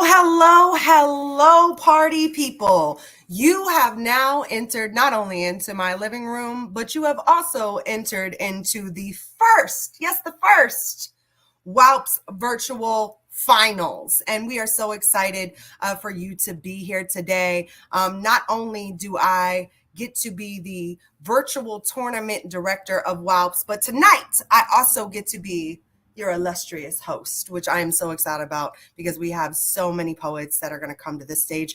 Hello, party people. You have now entered not only into my living room, but you have also entered into the first, yes, the first Wowps virtual finals. And we are so excited for you to be here today. Not only do I get to be the virtual tournament director of Wowps, but tonight I also get to be your illustrious host, which I am so excited about because we have so many poets that are going to come to this stage.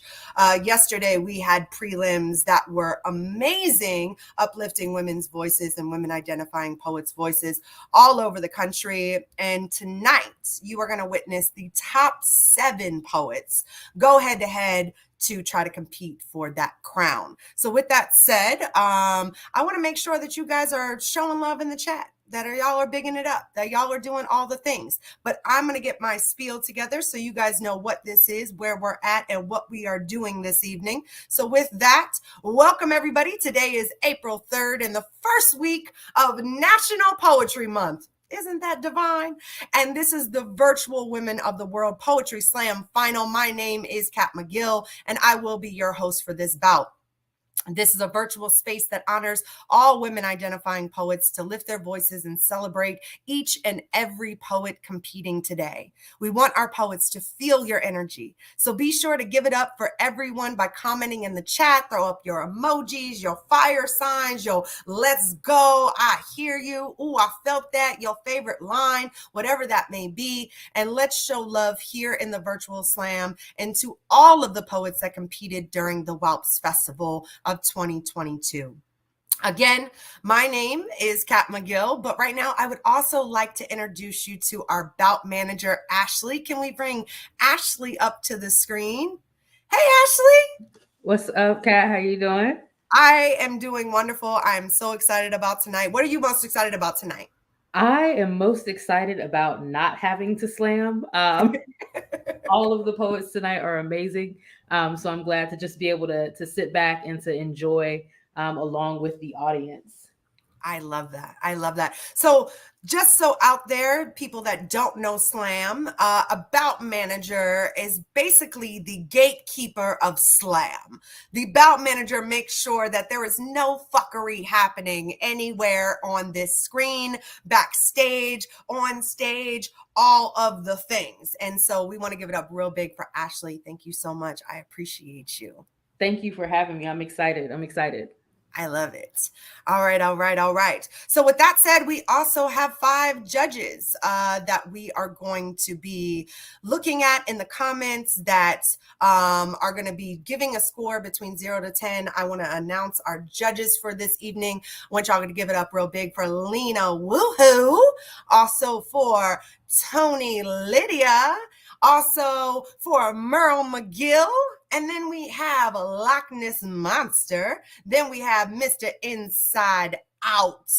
Yesterday, we had prelims that were amazing, uplifting women's voices and women identifying poets' voices all over the country. And tonight, you are going to witness the top 7 poets go head to head to try to compete for that crown. So with that said, I want to make sure that you guys are showing love in the chat, that y'all are bigging it up, that y'all are doing all the things. But I'm going to get my spiel together so you guys know what this is, where we're at, and what we are doing this evening. So with that, welcome everybody. Today is April 3rd and the first week of National Poetry Month. Isn't that divine? And this is the virtual Women of the World Poetry Slam final. My name is Kat McGill, and I will be your host for this bout. This is a virtual space that honors all women identifying poets to lift their voices and celebrate each and every poet competing today. We want our poets to feel your energy. So be sure to give it up for everyone by commenting in the chat. Throw up your emojis, your fire signs, your let's go, I hear you, ooh, I felt that, your favorite line, whatever that may be. And let's show love here in the virtual slam and to all of the poets that competed during the Wowps Festival of 2022. Again, my name is Kat McGill, but right now I would also like to introduce you to our bout manager, Ashley. Can we bring Ashley up to the screen? Hey, Ashley. What's up, Kat? How you doing? I am doing wonderful. I'm so excited about tonight. What are you most excited about tonight? I am most excited about not having to slam. All of the poets tonight are amazing. So I'm glad to just be able to sit back and to enjoy along with the audience. I love that. I love that. So just so out there, people that don't know slam, a bout manager is basically the gatekeeper of slam. The bout manager makes sure that there is no fuckery happening anywhere on this screen, backstage, on stage, all of the things. And so we want to give it up real big for Ashley. Thank you so much. I appreciate you. Thank you for having me. I'm excited. I love it. All right. So with that said, we also have 5 judges that we are going to be looking at in the comments that are going to be giving a score between 0 to 10. I want to announce our judges for this evening. I want y'all to give it up real big for Lena Woohoo. Also for Tony Lydia. Also for Merle McGill. And then we have a Loch Ness Monster. Then we have Mr. Inside Out.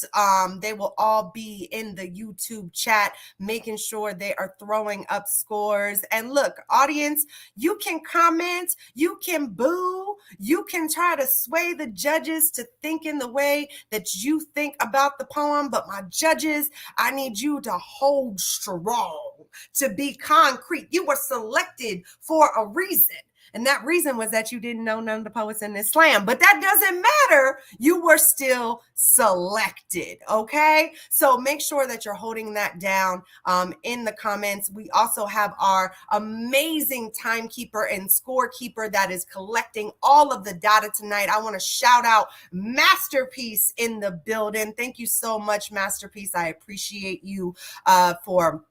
They will all be in the YouTube chat, making sure they are throwing up scores. And look, audience, you can comment, you can boo, you can try to sway the judges to think in the way that you think about the poem. But my judges, I need you to hold strong, to be concrete. You were selected for a reason. And that reason was that you didn't know none of the poets in this slam. But that doesn't matter. You were still selected, okay? So make sure that you're holding that down in the comments. We also have our amazing timekeeper and scorekeeper that is collecting all of the data tonight. I want to shout out Masterpiece in the building. Thank you so much, Masterpiece. I appreciate you for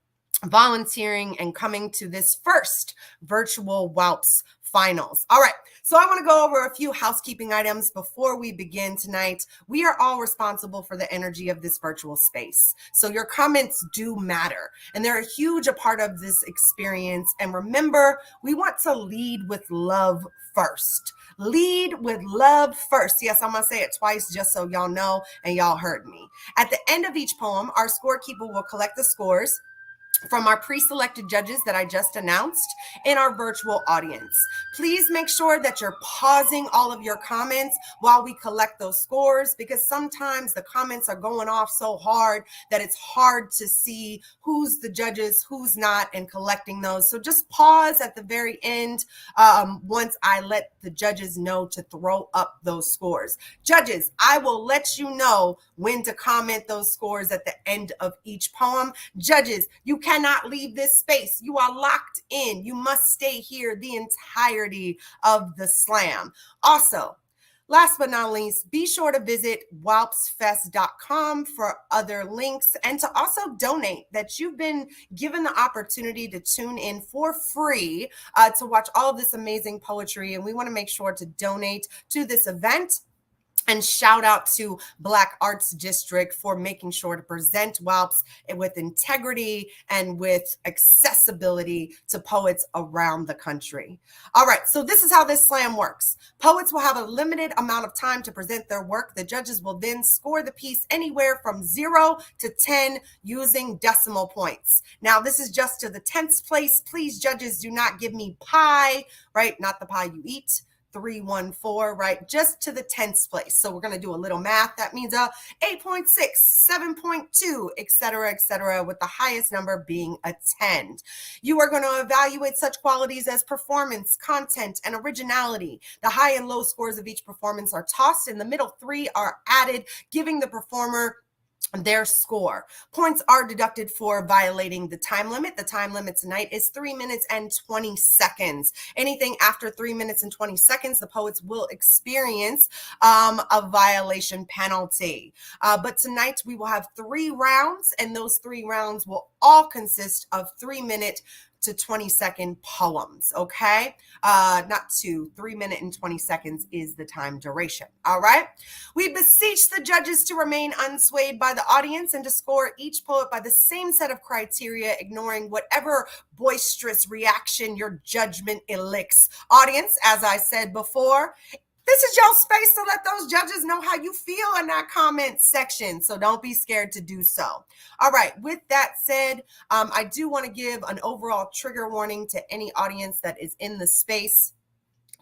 volunteering and coming to this first virtual Wowps finals. All right, so I want to go over a few housekeeping items before we begin tonight. We are all responsible for the energy of this virtual space. So your comments do matter, and they're a huge part of this experience. And remember, we want to lead with love first. Lead with love first. Yes, I'm going to say it twice just so y'all know and y'all heard me. At the end of each poem, our scorekeeper will collect the scores from our pre-selected judges that I just announced in our virtual audience. Please make sure that you're pausing all of your comments while we collect those scores, because sometimes the comments are going off so hard that it's hard to see who's the judges, who's not, and collecting those. So just pause at the very end once I let the judges know to throw up those scores. Judges, I will let you know when to comment those scores at the end of each poem. Judges, you cannot leave this space. You are locked in. You must stay here the entirety of the slam. Also, last but not least, be sure to visit wowpsfest.com for other links and to also donate. That you've been given the opportunity to tune in for free to watch all of this amazing poetry. And we want to make sure to donate to this event. And shout out to Black Arts District for making sure to present Wowps with integrity and with accessibility to poets around the country. All right, so this is how this slam works. Poets will have a limited amount of time to present their work. The judges will then score the piece anywhere from 0 to 10 using decimal points. Now, this is just to the 10th place. Please, judges, do not give me pie, right? Not the pie you eat. 314, right? Just to the 10th place. So we're going to do a little math. That means 8.6, 7.2, etc., with the highest number being a 10. You are going to evaluate such qualities as performance, content, and originality. The high and low scores of each performance are tossed, and the middle three are added, giving the performer their score. Points are deducted for violating the time limit. The time limit tonight is 3 minutes and 20 seconds. Anything after 3 minutes and 20 seconds, the poets will experience a violation penalty. But tonight we will have 3 rounds, and those 3 rounds will all consist of 3-minute to 20-second poems, okay? Not 2, 3 minutes and 20 seconds is the time duration, all right? We beseech the judges to remain unswayed by the audience and to score each poet by the same set of criteria, ignoring whatever boisterous reaction your judgment elicits. Audience, as I said before, this is your space to let those judges know how you feel in that comment section. So don't be scared to do so. All right. With that said, I do want to give an overall trigger warning to any audience that is in the space.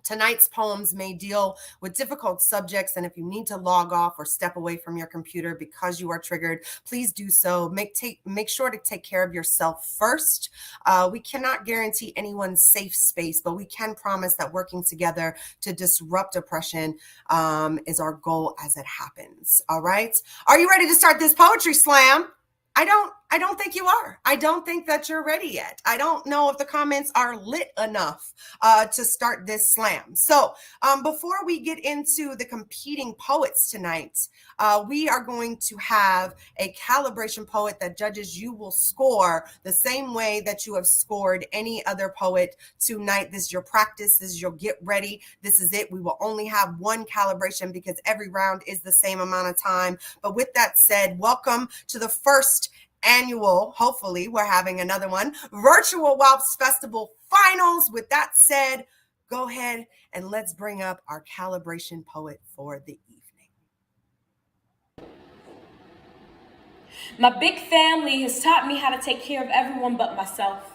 Tonight's poems may deal with difficult subjects, and if you need to log off or step away from your computer because you are triggered, please do so. Make sure to take care of yourself first. We cannot guarantee anyone's safe space, but we can promise that working together to disrupt oppression is our goal as it happens. All right. Are you ready to start this poetry slam? I don't think you are. I don't think that you're ready yet. I don't know if the comments are lit enough to start this slam. So before we get into the competing poets tonight, we are going to have a calibration poet that judges you will score the same way that you have scored any other poet tonight. This is your practice. This is your get ready. This is it. We will only have one calibration because every round is the same amount of time. But with that said, welcome to the first annual, hopefully we're having another one, virtual Wowps Festival Finals. With that said, go ahead and let's bring up our calibration poet for the evening. My big family has taught me how to take care of everyone but myself.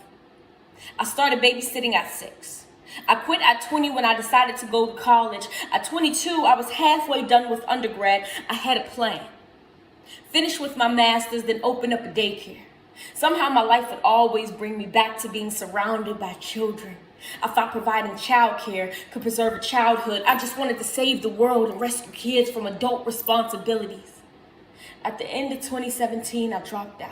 I started babysitting at 6. I quit at 20 when I decided to go to college. At 22, I was halfway done with undergrad. I had a plan. Finish with my master's, then open up a daycare. Somehow my life would always bring me back to being surrounded by children. I thought providing childcare could preserve a childhood. I just wanted to save the world and rescue kids from adult responsibilities. At the end of 2017, I dropped out.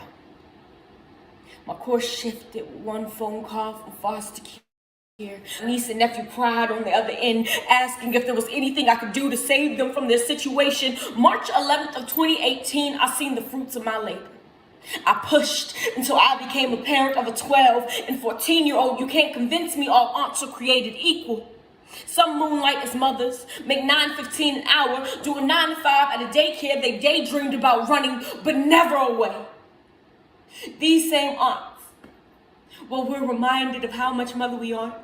My course shifted with one phone call from foster care. Niece and nephew cried on the other end, asking if there was anything I could do to save them from their situation. March 11th of 2018, I seen the fruits of my labor. I pushed until I became a parent of a 12 and 14-year-old. You can't convince me all aunts are created equal. Some moonlight as mothers, make $9.15 an hour, do a 9 to 5 at a daycare they daydreamed about running, but never away. These same aunts, well, we're reminded of how much mother we are.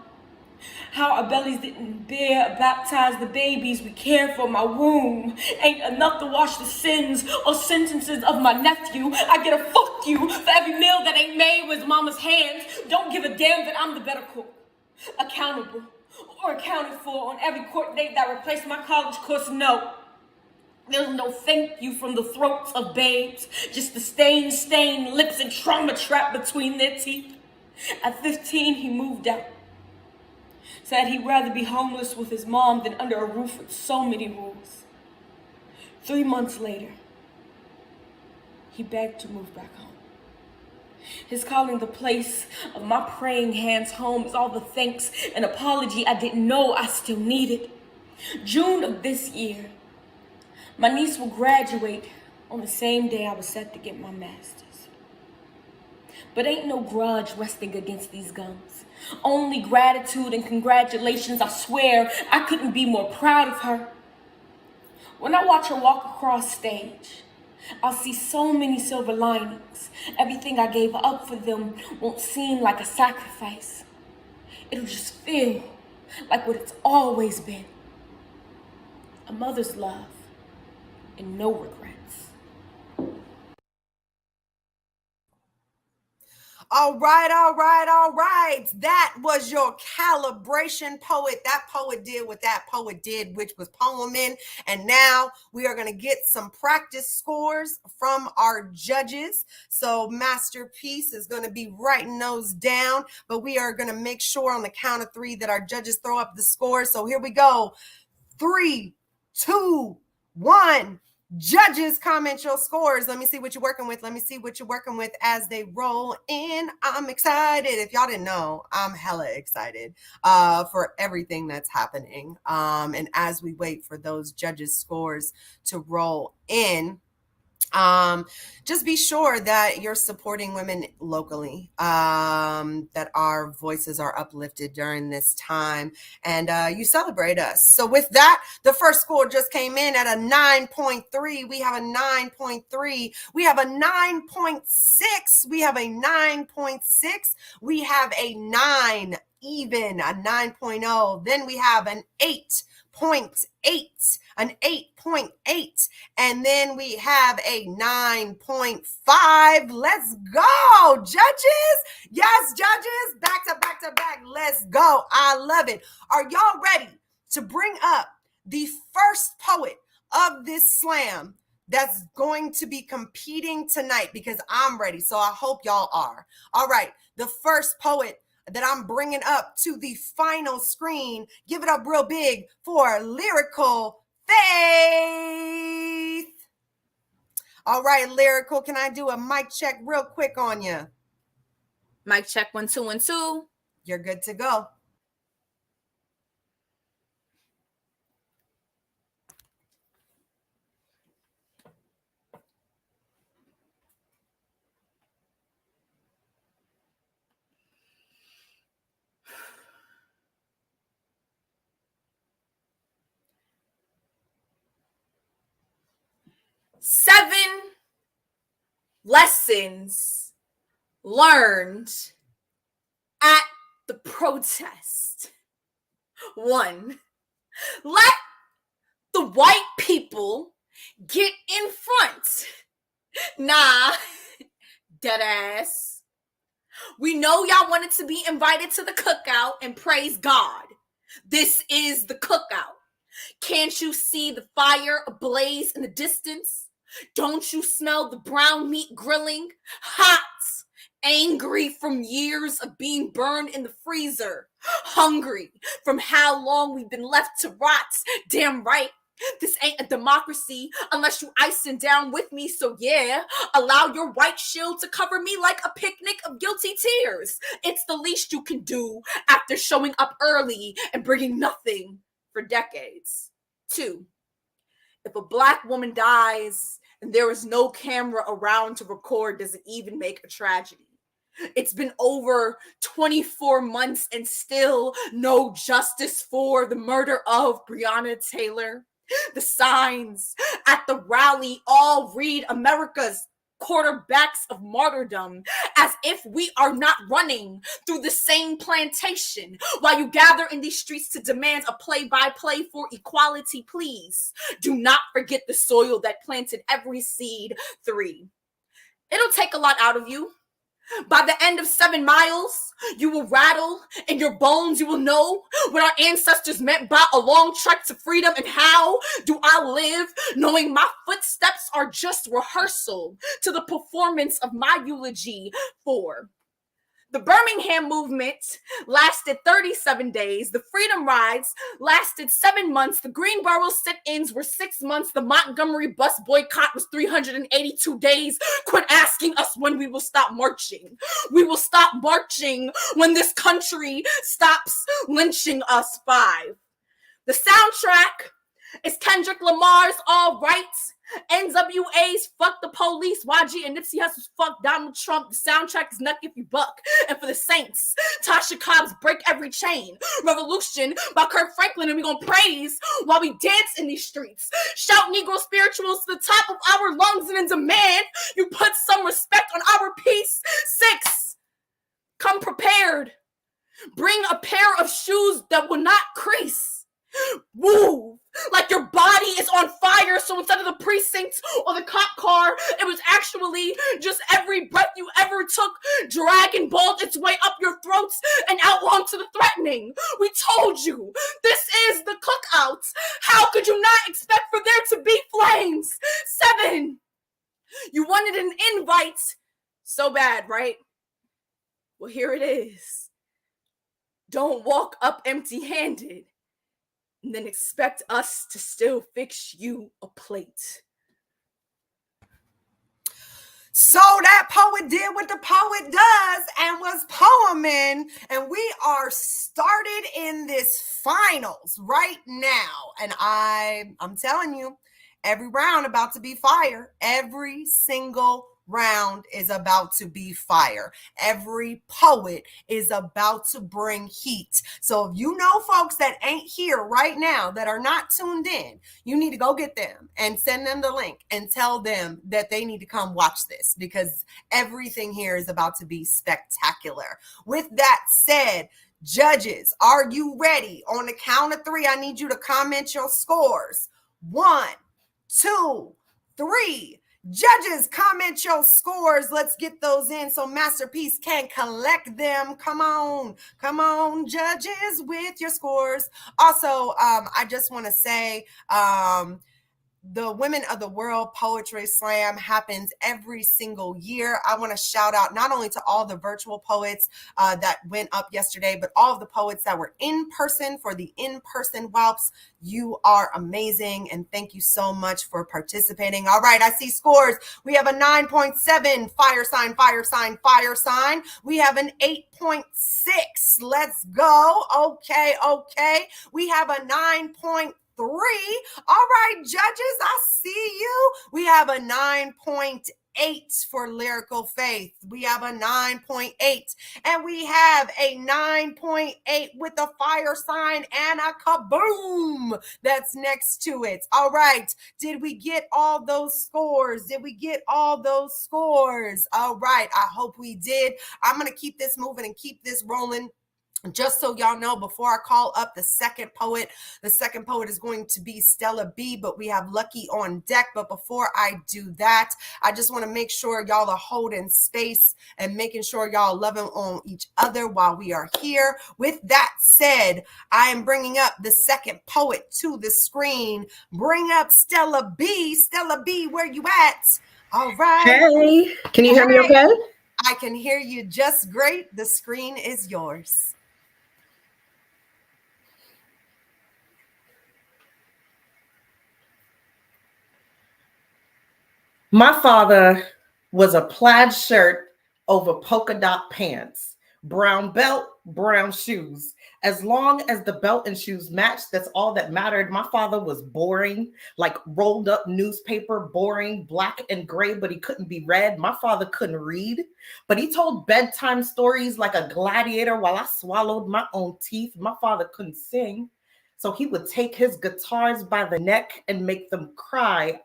How our bellies didn't bear or baptize the babies we care for. My womb ain't enough to wash the sins or sentences of my nephew. I get a fuck you for every meal that ain't made with mama's hands. Don't give a damn that I'm the better cook, accountable, or accounted for on every court date that replaced my college course? No. There's no thank you from the throats of babes, just the stained lips and trauma trapped between their teeth. At 15, he moved out. Said he'd rather be homeless with his mom than under a roof with so many rules. 3 months later, he begged to move back home. His calling the place of my praying hands home is all the thanks and apology I didn't know I still needed. June of this year, my niece will graduate on the same day I was set to get my master's. But ain't no grudge resting against these gums. Only gratitude and congratulations. I swear I couldn't be more proud of her. When I watch her walk across stage, I'll see so many silver linings. Everything I gave up for them won't seem like a sacrifice. It'll just feel like what it's always been. A mother's love and no regrets. All right. That was your calibration poet. That poet did what that poet did, which was poeming. And now we are going to get some practice scores from our judges. So Masterpiece is going to be writing those down, but we are going to make sure on the count of 3 that our judges throw up the scores. So here we go. 3, 2, 1. Judges, comment your scores. Let me see what you're working with. As they roll in. I'm excited. If y'all didn't know, I'm hella excited for everything that's happening. And as we wait for those judges' scores to roll in, just be sure that you're supporting women locally, that our voices are uplifted during this time, and you celebrate us. So with that, the first score just came in at a 9.3. We have a 9.3. We have a 9.6. We have a 9.6. We have a 9, even a 9.0. Then we have an 8.8, an 8.8, and then we have a 9.5. Let's go, judges. Yes, judges, back to back. Let's go. I love it. Are y'all ready to bring up the first poet of this slam that's going to be competing tonight? Because I'm ready, so I hope y'all are. All right, the first poet that I'm bringing up to the final screen. Give it up real big for Lyrical Faith. All right, Lyrical, can I do a mic check real quick on you? Mic check 1 2 1 2. You're good to go. Seven lessons learned at the protest. 1, let the white people get in front. Nah, dead ass. We know y'all wanted to be invited to the cookout, and praise God, this is the cookout. Can't you see the fire ablaze in the distance? Don't you smell the brown meat grilling? Hot, angry from years of being burned in the freezer. Hungry from how long we've been left to rot. Damn right. This ain't a democracy unless you icing down with me. So yeah, allow your white shield to cover me like a picnic of guilty tears. It's the least you can do after showing up early and bringing nothing for decades. 2, if a Black woman dies and there is no camera around to record, does it even make a tragedy? It's been over 24 months and still no justice for the murder of Breonna Taylor. The signs at the rally all read America's quarterbacks of martyrdom, as if we are not running through the same plantation while you gather in these streets to demand a play-by-play for equality. Please do not forget the soil that planted every seed. 3, it'll take a lot out of you, By the end of 7 miles, you will rattle in your bones. You will know what our ancestors meant by a long trek to freedom. And how do I live knowing my footsteps are just rehearsal to the performance of my eulogy for the Birmingham movement lasted 37 days. The Freedom Rides lasted 7 months. The Greenboro sit-ins were 6 months. The Montgomery bus boycott was 382 days. Quit asking us when we will stop marching. We will stop marching when this country stops lynching us. 5. The soundtrack is Kendrick Lamar's All Right. NWA's Fuck the Police. YG and Nipsey Hussle's Fuck Donald Trump. The soundtrack is Nuck If You Buck. And for the Saints, Tasha Cobb's Break Every Chain. Revolution by Kirk Franklin, and we gonna praise while we dance in these streets. Shout Negro spirituals to the top of our lungs and in demand you put some respect on our peace. 6. Come prepared. Bring a pair of shoes that will not crease. Move like your body is on fire. So instead of the precinct or the cop car, it was actually just every breath you ever took dragging balled its way up your throats and out onto the threatening. We told you this is the cookout. How could you not expect for there to be flames? 7. You wanted an invite so bad, right? Well, here it is. Don't walk up empty-handed and then expect us to still fix you a plate. So that poet did what the poet does and was poeming, and we are started in this finals right now. And I'm telling you, every round about to be fire. Every single round is about to be fire. Every poet is about to bring heat. So if you know folks that ain't here right now, that are not tuned in, you need to go get them and send them the link and tell them that they need to come watch this, because everything here is about to be spectacular. With that said, judges, are you ready? On the count of 3, I need you to comment your scores. 1, 2, 3. Judges, comment your scores. Let's get those in so Masterpiece can collect them. Come on, judges, with your scores. Also, I just want to say, the Women of the World Poetry Slam happens every single year. I want to shout out not only to all the virtual poets that went up yesterday, but all of the poets that were in person for the in-person Wowps. You are amazing, and thank you so much for participating. All right, I see scores. We have a 9.7, fire sign, fire sign, fire sign. We have an 8.6. Let's go. Okay. We have a 9.3. All right, judges, I see you. We have a 9.8 for Lyrical Faith. We have a 9.8, and we have a 9.8 with a fire sign and a kaboom that's next to it. All right, did we get all those scores? All right, I hope we did. I'm going to keep this moving and keep this rolling. Just so y'all know, before I call up the second poet is going to be Stella B, but we have Lucky on deck. But before I do that, I just want to make sure y'all are holding space and making sure y'all loving on each other while we are here. With that said, I am bringing up the second poet to the screen. Bring up Stella B. Stella B, where you at? All right. Hey, can you hear me okay? I can hear you just great. The screen is yours. My father was a plaid shirt over polka dot pants, brown belt, brown shoes. As long as the belt and shoes matched, that's all that mattered. My father was boring, like rolled up newspaper, boring, black and gray, but he couldn't be read. My father couldn't read, but he told bedtime stories like a gladiator while I swallowed my own teeth. My father couldn't sing, so he would take his guitars by the neck and make them cry.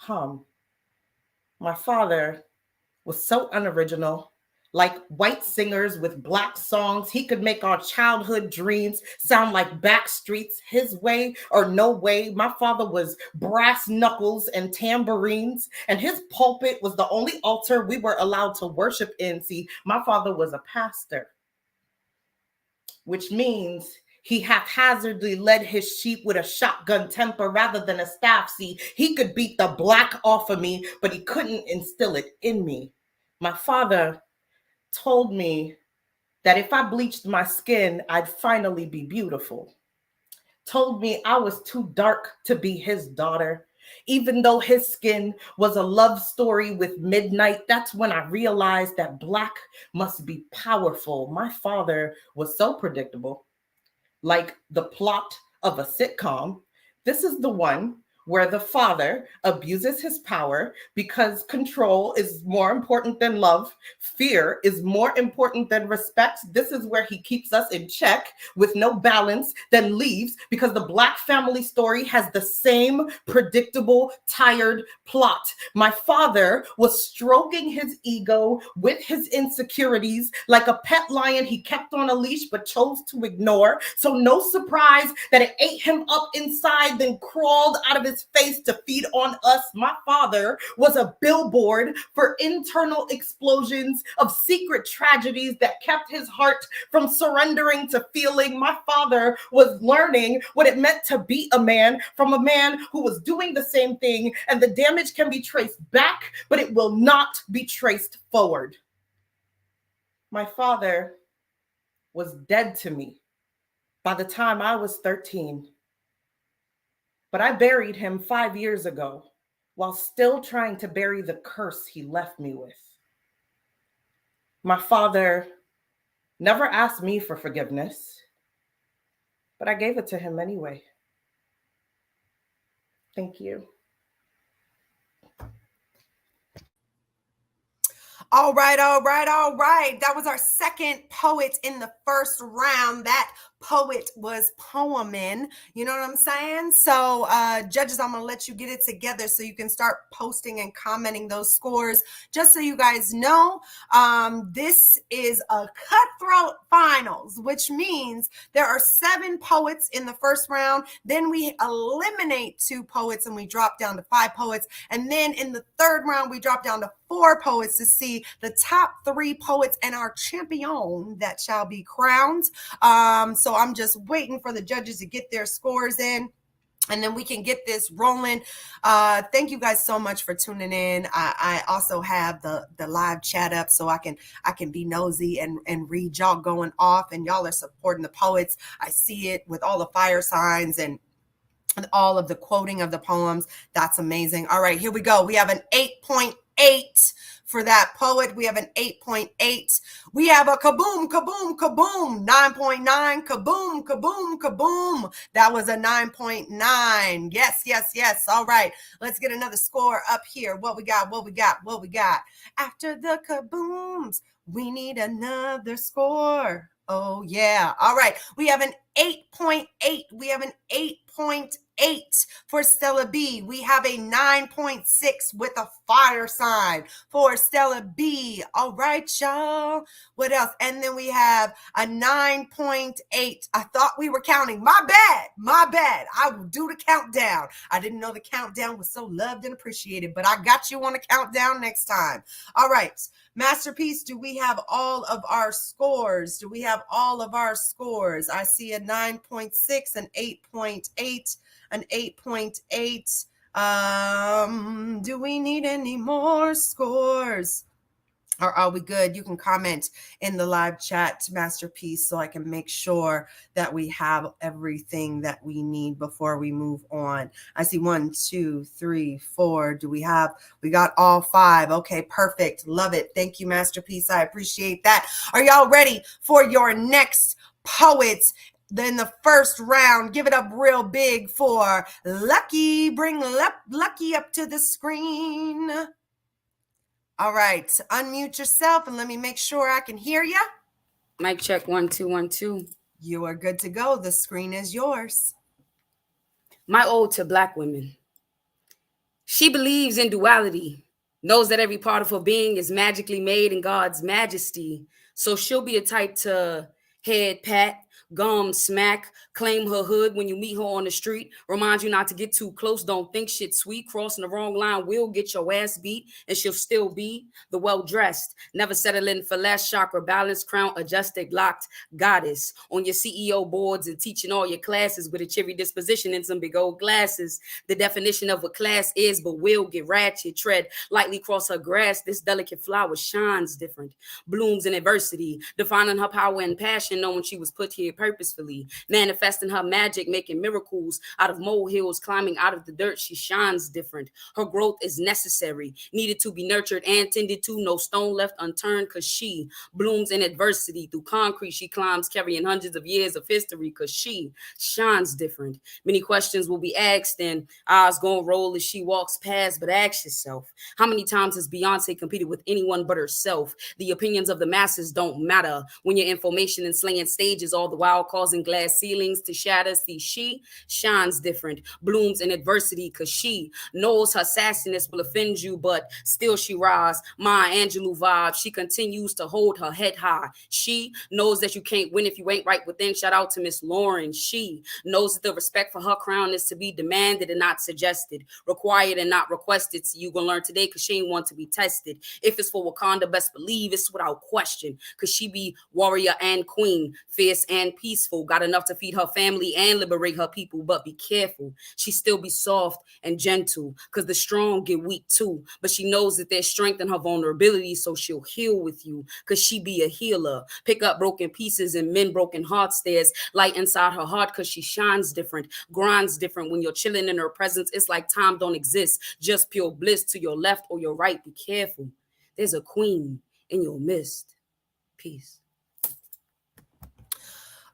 Hum. My father was so unoriginal. Like white singers with black songs, he could make our childhood dreams sound like back streets his way or no way. My father was brass knuckles and tambourines, and his pulpit was the only altar we were allowed to worship in. See, my father was a pastor, which means he haphazardly led his sheep with a shotgun temper rather than a staff. See, he could beat the black off of me, but he couldn't instill it in me. My father told me that if I bleached my skin, I'd finally be beautiful. Told me I was too dark to be his daughter. Even though his skin was a love story with midnight, that's when I realized that black must be powerful. My father was so predictable, like the plot of a sitcom. This is the one where the father abuses his power because control is more important than love. Fear is more important than respect. This is where he keeps us in check with no balance, then leaves because the Black family story has the same predictable, tired plot. My father was stroking his ego with his insecurities like a pet lion he kept on a leash but chose to ignore. So no surprise that it ate him up inside, then crawled out of his face to feed on us. My father was a billboard for internal explosions of secret tragedies that kept his heart from surrendering to feeling. My father was learning what it meant to be a man from a man who was doing the same thing, and the damage can be traced back, but it will not be traced forward. My father was dead to me by the time I was 13. But I buried him 5 years ago while still trying to bury the curse he left me with. My father never asked me for forgiveness, but I gave it to him anyway. Thank you. All right, all right, all right. That was our second poet in the first round. That poet was poeming. You know what I'm saying? So, judges, I'm going to let you get it together so you can start posting and commenting those scores. Just so you guys know, this is a cutthroat finals, which means there are 7 poets in the first round. Then we eliminate 2 poets and we drop down to 5 poets. And then in the third round, we drop down to 4 poets to see the top 3 poets and our champion that shall be crowned. So I'm just waiting for the judges to get their scores in, and then we can get this rolling. Thank you guys so much for tuning in. I also have the live chat up so I can be nosy and read y'all going off, and y'all are supporting the poets. I see it with all the fire signs and all of the quoting of the poems. That's amazing. All right, here we go. We have an 8.8 for that poet. We have an 8.8. We have a kaboom, kaboom, kaboom, 9.9, kaboom, kaboom, kaboom. That was a 9.9. Yes, yes, yes. All right, let's get another score up here. What we got, what we got, what we got. After the kabooms, we need another score. Oh, yeah. All right. We have an 8.8. We have an 8.8 for Stella B. We have a 9.6 with a fire sign for Stella B. All right, y'all. What else? And then we have a 9.8. I thought we were counting. My bad. My bad. I will do the countdown. I didn't know the countdown was so loved and appreciated, but I got you on the countdown next time. All right. Masterpiece, do we have all of our scores? Do we have all of our scores? I see a 9.6, an 8.8, an 8.8. Do we need any more scores? Or are we good? You can comment in the live chat, Masterpiece, so I can make sure that we have everything that we need before we move on. I see 1, 2, 3, 4. We got all 5. Okay, perfect. Love it. Thank you, Masterpiece. I appreciate that. Are y'all ready for your next poet? Then the first round, give it up real big for Lucky. Bring Lucky up to the screen. All right, unmute yourself and let me make sure I can hear you. Mic check 1 2 1 2. You are good to go. The screen is yours. My ode to Black women. She believes in duality, knows that every part of her being is magically made in God's majesty. So she'll be a type to head pat, gum smack, claim her hood when you meet her on the street, remind you not to get too close, don't think shit sweet, crossing the wrong line will get your ass beat, and she'll still be the well-dressed, never settling for less, chakra balanced, crown adjusted, locked goddess on your CEO boards and teaching all your classes with a cheery disposition and some big old glasses. The definition of what class is, but will get ratchet, tread lightly cross her grass. This delicate flower shines different, blooms in adversity, defining her power and passion, knowing she was put here purposefully, manifesting her magic, making miracles out of molehills, climbing out of the dirt. She shines different. Her growth is necessary, needed to be nurtured and tended to, no stone left unturned, because she blooms in adversity. Through concrete she climbs, carrying hundreds of years of history, because she shines different. Many questions will be asked and eyes gonna roll as she walks past, but ask yourself, how many times has Beyonce competed with anyone but herself? The opinions of the masses don't matter when your information and slaying stages, all the while causing glass ceilings to shatter. See, she shines different, blooms in adversity, because she knows her sassiness will offend you, but still she rise. Maya Angelou vibe. She continues to hold her head high. She knows that you can't win if you ain't right within. Shout out to Miss Lauren. She knows that the respect for her crown is to be demanded and not suggested, required and not requested. So you gonna learn today, because she ain't want to be tested. If it's for Wakanda, best believe it's without question, because she be warrior and queen, fierce and peaceful, got enough to feed her family and liberate her people. But be careful, she still be soft and gentle, because the strong get weak too. But she knows that there's strength in her vulnerability, so she'll heal with you, because she be a healer. Pick up broken pieces and mend broken hearts. There's light inside her heart, because she shines different, grinds different. When you're chilling in her presence, it's like time don't exist, just pure bliss. To your left or your right, be careful, there's a queen in your midst. Peace.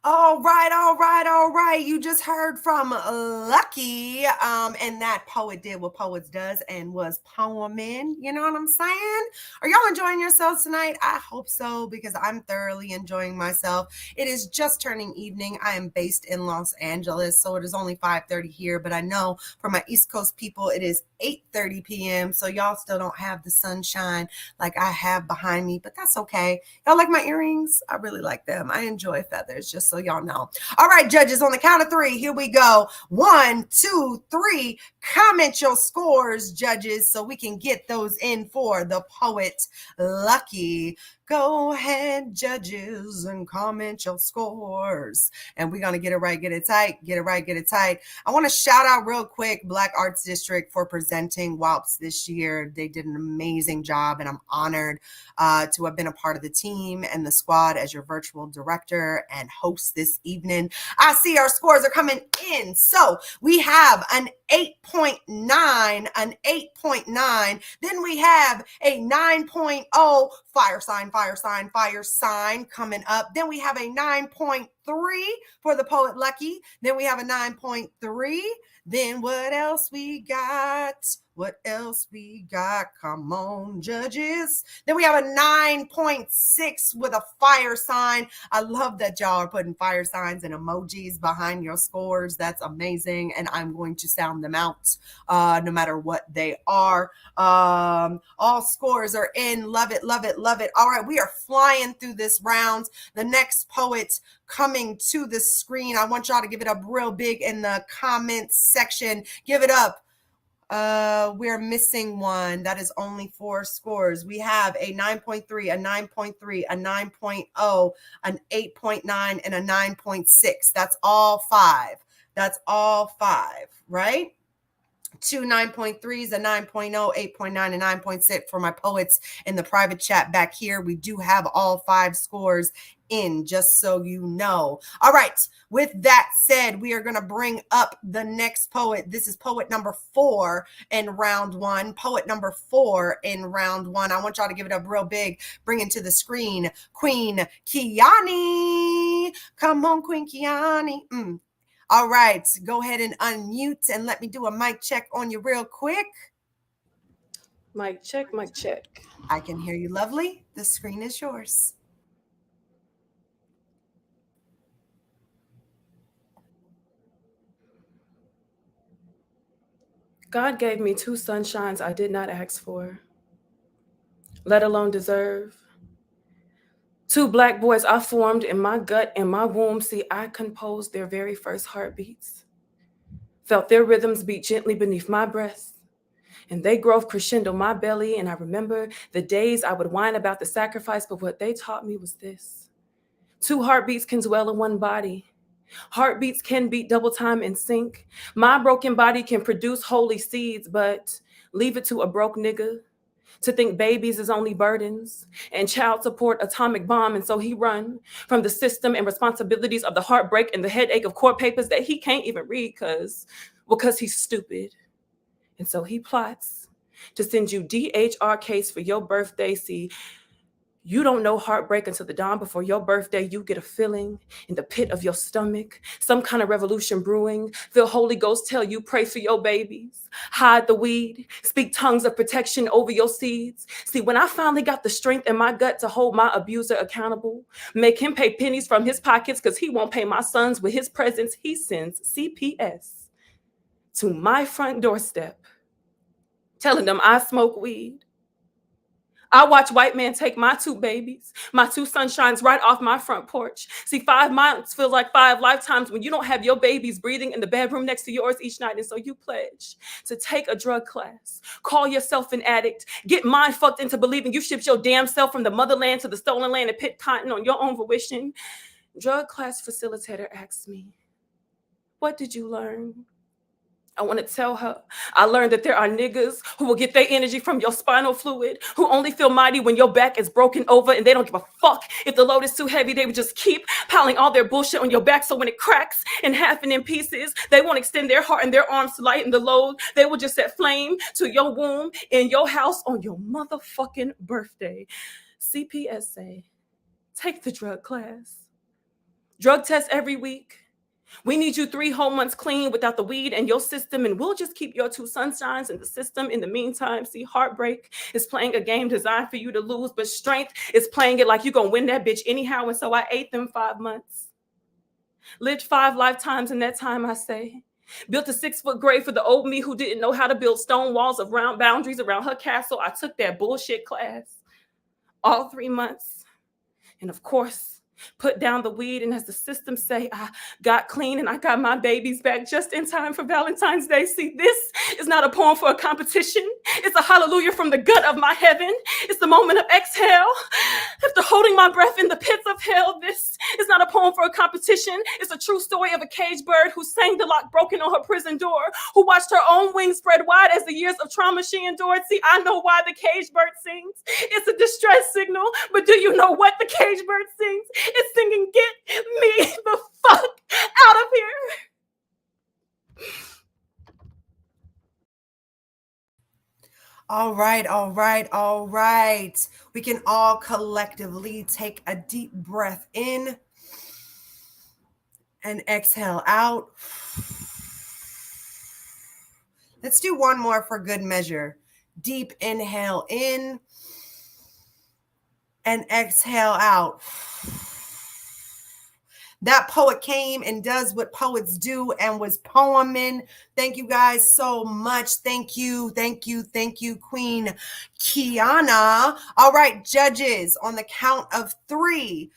All right, all right, all right. You just heard from Lucky. And that poet did what poets does and was poeming. You know what I'm saying? Are y'all enjoying yourselves tonight? I hope so, because I'm thoroughly enjoying myself. It is just turning evening. I am based in Los Angeles, so it is only 5:30 here, but I know for my East Coast people, it is 8:30 p.m. So y'all still don't have the sunshine like I have behind me, but that's okay. Y'all like my earrings? I really like them. I enjoy feathers, just so y'all know. All right, judges, on the count of three, here we go. 1, 2, 3. Comment your scores, judges, so we can get those in for the poet Lucky. Go ahead, judges, and comment your scores. And we're going to get it right, get it tight, get it right, get it tight. I want to shout out real quick Black Arts District for presenting Wowps this year. They did an amazing job, and I'm honored to have been a part of the team and the squad as your virtual director and host this evening. I see our scores are coming in. So we have an 8.9, an 8.9. Then we have a 9.0, fire sign, fire sign, fire sign coming up. Then we have a 9.3 for the poet Lucky. Then we have a 9.3. Then what else we got? What else we got? Come on, judges. Then we have a 9.6 with a fire sign. I love that y'all are putting fire signs and emojis behind your scores. That's amazing. And I'm going to sound them out no matter what they are. All scores are in. Love it, love it, love it. All right, we are flying through this round. The next poet coming to the screen, I want y'all to give it up real big in the comments section. Give it up. We're missing one. That is only 4 scores. We have a 9.3, a 9.3, a 9.0, an 8.9, and a 9.6. That's all 5. That's all 5, right? 2 9.3s, a 9.0, 8.9, and 9.6 for my poets in the private chat back here. We do have all 5 scores in, just so you know. All right, with that said, we are going to bring up the next poet. This is poet number 4 in round 1. Poet number 4 in round 1. I want y'all to give it up real big. Bring it to the screen. Queen Kiani. Come on, Queen Kiani. All right, go ahead and unmute and let me do a mic check on you real quick. Mic check, mic check. I can hear you lovely. The screen is yours. God gave me 2 sunshines I did not ask for. let alone deserve. Two black boys I formed in my gut and my womb. See, I composed their very first heartbeats. Felt their rhythms beat gently beneath my breast. And they growth crescendo my belly. And I remember the days I would whine about the sacrifice, but what they taught me was this. Two heartbeats can dwell in one body. Heartbeats can beat double time in sync. My broken body can produce holy seeds, but leave it to a broke nigga to think babies is only burdens and child support atomic bomb. And so he run from the system and responsibilities of the heartbreak and the headache of court papers that he can't even read because he's stupid. And so he plots to send you DHR case for your birthday. See, you don't know heartbreak until the dawn before your birthday. You get a feeling in the pit of your stomach, some kind of revolution brewing. The Holy Ghost tell you, pray for your babies, hide the weed, speak tongues of protection over your seeds. See, when I finally got the strength in my gut to hold my abuser accountable, make him pay pennies from his pockets because he won't pay my sons with his presence, he sends CPS to my front doorstep, telling them I smoke weed. I watch white men take my two babies, my two sunshines right off my front porch. See, 5 months feels like 5 lifetimes when you don't have your babies breathing in the bedroom next to yours each night. And so you pledge to take a drug class, call yourself an addict, get mind fucked into believing you shipped your damn self from the motherland to the stolen land and pit cotton on your own volition. Drug class facilitator asks me, what did you learn? I want to tell her, I learned that there are niggas who will get their energy from your spinal fluid, who only feel mighty when your back is broken over, and they don't give a fuck if the load is too heavy. They would just keep piling all their bullshit on your back, so when it cracks in half and in pieces, they won't extend their heart and their arms to lighten the load. They will just set flame to your womb in your house on your motherfucking birthday. CPSA, take the drug class. Drug test every week. We need you 3 whole months clean without the weed in your system, and we'll just keep your 2 sunshines in the system. In the meantime, see, heartbreak is playing a game designed for you to lose, but strength is playing it like you're going to win that bitch anyhow. And so I ate them 5 months, lived 5 lifetimes in that time, I say. Built a 6-foot grave for the old me who didn't know how to build stone walls of round boundaries around her castle. I took that bullshit class all 3 months. And of course, put down the weed, and as the system say, I got clean and I got my babies back just in time for Valentine's Day. See, this is not a poem for a competition. It's a hallelujah from the gut of my heaven. It's the moment of exhale. After holding my breath in the pits of hell, this is not a poem for a competition. It's a true story of a caged bird who sang the lock broken on her prison door, who watched her own wings spread wide as the years of trauma she endured. See, I know why the caged bird sings. It's a distress signal, but do you know what the caged bird sings? It's singing, get me the fuck out of here. All right, all right, all right. We can all collectively take a deep breath in and exhale out. Let's do one more for good measure. Deep inhale in and exhale out. That poet came and does what poets do and was poeming. Thank you guys so much. Thank you, thank you, thank you, Queen Kiana. All right, judges, on the count of 3,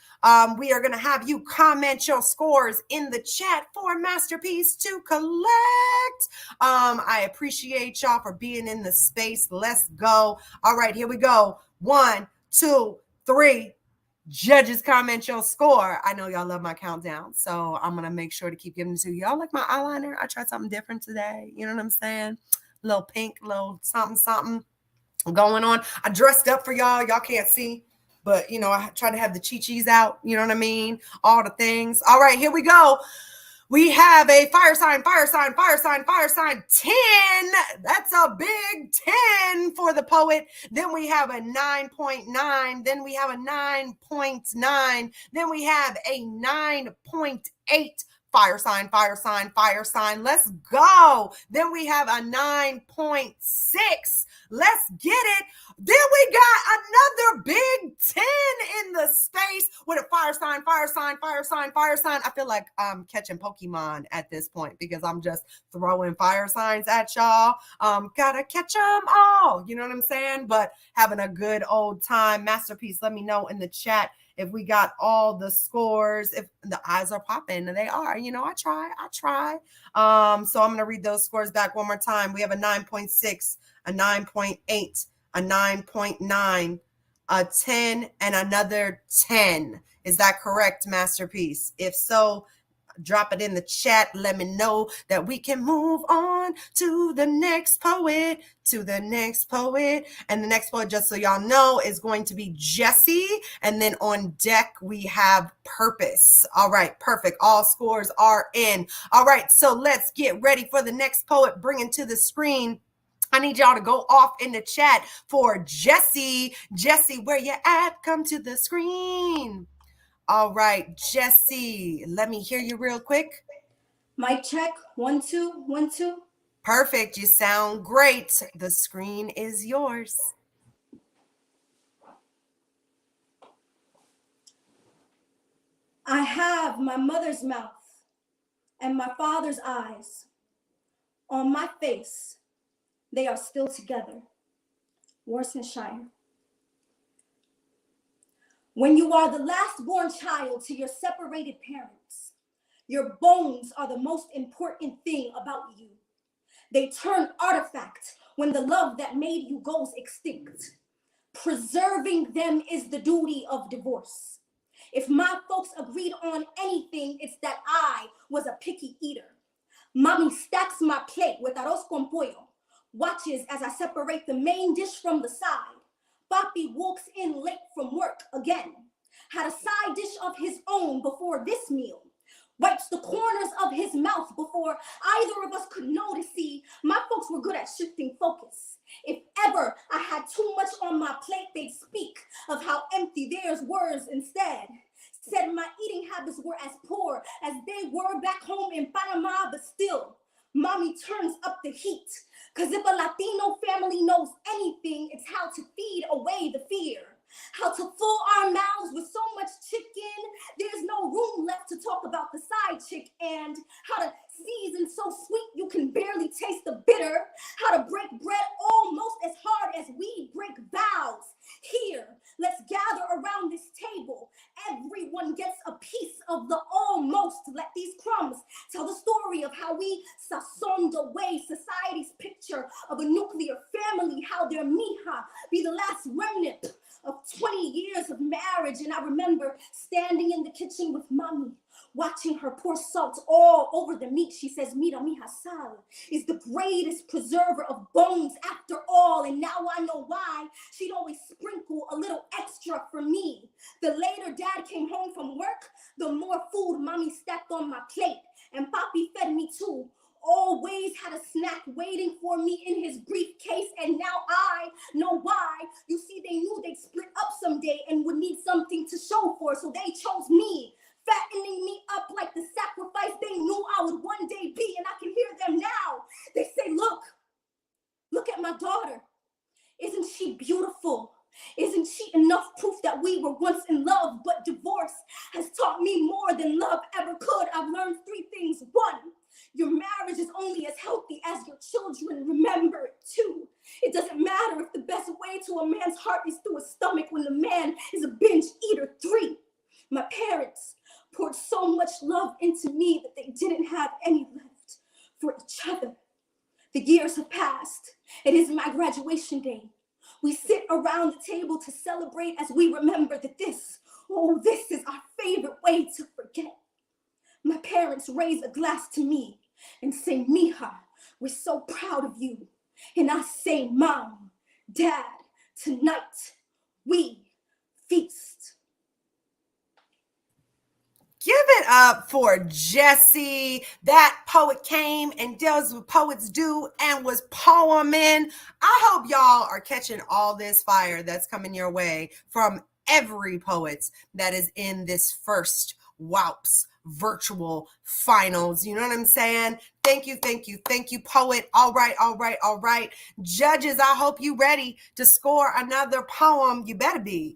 we are going to have you comment your scores in the chat for Masterpiece to collect. I appreciate y'all for being in the space. Let's go. All right, here we go. 1, 2, 3. Judges, comment your score. I know y'all love my countdown, so I'm gonna make sure to keep giving it to you. Y'all like my eyeliner? I tried something different today. You know what I'm saying? A little pink, little something going on. I dressed up for y'all. Y'all can't see, but you know, I try to have the chi-chis out. You know what I mean? All the things. All right, here we go. We have a fire sign, 10. That's a big 10 for the poet. Then we have a 9.9. Then we have a 9.9. Then we have a 9.8 Fire sign, fire sign, fire sign. Let's go. Then we have a 9.6. Let's get it. Then we got another big 10 in the space with a fire sign, fire sign, fire sign, fire sign. I feel like I'm catching Pokemon at this point because I'm just throwing fire signs at y'all. Gotta catch them all. You know what I'm saying? But having a good old time. Masterpiece, let me know in the chat if we got all the scores, if the eyes are popping, and they are. You know, I try. So I'm going to read those scores back one more time. We have a 9.6, a 9.8, a 9.9, a 10, and another 10. Is that correct, Masterpiece? If so, drop it in the chat. Let me know that we can move on to the next poet, And the next poet, just so y'all know, is going to be Jesse. And then on deck, we have Purpose. All right, perfect. All scores are in. All right, so let's get ready for the next poet. Bring it to the screen. I need y'all to go off in the chat for Jesse. Jesse, where you at? Come to the screen. All right, Jesse, let me hear you real quick. Mic check, 1 2 1 2. Perfect, you sound great. The screen is yours. I have my mother's mouth and my father's eyes. On my face, they are still together. Worcestershire. When you are the last born child to your separated parents, your bones are the most important thing about you. They turn artifact when the love that made you goes extinct. Preserving them is the duty of divorce. If my folks agreed on anything, it's that I was a picky eater. Mommy stacks my plate with arroz con pollo, watches as I separate the main dish from the side. Papi walks in late from work again, had a side dish of his own before this meal, wipes the corners of his mouth before either of us could notice. See, my folks were good at shifting focus. If ever I had too much on my plate, they'd speak of how empty theirs was instead. Said my eating habits were as poor as they were back home in Panama, but still, mommy turns up the heat. Cause if a Latino family knows anything, it's how to feed away the fear. How to fill our mouths with so much chicken, there's no room left to talk about the side chick. And how to season so sweet you can barely taste the bitter. How to break bread almost as hard as we break vows. Here, let's gather around this table. Everyone gets a piece of the almost. Let these crumbs tell the story of how we sazoned away society's picture of a nuclear family. How their mija be the last remnant of 20 years of marriage. And I remember standing in the kitchen with mommy, watching her pour salt all over the meat. She says, mira, mija, sal is the greatest preserver of bones after all. And now I know why she'd always sprinkle a little extra for me. The later dad came home from work, the more food mommy stacked on my plate. And papi fed me too. Always had a snack waiting for me in his briefcase, and now I know why. You see, they knew they'd split up someday and would need something to show for, so they chose me, fattening me up like the sacrifice they knew I would one day be. And I can hear them now. They say, look at my daughter. Isn't she beautiful? Isn't she enough proof that we were once in love? But divorce has taught me more than love ever could. I've learned 3 things. 1, your marriage is only as healthy as your children. Remember it too. It doesn't matter if the best way to a man's heart is through his stomach when the man is a binge eater. 3, my parents poured so much love into me that they didn't have any left for each other. The years have passed. It is my graduation day. We sit around the table to celebrate as we remember that this is our favorite way to forget. My parents raise a glass to me and say, mija, we're so proud of you. And I say, mom, dad, tonight we feast. Give it up for Jesse. That poet came and does what poets do and was poeming. I hope y'all are catching all this fire that's coming your way from every poet that is in this first Wowps virtual finals. You know what I'm saying? Thank you, poet. All right. Judges, I hope you ready to score another poem. You better be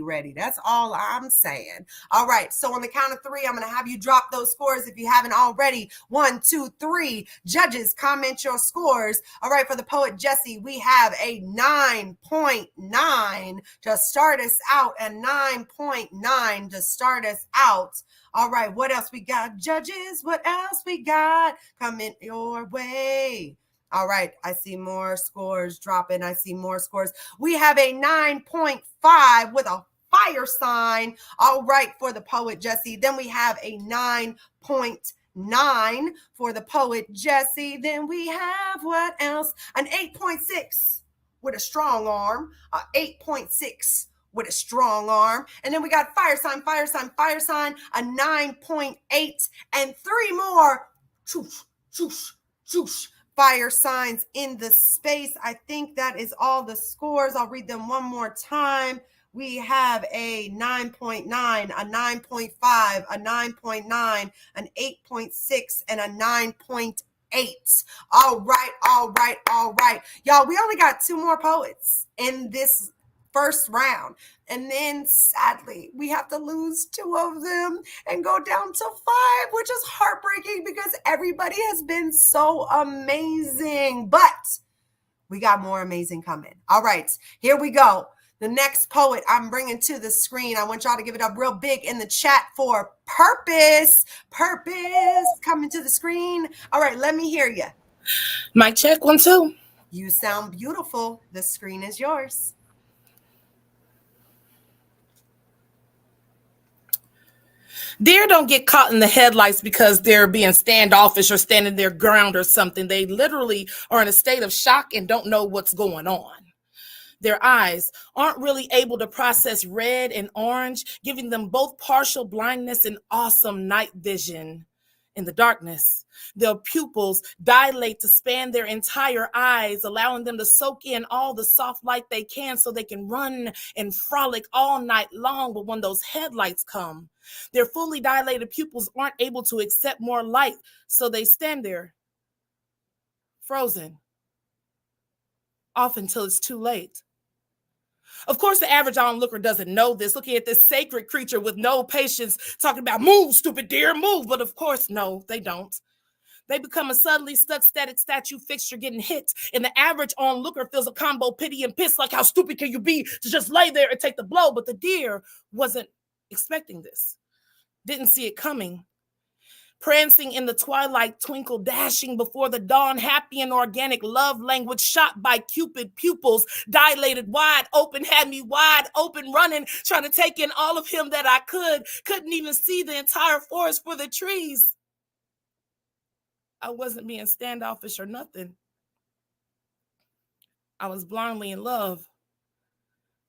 ready. That's all I'm saying. All right, so on the count of 3, I'm gonna have you drop those scores if you haven't already. 1, 2, 3. Judges, comment your scores. All right, for the poet Jesse, we have a 9.9 to start us out, a 9.9 to start us out. All right, what else we got, judges? What else we got coming your way? All right, I see more scores dropping. I see more scores. We have a 9.5 with a fire sign. All right, for the poet Jesse. Then we have a 9.9 for the poet Jesse. Then we have what else? An 8.6 with a strong arm. 8.6 with a strong arm. And then we got fire sign, a 9.8, and 3 more. Fire signs in the space. I think that is all the scores. I'll read them one more time. We have a 9.9, a 9.5, a 9.9, an 8.6, and a 9.8. All right. Y'all, we only got 2 more poets in this first round. And then sadly, we have to lose 2 of them and go down to 5, which is heartbreaking because everybody has been so amazing. But we got more amazing coming. All right, here we go. The next poet I'm bringing to the screen. I want y'all to give it up real big in the chat for Purpose. Purpose coming to the screen. All right, let me hear you. Mic check, 1, 2. You sound beautiful. The screen is yours. Deer don't get caught in the headlights because they're being standoffish or standing their ground or something. They literally are in a state of shock and don't know what's going on. Their eyes aren't really able to process red and orange, giving them both partial blindness and awesome night vision. In the darkness, their pupils dilate to span their entire eyes, allowing them to soak in all the soft light they can so they can run and frolic all night long. But when those headlights come, their fully dilated pupils aren't able to accept more light, so they stand there, frozen, off until it's too late. Of course, the average onlooker doesn't know this, looking at this sacred creature with no patience, talking about, move, stupid deer, move. But of course, no, they don't. They become a suddenly stuck static statue fixture getting hit. And the average onlooker feels a combo pity and piss, like how stupid can you be to just lay there and take the blow? But the deer wasn't expecting this, didn't see it coming. Prancing in the twilight twinkle, dashing before the dawn, happy and organic love language shot by Cupid pupils, dilated wide open, had me wide open running, trying to take in all of him that I couldn't even see the entire forest for the trees. I wasn't being standoffish or nothing. I was blindly in love.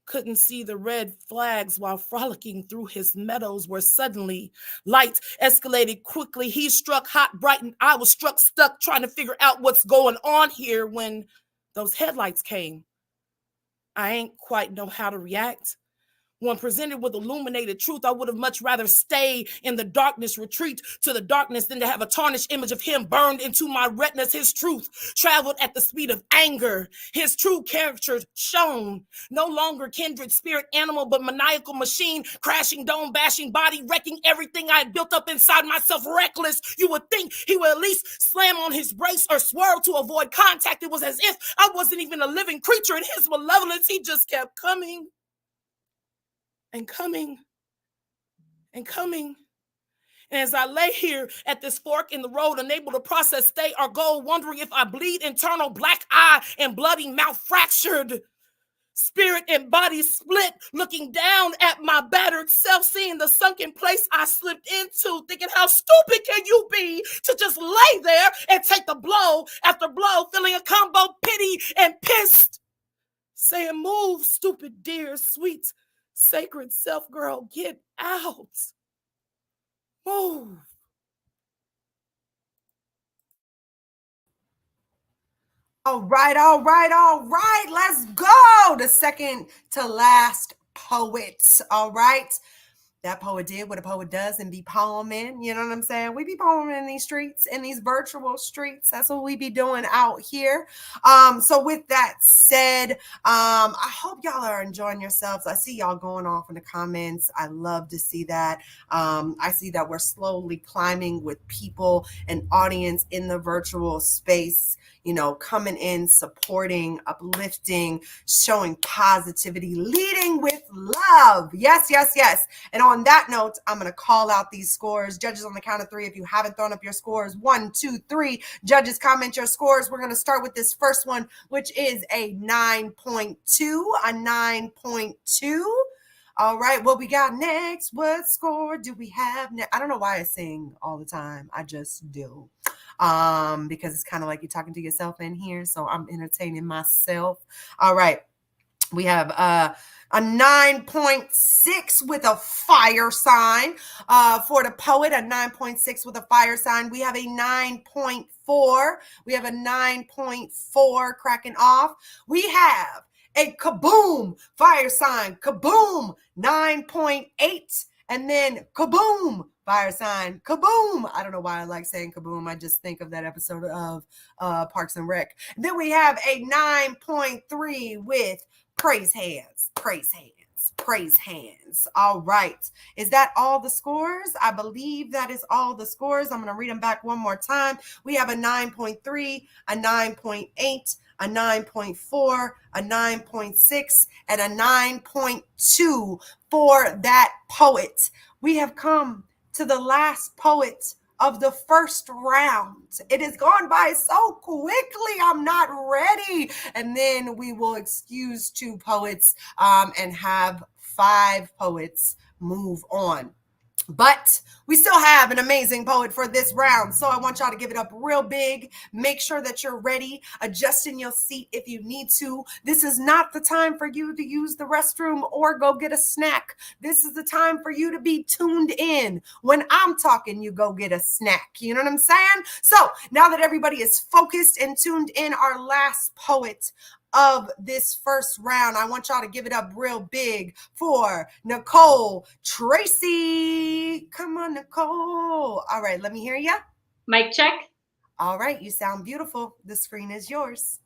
Couldn't see the red flags while frolicking through his meadows where suddenly light escalated quickly. He struck hot, bright, and I was struck stuck trying to figure out what's going on here when those headlights came. I ain't quite know how to react. When presented with illuminated truth, I would have much rather stay in the darkness, retreat to the darkness, than to have a tarnished image of him burned into my retinas. His truth traveled at the speed of anger. His true character shown. No longer kindred spirit animal, but maniacal machine, crashing dome, bashing body, wrecking everything I had built up inside myself, reckless. You would think he would at least slam on his brakes or swerve to avoid contact. It was as if I wasn't even a living creature. In his malevolence, he just kept coming. And coming, and coming. And as I lay here at this fork in the road, unable to process stay or go, wondering if I bleed internal, black eye and bloody mouth fractured, spirit and body split, looking down at my battered self, seeing the sunken place I slipped into, thinking how stupid can you be to just lay there and take the blow after blow, feeling a combo pity and pissed, saying, move, stupid dear, sweet sacred self, girl, get out. Move. All right. Let's go. The second to last poet. All right. that poet did what a poet does and be poeming. You know what I'm saying? We be poeming in these streets, in these virtual streets. That's what we be doing out here. So with that said, I hope y'all are enjoying yourselves. I see y'all going off in the comments. I love to see that. I see that we're slowly climbing with people and audience in the virtual space, you know, coming in, supporting, uplifting, showing positivity, leading with love. Yes, yes, yes. And on that note, I'm going to call out these scores. Judges, on the count of 3, if you haven't thrown up your scores, 1, 2, 3. Judges, comment your scores. We're going to start with this first one, which is a 9.2, a 9.2. All right, what we got next? What score do we have next? I don't know why I sing all the time. I just do. Because it's kind of like you're talking to yourself in here. So I'm entertaining myself. All right. We have a 9.6 with a fire sign. For the poet, a 9.6 with a fire sign. We have a 9.4. We have a 9.4 cracking off. We have a kaboom fire sign. Kaboom 9.8. And then kaboom fire sign. Kaboom. I don't know why I like saying kaboom. I just think of that episode of Parks and Rec. Then we have a 9.3 with praise hands, praise hands, praise hands. All right. Is that all the scores? I believe that is all the scores. I'm going to read them back one more time. We have a 9.3, a 9.8, a 9.4, a 9.6, and a 9.2 for that poet. We have come to the last poet of the first round. It has gone by so quickly. I'm not ready. And then we will excuse 2 poets and have 5 poets move on. But we still have an amazing poet for this round. So I want y'all to give it up real big. Make sure that you're ready. Adjust in your seat if you need to. This is not the time for you to use the restroom or go get a snack. This is the time for you to be tuned in. When I'm talking, you go get a snack. You know what I'm saying? So now that everybody is focused and tuned in, our last poet of this first round, I want y'all to give it up real big for Nicole Tracy. Come on, Nicole. All right, let me hear ya. Mic check. All right, you sound beautiful. The screen is yours.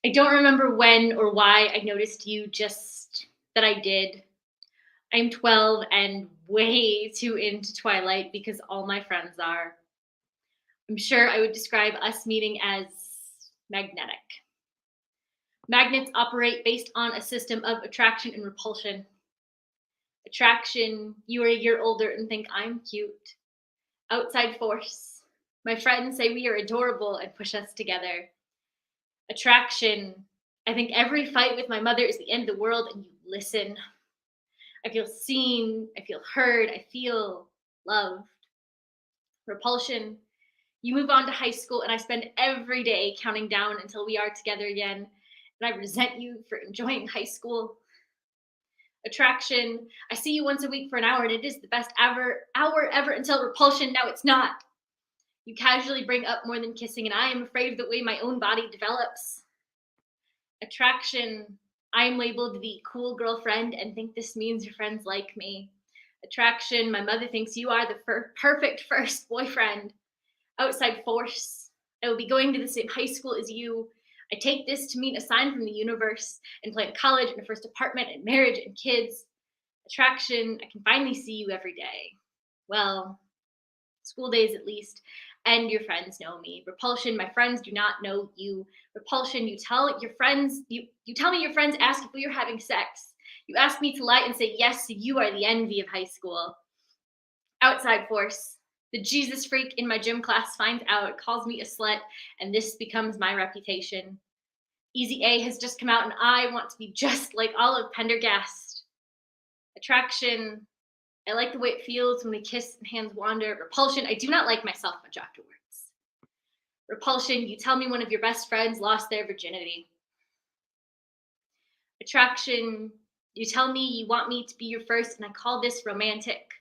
I don't remember when or why I noticed you, just that I did. I'm 12 and way too into Twilight because all my friends are. I'm sure I would describe us meeting as magnetic. Magnets operate based on a system of attraction and repulsion. Attraction, you are a year older and think I'm cute. Outside force, my friends say we are adorable and push us together. Attraction, I think every fight with my mother is the end of the world and you listen. I feel seen, I feel heard, I feel loved. Repulsion, you move on to high school and I spend every day counting down until we are together again, and I resent you for enjoying high school. Attraction, I see you once a week for an hour and it is the best hour ever until repulsion, now it's not. You casually bring up more than kissing and I am afraid of the way my own body develops. Attraction, I am labeled the cool girlfriend and think this means your friends like me. Attraction, my mother thinks you are the perfect first boyfriend. Outside force, I will be going to the same high school as you. I take this to mean a sign from the universe and plan college and a first apartment and marriage and kids. Attraction, I can finally see you every day. Well, school days at least, and your friends know me. Repulsion, my friends do not know you. Repulsion, you tell your friends, you tell me your friends ask if we are having sex. You ask me to lie and say yes, so you are the envy of high school. Outside force, the Jesus freak in my gym class finds out, calls me a slut, and this becomes my reputation. Easy A has just come out and I want to be just like Olive Pendergast. Attraction, I like the way it feels when we kiss and hands wander. Repulsion, I do not like myself much afterwards. Repulsion, you tell me one of your best friends lost their virginity. Attraction, you tell me you want me to be your first and I call this romantic.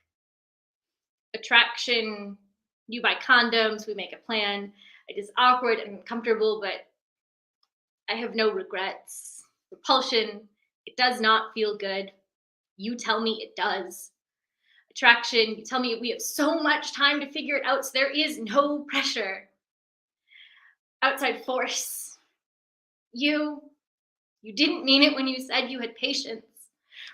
Attraction, you buy condoms, we make a plan. It is awkward and uncomfortable, but I have no regrets. Repulsion, it does not feel good. You tell me it does. Attraction, you tell me we have so much time to figure it out, so there is no pressure. Outside force, you didn't mean it when you said you had patience.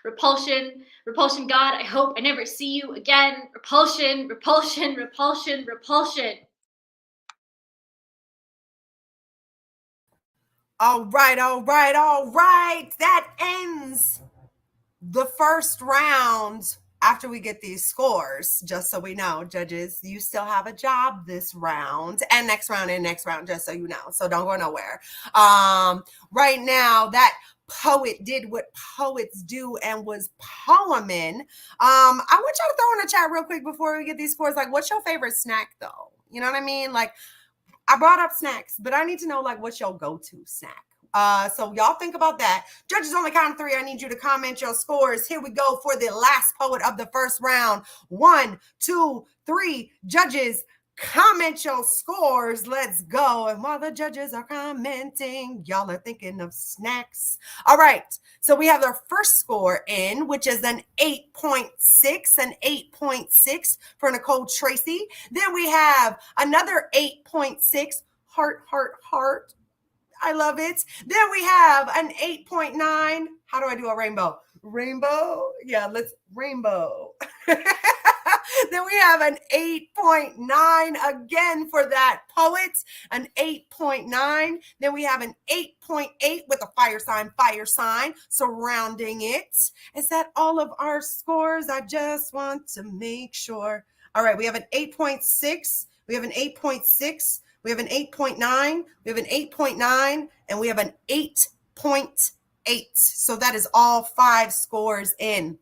Repulsion, repulsion, God, I hope I never see you again. Repulsion, repulsion, repulsion, repulsion. All right, all right, all right. That ends the first round. After we get these scores, just so we know, judges, you still have a job this round and next round, just so you know. So don't go nowhere. Right now, that poet did what poets do and was poeming. I want y'all to throw in the chat real quick before we get these scores. Like, what's your favorite snack though? You know what I mean? Like, I brought up snacks, but I need to know, like, what's your go-to snack? So y'all think about that. Judges, on the count of 3, I need you to comment your scores. Here we go for the last poet of the first round. 1, 2, 3. Judges, comment your scores. Let's go. And while the judges are commenting, y'all are thinking of snacks. All right. So we have our first score in, which is an 8.6, an 8.6 for Nicole Tracy. Then we have another 8.6, heart, heart, heart. I love it. Then we have an 8.9. How do I do a rainbow? Rainbow? Yeah, let's rainbow. Then we have an 8.9 again for that poet, an 8.9. Then we have an 8.8 with a fire sign surrounding it. Is that all of our scores? I just want to make sure. All right, we have an 8.6. We have an 8.6. We have an 8.9, we have an 8.9, and we have an 8.8. So that is all 5 scores in.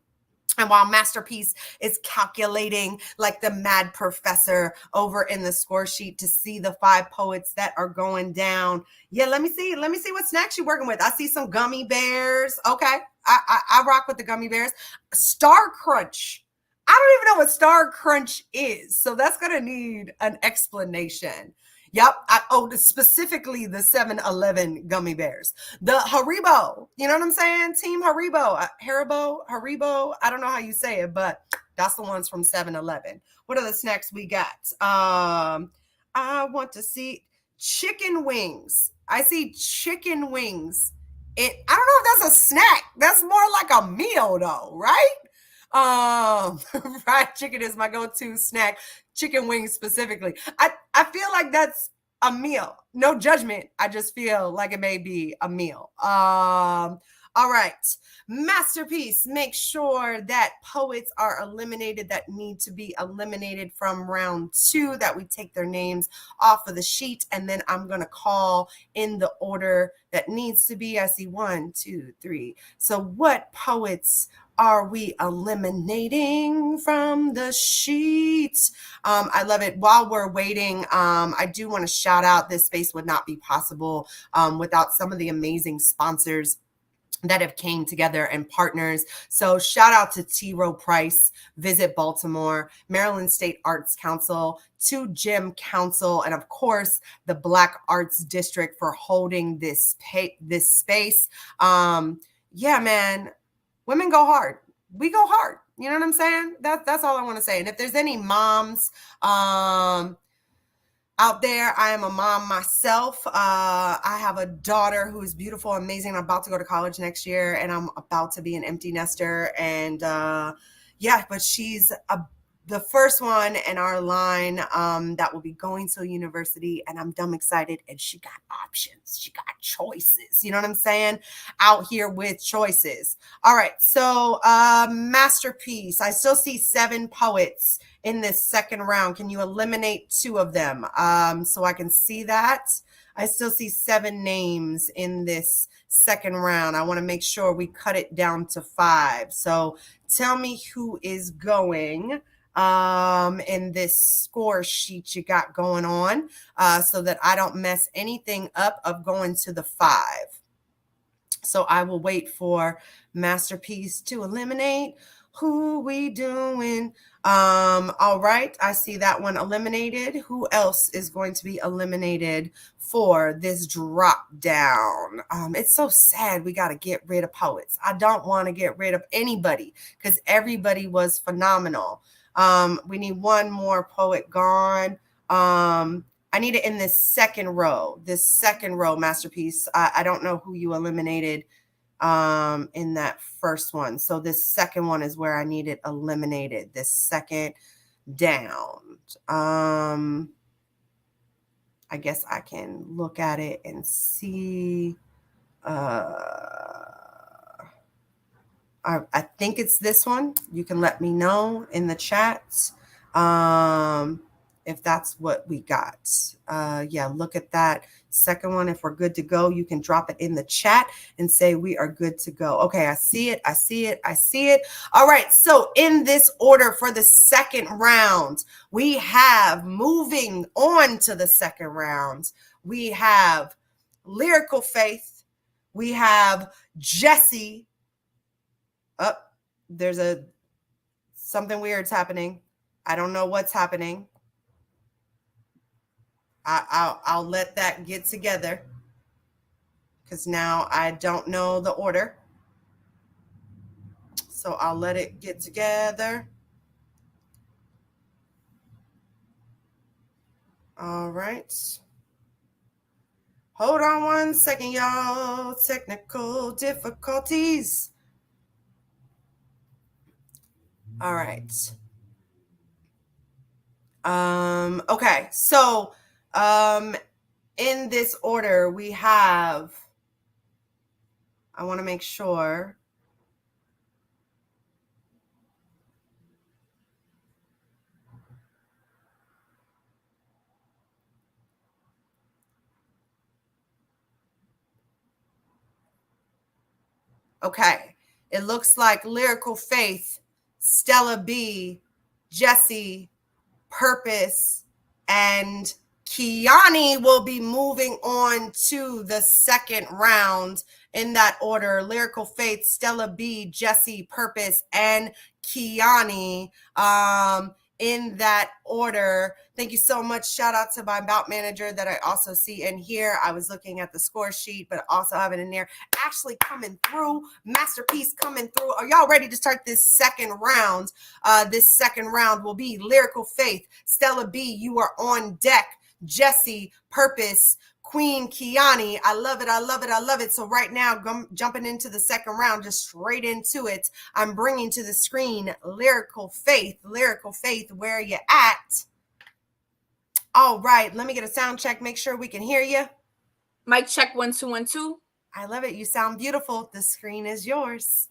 And while Masterpiece is calculating like the mad professor over in the score sheet to see the 5 poets that are going down. Yeah, let me see what snacks you're working with. I see some gummy bears. Okay, I rock with the gummy bears. Star Crunch. I don't even know what Star Crunch is. So that's going to need an explanation. Yep. Specifically the 7-Eleven gummy bears. The Haribo. You know what I'm saying? Team Haribo. Haribo. I don't know how you say it, but that's the ones from 7-Eleven. What are the snacks we got? I want to see chicken wings. I see chicken wings. I don't know if that's a snack. That's more like a meal though, right? Fried chicken is my go-to snack. Chicken wings specifically. I feel like that's a meal. No judgment. I just feel like it may be a meal. All right. Masterpiece, make sure that poets are eliminated that need to be eliminated from round 2, that we take their names off of the sheet. And then I'm going to call in the order that needs to be. I see 1, 2, 3. So what poets are we eliminating from the sheet? I love it. While we're waiting, I do want to shout out, this space would not be possible without some of the amazing sponsors that have came together and partners. So shout out to T. Rowe Price, Visit Baltimore, Maryland State Arts Council, to Gym Council, and of course the Black Arts District for holding this space. Yeah, man, women go hard. We go hard. You know what I'm saying? That's all I want to say. And if there's any moms out there, I am a mom myself. I have a daughter who is beautiful, amazing. I'm about to go to college next year, and I'm about to be an empty nester. And yeah, but she's the first one in our line that will be going to university, and I'm dumb excited. And she got options. She got choices. You know what I'm saying? Out here with choices. All right. So Masterpiece. I still see 7 poets in this second round. Can you eliminate 2 of them so I can see that? I still see 7 names in this second round. I want to make sure we cut it down to 5. So tell me who is going in this score sheet you got going on so that I don't mess anything up of going to the 5. So I will wait for Masterpiece to eliminate. Who we doing? All right, I see that one eliminated. Who else is going to be eliminated for this drop down? It's so sad we got to get rid of poets. I don't want to get rid of anybody because everybody was phenomenal. We need one more poet gone. I need it in this second row. This second row, Masterpiece. I don't know who you eliminated in that first one. So this second one is where I need it eliminated. This second down. I guess I can look at it and see. I think it's this one. You can let me know in the chat if that's what we got. Yeah, look at that second one. If we're good to go, you can drop it in the chat and say we are good to go. Okay, I see it. I see it. I see it. All right. So in this order for the second round, we have moving on to the second round. We have Lyrical Faith. We have Jesse. Oh, there's something weird's happening. I don't know what's happening. I'll let that get together because now I don't know the order. So I'll let it get together. All right. Hold on one second, y'all. Technical difficulties. All right. Okay. So, in this order, we have, I want to make sure. Okay. It looks like Lyrical Faith, Stella B, Jesse, Purpose, and Kiani will be moving on to the second round in that order. Lyrical Faith, Stella B, Jesse, Purpose, and Kiani. In that order. Thank you so much. Shout out to my bout manager that I also see in here. I was looking at the score sheet, but also have it in there. Ashley coming through. Masterpiece coming through. Are y'all ready to start this second round? This second round will be Lyrical Faith. Stella B, you are on deck. Jesse, Purpose, Queen Kiani. I love it. I love it. I love it. So right now, jumping into the second round, just straight into it, I'm bringing to the screen Lyrical Faith. Lyrical Faith, where are you at? All right. Let me get a sound check. Make sure we can hear you. Mic check 1 2 1 2. I love it. You sound beautiful. The screen is yours.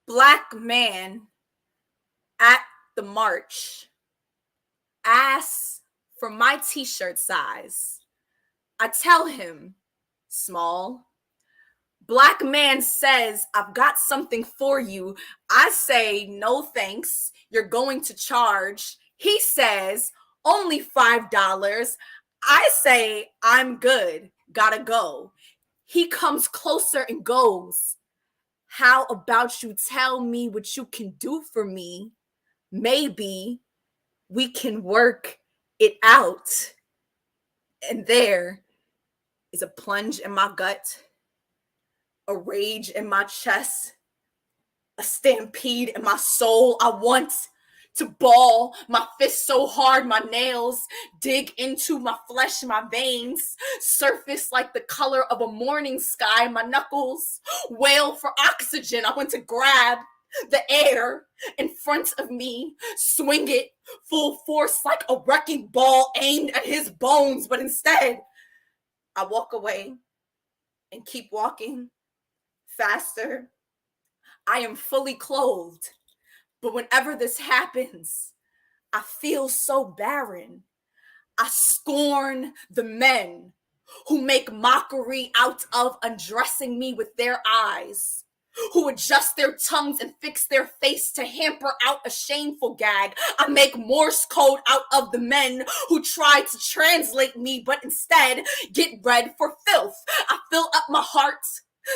Black man at the march asks for my t-shirt size. I tell him, small. Black man says, I've got something for you. I say, no thanks. You're going to charge. He says, only $5. I say, I'm good. Gotta go. He comes closer and goes, how about you tell me what you can do for me? Maybe we can work it out. And there is a plunge in my gut, a rage in my chest, a stampede in my soul. I want to ball my fist so hard my nails dig into my flesh, my veins surface like the color of a morning sky. My knuckles wail for oxygen. I want to grab the air in front of me, swing it full force like a wrecking ball aimed at his bones. But instead, I walk away and keep walking faster. I am fully clothed, but whenever this happens, I feel so barren. I scorn the men who make mockery out of undressing me with their eyes, who adjust their tongues and fix their face to hamper out a shameful gag. I make Morse code out of the men who try to translate me, but instead get read for filth. I fill up my heart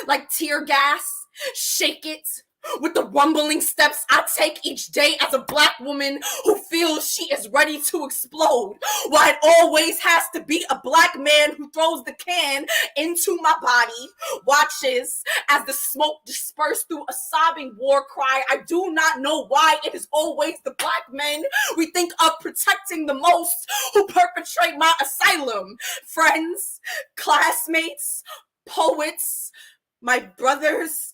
like tear gas, shake it with the rumbling steps I take each day as a Black woman who feels she is ready to explode. Why it always has to be a Black man who throws the can into my body, watches as the smoke disperses through a sobbing war cry. I do not know why it is always the Black men we think of protecting the most who perpetrate my asylum. Friends, classmates, poets, my brothers,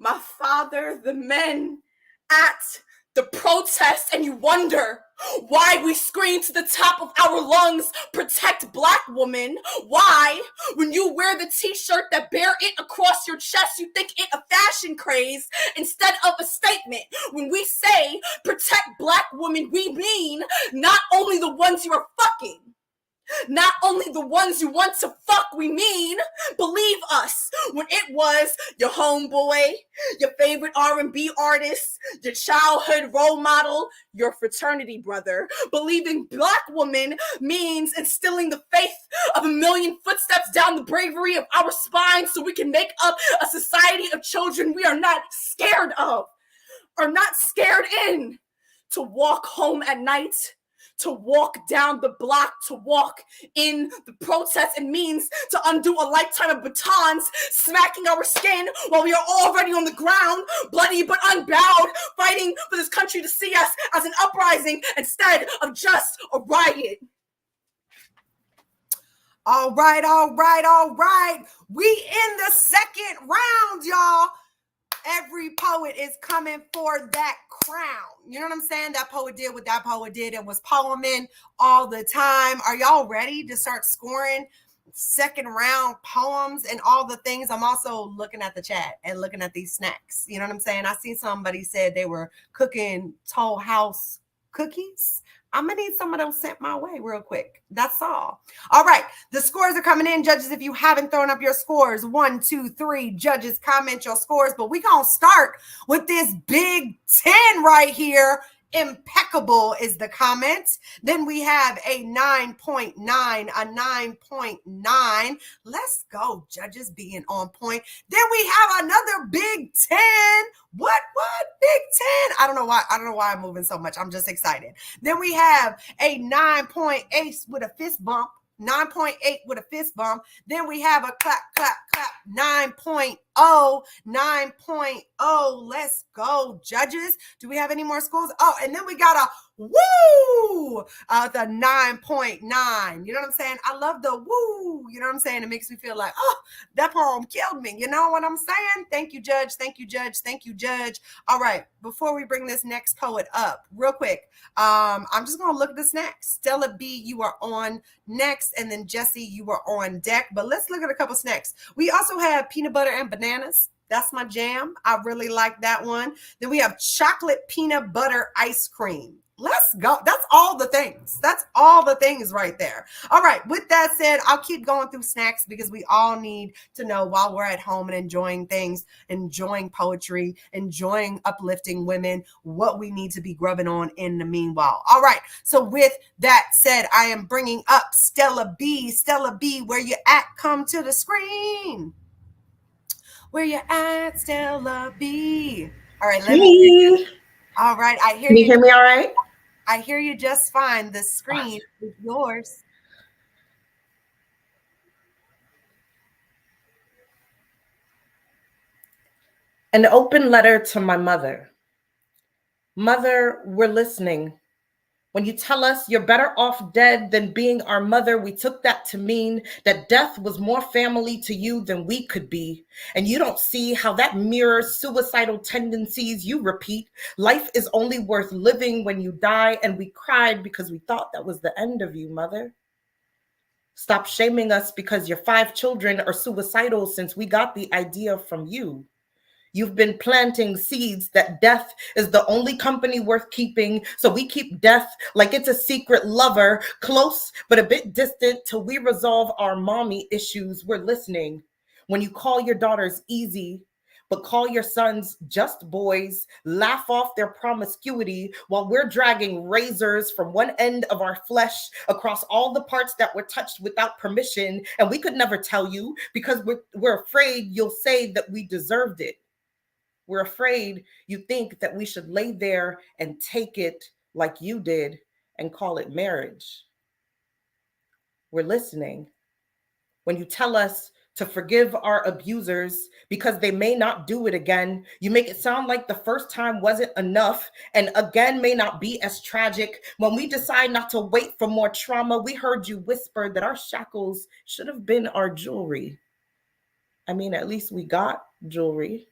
my father, the men at the protest, and you wonder why we scream to the top of our lungs, protect Black women. Why, when you wear the t-shirt that bear it across your chest, you think it a fashion craze instead of a statement. When we say protect Black women, we mean not only the ones you are fucking, not only the ones you want to fuck, we mean, believe us, when it was your homeboy, your favorite R&B artist, your childhood role model, your fraternity brother. Believing Black woman means instilling the faith of a million footsteps down the bravery of our spines so we can make up a society of children we are not scared of, or not scared in, to walk home at night, to walk down the block, to walk in the protest. It means to undo a lifetime of batons, smacking our skin while we are already on the ground, bloody but unbowed, fighting for this country to see us as an uprising instead of just a riot. All right, all right, all right. We in the second round, y'all. Every poet is coming for that crown. You know what I'm saying? That poet did what that poet did and was poeming all the time. Are y'all ready to start scoring second round poems and all the things? I'm also looking at the chat and looking at these snacks. You know what I'm saying? I see somebody said they were cooking Toll House cookies. I'm gonna need some of those sent my way real quick. That's all. All right, the scores are coming in. Judges, if you haven't thrown up your scores, 1, 2, 3, judges, comment your scores. But we gonna start with this big 10 right here. Impeccable is the comment. Then we have a 9.9, a 9.9. Let's go, judges being on point. Then we have another big 10. What? Big 10. I don't know why I'm moving so much. I'm just excited. Then we have a 9.8 with a fist bump. 9.8 with a fist bump. Then we have a clap, clap, clap. 9.0, 9.0. Let's go, judges. Do we have any more scores? Oh, and then we got a woo, the 9.9. You know what I'm saying? I love the woo. You know what I'm saying? It makes me feel like, oh, that poem killed me. You know what I'm saying? Thank you, judge. Thank you, judge. Thank you, judge. All right. Before we bring this next poet up, real quick, I'm just going to look at the snacks. Stella B, you are on next. And then Jesse, you are on deck. But let's look at a couple snacks. We also have peanut butter and bananas. That's my jam. I really like that one. Then we have chocolate peanut butter ice cream. Let's go. That's all the things. That's all the things right there. All right. With that said, I'll keep going through snacks because we all need to know while we're at home and enjoying things, enjoying poetry, enjoying uplifting women, what we need to be grubbing on in the meanwhile. All right. So with that said, I am bringing up Stella B. Stella B, where you at? Come to the screen. Where you at, Stella B? All right. Let me. All right. I hear you. Can you hear me all right? I hear you just fine. The screen is yours. An open letter to my mother. Mother, we're listening. When you tell us you're better off dead than being our mother, we took that to mean that death was more family to you than we could be. And you don't see how that mirrors suicidal tendencies you repeat. Life is only worth living when you die, and we cried because we thought that was the end of you, mother. Stop shaming us because your 5 children are suicidal since we got the idea from you. You've been planting seeds that death is the only company worth keeping. So we keep death like it's a secret lover, close but a bit distant till we resolve our mommy issues. We're listening. When you call your daughters easy, but call your sons just boys, laugh off their promiscuity while we're dragging razors from one end of our flesh across all the parts that were touched without permission. And we could never tell you because we're afraid you'll say that we deserved it. We're afraid you think that we should lay there and take it like you did and call it marriage. We're listening. When you tell us to forgive our abusers because they may not do it again, you make it sound like the first time wasn't enough and again may not be as tragic. When we decide not to wait for more trauma, we heard you whisper that our shackles should have been our jewelry. I mean, at least we got jewelry,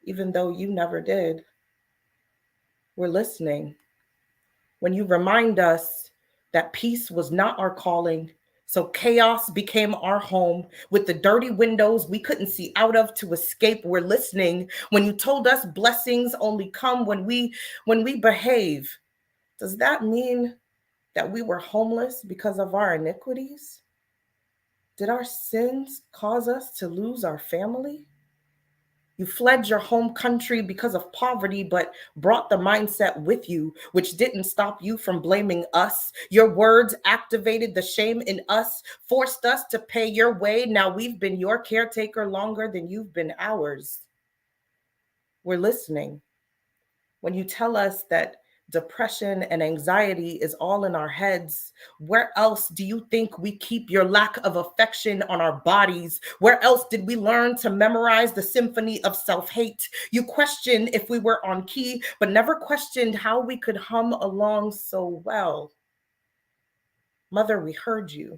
even though you never did. We're listening. When you remind us that peace was not our calling, so chaos became our home with the dirty windows we couldn't see out of to escape. We're listening. When you told us blessings only come when we behave, does that mean that we were homeless because of our iniquities? Did our sins cause us to lose our family? You fled your home country because of poverty, but brought the mindset with you, which didn't stop you from blaming us. Your words activated the shame in us, forced us to pay your way. Now we've been your caretaker longer than you've been ours. We're listening. When you tell us that depression and anxiety is all in our heads, where else do you think we keep your lack of affection on our bodies? Where else did we learn to memorize the symphony of self-hate? You questioned if we were on key, but never questioned how we could hum along so well. Mother, we heard you.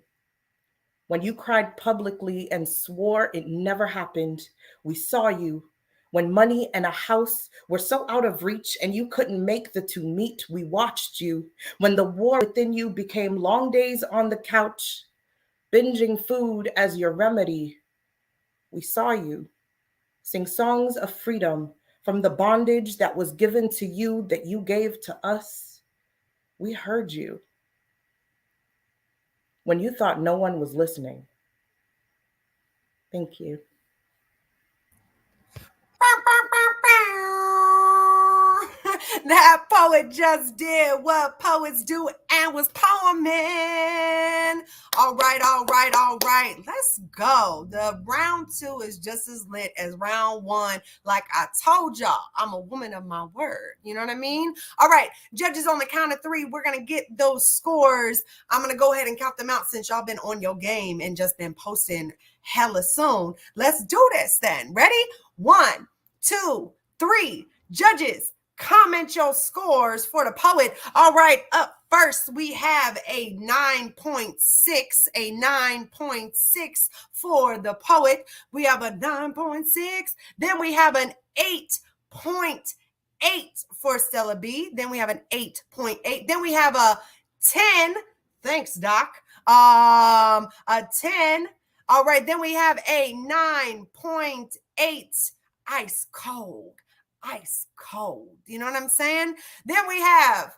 When you cried publicly and swore it never happened, we saw you. When money and a house were so out of reach and you couldn't make the two meet, we watched you. When the war within you became long days on the couch, binging food as your remedy, we saw you. Sing songs of freedom from the bondage that was given to you that you gave to us. We heard you. When you thought no one was listening. Thank you. That poet just did what poets do and was poeming. All right, all right, all right. Let's go. The round 2 is just as lit as round 1. Like I told y'all, I'm a woman of my word. You know what I mean? All right, judges, on the count of 3, we're going to get those scores. I'm going to go ahead and count them out since y'all been on your game and just been posting hella soon. Let's do this then. Ready? 1, 2, 3. Judges, comment your scores for the poet. All right, up first, we have a 9.6, a 9.6 for the poet. We have a 9.6. Then we have an 8.8 for Stella B. Then we have an 8.8. Then we have a 10. Thanks, Doc. A 10. All right, then we have a 9.8. Ice cold. Ice cold. You know what I'm saying? Then we have,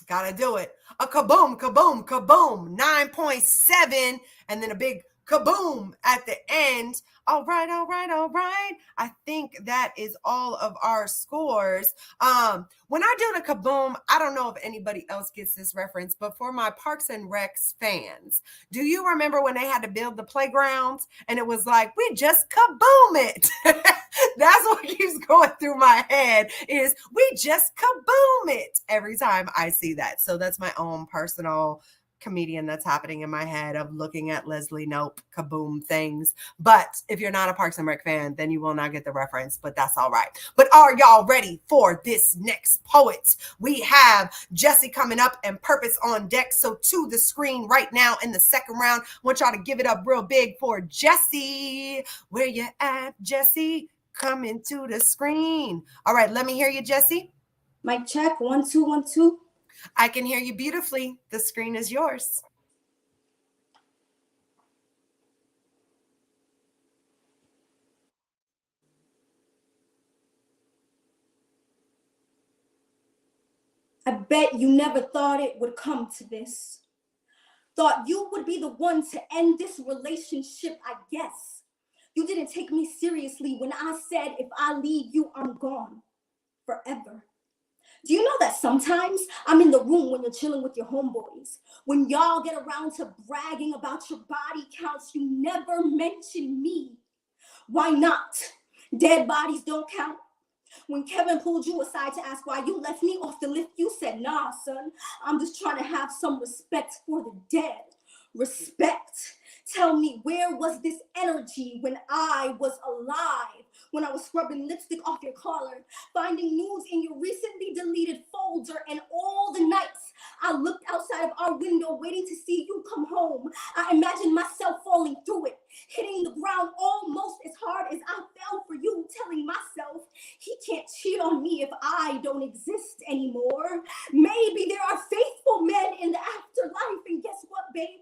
gotta do it, a kaboom, kaboom, kaboom, 9.7, and then a big kaboom at the end. All right, all right, all right. I think that is all of our scores. When I do the kaboom, I don't know if anybody else gets this reference, but for my Parks and Recs fans, do you remember when they had to build the playgrounds and it was like, we just kaboom it? That's what keeps going through my head is we just kaboom it every time I see that. So that's my own personal comedian that's happening in my head of looking at Leslie Knope kaboom things. But if you're not a Parks and Rec fan, then you will not get the reference, but that's all right. But are y'all ready for this next poet? We have Jesse coming up and Purpose on deck. So to the screen right now in the second round, I want y'all to give it up real big for Jesse. Where you at, Jesse? Coming to the screen. All right, let me hear you, Jesse. Mic check, 1 2 1 2. I can hear you beautifully. The screen is yours. I bet you never thought it would come to this. Thought you would be the one to end this relationship, I guess. You didn't take me seriously when I said if I leave you, I'm gone forever. Do you know that sometimes I'm in the room when you're chilling with your homeboys? When y'all get around to bragging about your body counts, you never mention me. Why not? Dead bodies don't count. When Kevin pulled you aside to ask why you left me off the lift, you said, nah, son, I'm just trying to have some respect for the dead. Respect. Tell me, where was this energy when I was alive? When I was scrubbing lipstick off your collar, finding news in your recently deleted folder, and all the nights I looked outside of our window waiting to see you come home. I imagined myself falling through it, hitting the ground almost as hard as I fell for you, telling myself, he can't cheat on me if I don't exist anymore. Maybe there are faithful men in the afterlife, and guess what, babe?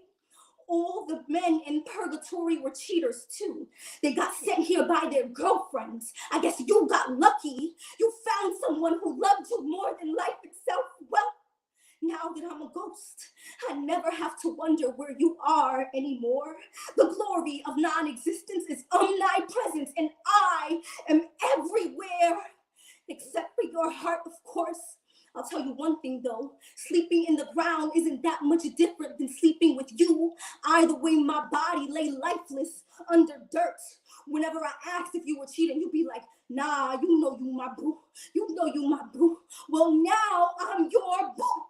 All the men in purgatory were cheaters too. They got sent here by their girlfriends. I guess you got lucky. You found someone who loved you more than life itself. Well, now that I'm a ghost, I never have to wonder where you are anymore. The glory of non-existence is omnipresent, and I am everywhere. Except for your heart, of course. I'll tell you one thing though, sleeping in the ground isn't that much different than sleeping with you. Either way, my body lay lifeless under dirt. Whenever I asked if you were cheating, you'd be like, nah, you know you my boo. You know you my boo. Well, now I'm your boo.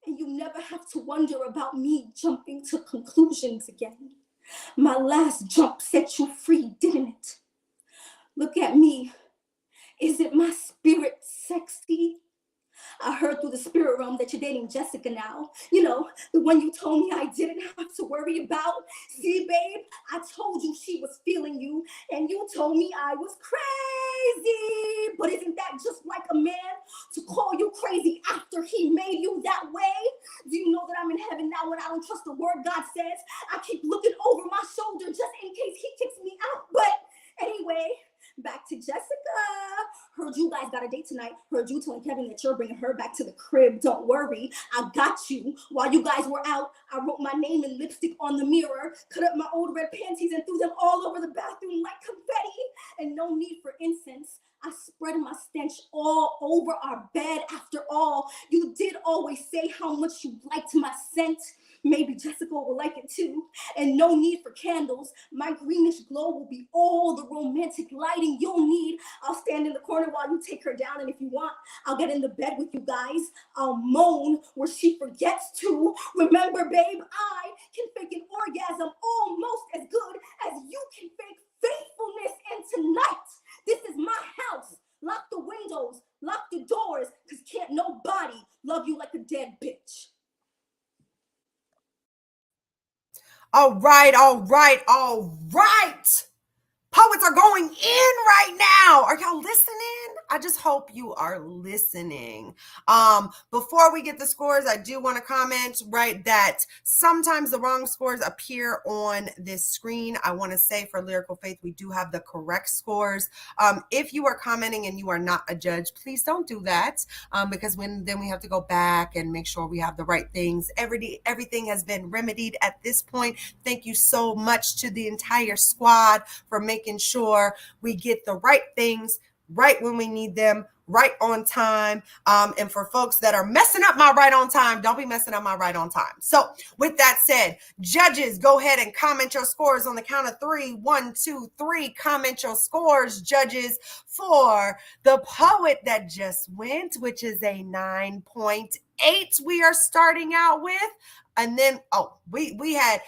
And you never have to wonder about me jumping to conclusions again. My last jump set you free, didn't it? Look at me. Isn't my spirit sexy? I heard through the spirit realm that you're dating Jessica now. You know, the one you told me I didn't have to worry about. See, babe, I told you she was feeling you, and you told me I was crazy. But isn't that just like a man to call you crazy after he made you that way? Do you know that I'm in heaven now and I don't trust the word God says? I keep looking over my shoulder just in case he kicks me out. But anyway, back to Jessica. Heard you guys got a date tonight. Heard you telling Kevin that you're bringing her back to the crib. Don't worry, I got you. While you guys were out, I wrote my name in lipstick on the mirror, cut up my old red panties and threw them all over the bathroom like confetti. And no need for incense. I spread my stench all over our bed. After all, you did always say how much you liked my scent. Maybe Jessica will like it too. And no need for candles. My greenish glow will be all the romantic lighting you'll need. I'll stand in the corner while you take her down. And if you want, I'll get in the bed with you guys. I'll moan where she forgets to. Remember, babe, I can fake an orgasm almost as good as you can fake faithfulness. And tonight, this is my house. Lock the windows, lock the doors, because can't nobody love you like a dead bitch. All right, all right, all right. Poets are going in right now. Are y'all listening? I just hope you are listening. Before we get the scores, I do want to comment, right, that sometimes the wrong scores appear on this screen. I want to say for Lyrical Faith, we do have the correct scores. If you are commenting and you are not a judge, please don't do that, because then we have to go back and make sure we have the right things. Everything has been remedied at this point. Thank you so much to the entire squad for making sure we get the right things right when we need them, right on time. And for folks that are messing up my right on time, don't be messing up my right on time. So with that said, judges, go ahead and comment your scores on the count of 3. 1, 2, 3. Comment your scores, judges, for the poet that just went, which is a 9.8 we are starting out with. And then, we had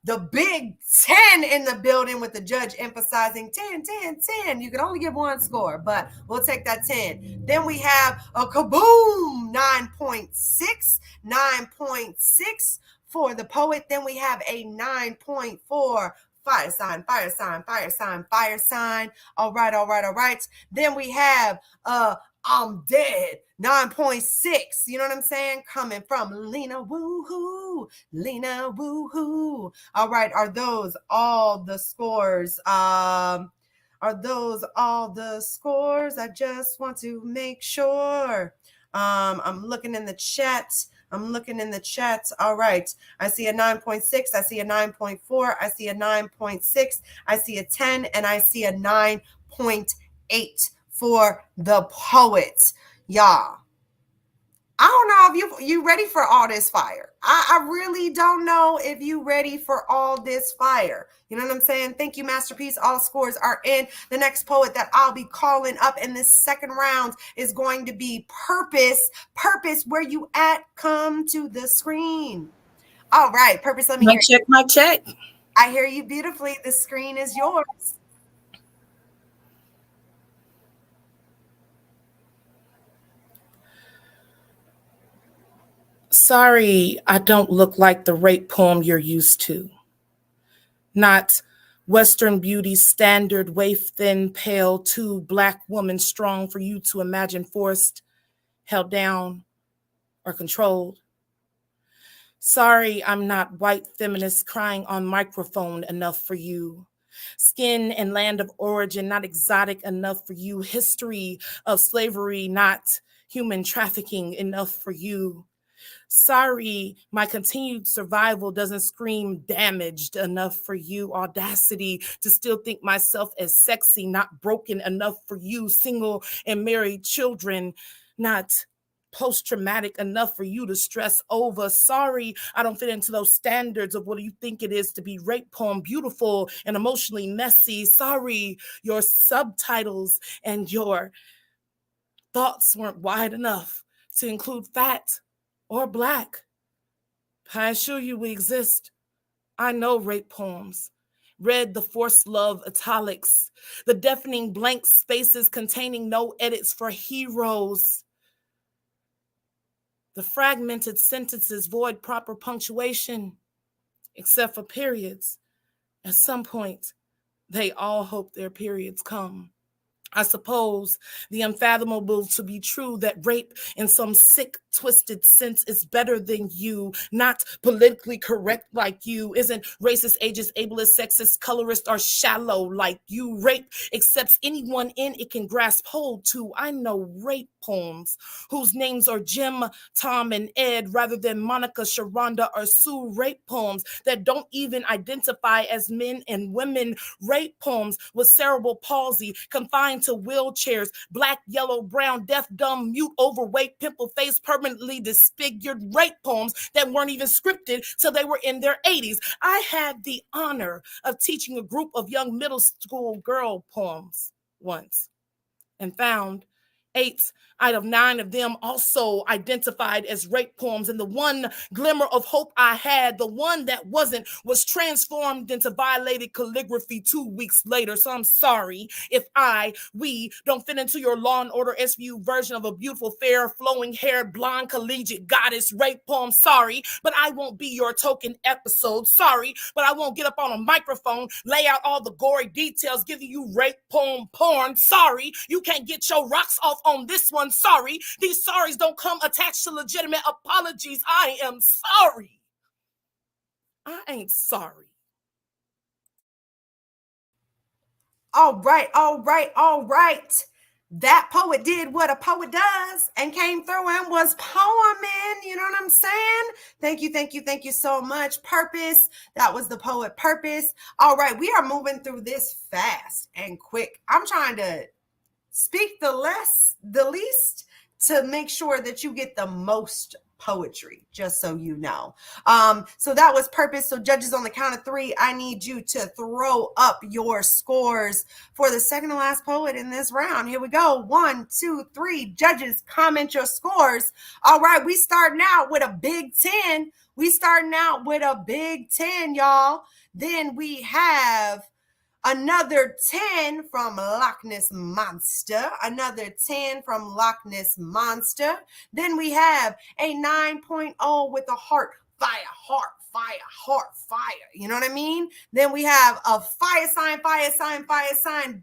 the big 10 in the building, with the judge emphasizing 10, 10, 10. You can only give one score, but we'll take that 10. Then we have a kaboom, 9.6, 9.6 for the poet. Then we have a 9.4. Fire sign, fire sign, fire sign, fire sign. All right, all right, all right. Then we have I'm dead, 9.6. You know what I'm saying? Coming from Lena Woohoo, Lena Woohoo. All right, are those all the scores? Are those all the scores? I just want to make sure. I'm looking in the chat. All right. I see a 9.6. I see a 9.4. I see a 9.6. I see a 10. And I see a 9.8 for the poets. Y'all, I don't know if you ready for all this fire. I really don't know if you ready for all this fire. You know what I'm saying? Thank you, Masterpiece. All scores are in. The next poet that I'll be calling up in this second round is going to be Purpose. Purpose, where you at? Come to the screen. All right, Purpose, let me hear you. My check. I hear you beautifully. The screen is yours. Sorry, I don't look like the rape poem you're used to. Not Western beauty standard, waif thin, pale, too black woman strong for you to imagine forced, held down, or controlled. Sorry, I'm not white feminist crying on microphone enough for you. Skin and land of origin, not exotic enough for you. History of slavery, not human trafficking enough for you. Sorry, my continued survival doesn't scream damaged enough for you. Audacity to still think myself as sexy, not broken enough for you. Single and married children, not post-traumatic enough for you to stress over. Sorry, I don't fit into those standards of what you think it is to be rape poem, beautiful and emotionally messy. Sorry, your subtitles and your thoughts weren't wide enough to include fat or black. I assure you we exist. I know rape poems. Read the forced love italics, the deafening blank spaces containing no edits for heroes, the fragmented sentences void proper punctuation, except for periods. At some point, they all hope their periods come. I suppose the unfathomable to be true that rape in some sick, twisted sense is better than you, not politically correct like you, isn't racist, ageist, ableist, sexist, colorist, or shallow like you. Rape accepts anyone in it can grasp hold to. I know rape poems whose names are Jim, Tom, and Ed rather than Monica, Sharonda, or Sue. Rape poems that don't even identify as men and women. Rape poems with cerebral palsy, confined to wheelchairs, black, yellow, brown, deaf, dumb, mute, overweight, pimple face, permanently disfigured. Rape poems that weren't even scripted till they were in their 80s. I had the honor of teaching a group of young middle school girl poems once and found 8 out of 9 of them also identified as rape poems. And the one glimmer of hope I had, the one that wasn't, was transformed into violated calligraphy 2 weeks later. So I'm sorry if we don't fit into your Law and Order SVU version of a beautiful, fair, flowing-haired, blonde, collegiate goddess rape poem. Sorry, but I won't be your token episode. Sorry, but I won't get up on a microphone, lay out all the gory details, giving you rape poem porn. Sorry, you can't get your rocks off on this one. Sorry, these sorries don't come attached to legitimate apologies. I am sorry. I ain't sorry. All right. That poet did what a poet does and came through and was poeming. You know what I'm saying? Thank you so much, Purpose. That was the poet Purpose. All right, we are moving through this fast and quick. I'm trying to speak the least to make sure that you get the most poetry, just so you know. So that was Purpose. So judges, on the count of 3, I need you to throw up your scores for the second to last poet in this round. Here we go. 1, 2, 3. Judges, comment your scores. All right, we starting out with a big 10. Y'all. Then we have another 10 from Loch Ness Monster. Then we have a 9.0 with a heart, fire. You know what I mean? Then we have a fire sign,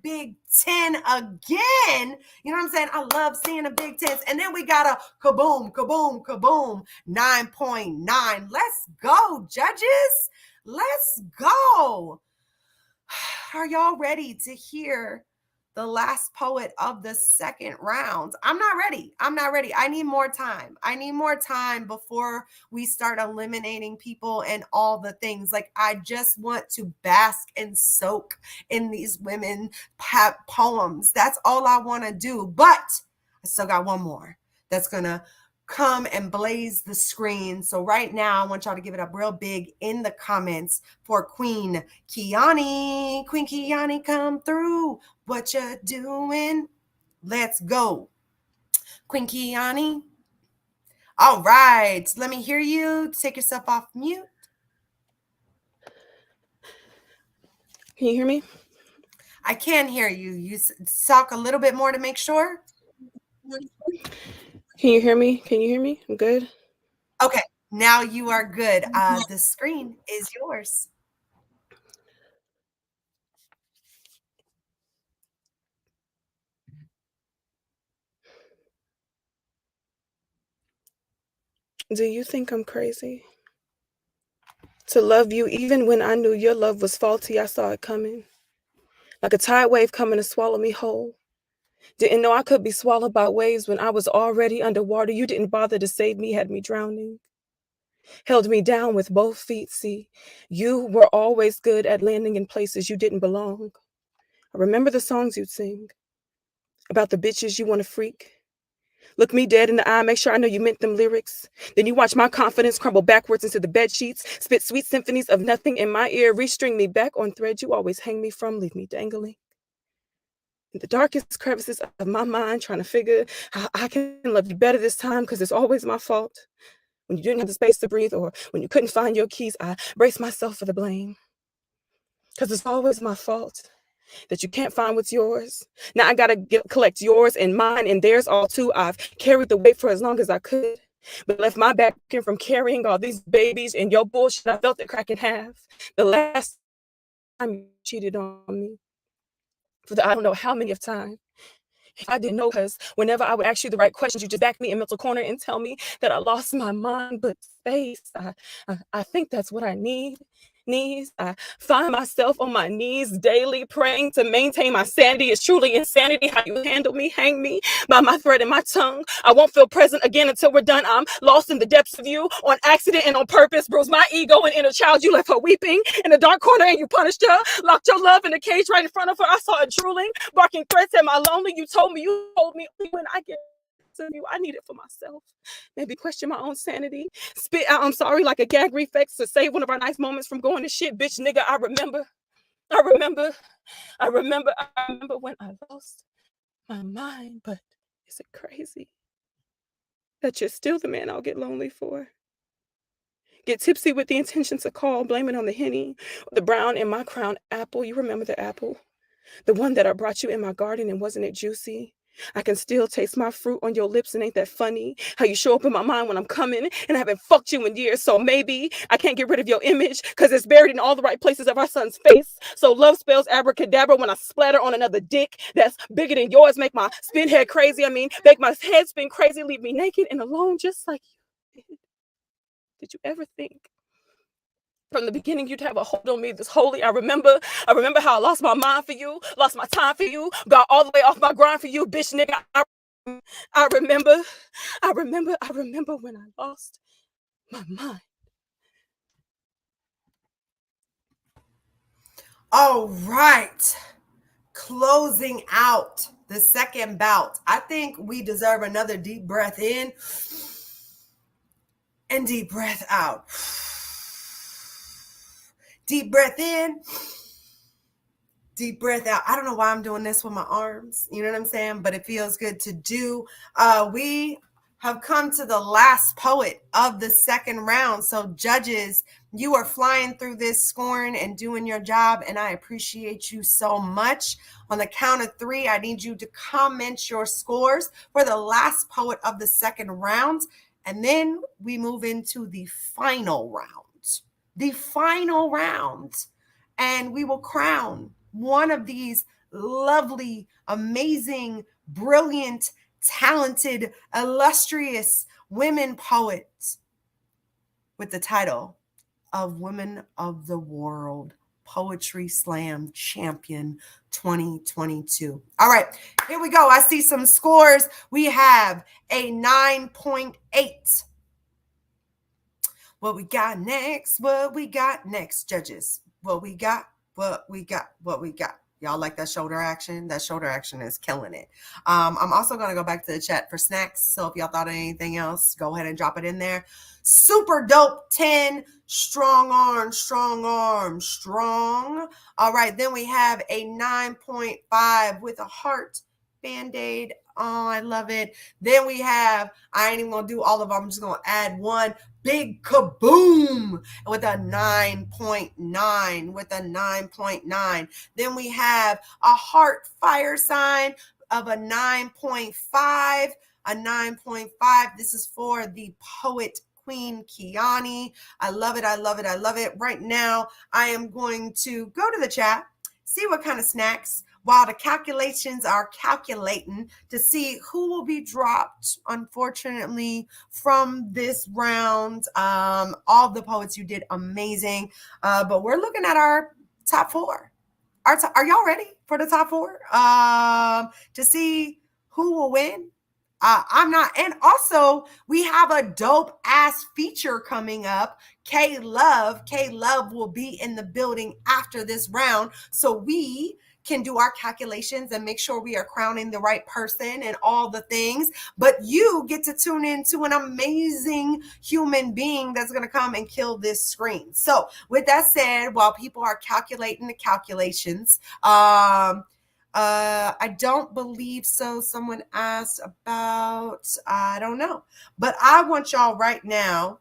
big 10 again. You know what I'm saying? I love seeing the big 10s. And then we got a kaboom, 9.9. Let's go, judges. Let's go. Are y'all ready to hear the last poet of the second round. I'm not ready. I'm not ready. I need more time. I need more time before we start eliminating people and all the things. Like, I just want to bask and soak in these women poems. That's all I want to do. But I still got one more that's going to come and blaze the screen. So right now, I want y'all to give it up real big in the comments for Queen Kiani. Queen Kiani, come through. What you doing? Let's go. Queen Kiani. All right. Let me hear you. Take yourself off mute. Can you hear me? I can hear you. You talk a little bit more to make sure. Can you hear me? Can you hear me? I'm good. Okay. Now you are good. The screen is yours. Do you think I'm crazy? To love you even when I knew your love was faulty, I saw it coming. Like a tide wave coming to swallow me whole. Didn't know I could be swallowed by waves when I was already underwater. You didn't bother to save me, had me drowning. Held me down with both feet, see. You were always good at landing in places you didn't belong. I remember the songs you'd sing about the bitches you want to freak. Look me dead in the eye, make sure I know you meant them lyrics. Then you watch my confidence crumble backwards into the bed sheets, spit sweet symphonies of nothing in my ear, restring me back on thread you always hang me from, leave me dangling. In the darkest crevices of my mind, trying to figure how I can love you better this time, because it's always my fault. When you didn't have the space to breathe or when you couldn't find your keys, I brace myself for the blame. Because it's always my fault that you can't find what's yours. Now I gotta collect yours and mine and theirs all too. I've carried the weight for as long as I could, but left my back from carrying all these babies and your bullshit. I felt it crack in half. The last time you cheated on me, for the I don't know how many of time. If I didn't know, because whenever I would ask you the right questions, you just back me in mental corner and tell me that I lost my mind. But space, I think that's what I need. I find myself on my knees daily praying to maintain my sanity. It's truly insanity how you handle me, hang me by my thread and my tongue. I won't feel present again until we're done. I'm lost in the depths of you on accident and on purpose. Bruise my ego and inner child. You left her weeping in a dark corner and you punished her. Locked your love in a cage right in front of her. I saw her drooling, barking threats at my lonely. You told me when I get to you, I need it for myself. Maybe question my own sanity. Spit out, I'm sorry, like a gag reflex to save one of our nice moments from going to shit. Bitch, nigga, I remember when I lost my mind. But is it crazy that you're still the man I'll get lonely for? Get tipsy with the intention to call, blame it on the Henny, the brown in my crown apple. You remember the apple? The one that I brought you in my garden, and wasn't it juicy? I can still taste my fruit on your lips, and ain't that funny? How you show up in my mind when I'm coming, and I haven't fucked you in years. So maybe I can't get rid of your image, because it's buried in all the right places of our son's face. So love spells abracadabra when I splatter on another dick that's bigger than yours. Make my spin head crazy. Make my head spin crazy. Leave me naked and alone just like you did. Did you ever think from the beginning you'd have a hold on me this holy? I remember how I lost my mind for you, lost my time for you, got all the way off my grind for you, bitch nigga. I remember when I lost my mind. All right. Closing out the second bout. I think we deserve another deep breath in and deep breath out. Deep breath in, deep breath out. I don't know why I'm doing this with my arms. You know what I'm saying? But it feels good to do. We have come to the last poet of the second round. So judges, you are flying through this, scoring and doing your job, and I appreciate you so much. On the count of 3, I need you to comment your scores for the last poet of the second round, and then we move into the final round. The final round, and we will crown one of these lovely, amazing, brilliant, talented, illustrious women poets with the title of Women of the World Poetry Slam Champion 2022. All right, here we go. I see some scores. We have a 9.8. What we got next? What we got next, judges? What we got? What we got? What we got? Y'all like that shoulder action? That shoulder action is killing it. I'm also going to go back to the chat for snacks. So if y'all thought of anything else, go ahead and drop it in there. Super dope 10. Strong arm, strong arm, strong. All right. Then we have a 9.5 with a heart Band-Aid. Oh, I love it. Then we have, I ain't even going to do all of them. I'm just going to add one. Big kaboom with a 9.9, with a 9.9. Then we have a heart fire sign of a 9.5, a 9.5. This is for the poet Queen Kiani. I love it. I love it. I love it. Right now, I am going to go to the chat, see what kind of snacks, while the calculations are calculating to see who will be dropped, unfortunately, from this round. All the poets, you did amazing. But we're looking at our top four. Are y'all ready for the top four? To see who will win? I'm not. And also, we have a dope ass feature coming up. K Love will be in the building after this round. So we can do our calculations and make sure we are crowning the right person and all the things. But you get to tune in to an amazing human being that's going to come and kill this screen. So with that said, while people are calculating the calculations, I don't believe so. Someone asked about, I don't know. But I want y'all right now,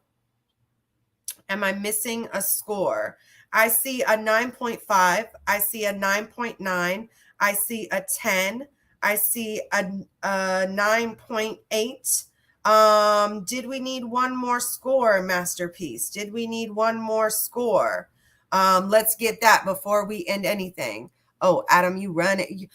am I missing a score? I see a 9.5. I see a 9.9. I see a 10. I see a 9.8. Did we need one more score, Masterpiece? Did we need one more score? Let's get that before we end anything. Oh, Adam, you run it.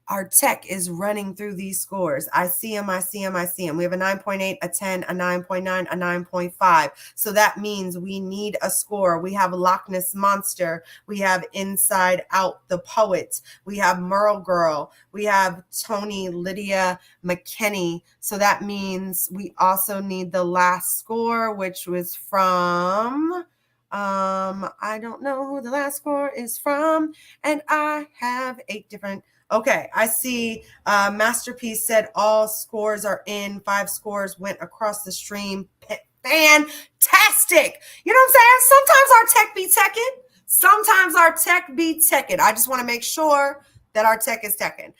Our tech is running through these scores. I see them. I see them. I see them. We have a 9.8, a 10, a 9.9, a 9.5. So that means we need a score. We have Loch Ness Monster. We have Inside Out, the Poet. We have Merle Girl. We have Tony Lydia McKinney. So that means we also need the last score, which was from, I don't know who the last score is from. And I have 8 different. Okay, I see Masterpiece said all scores are in. 5 scores went across the stream. Fantastic. You know what I'm saying? Sometimes our tech be teching. Sometimes our tech be teching. I just want to make sure that our tech is teching.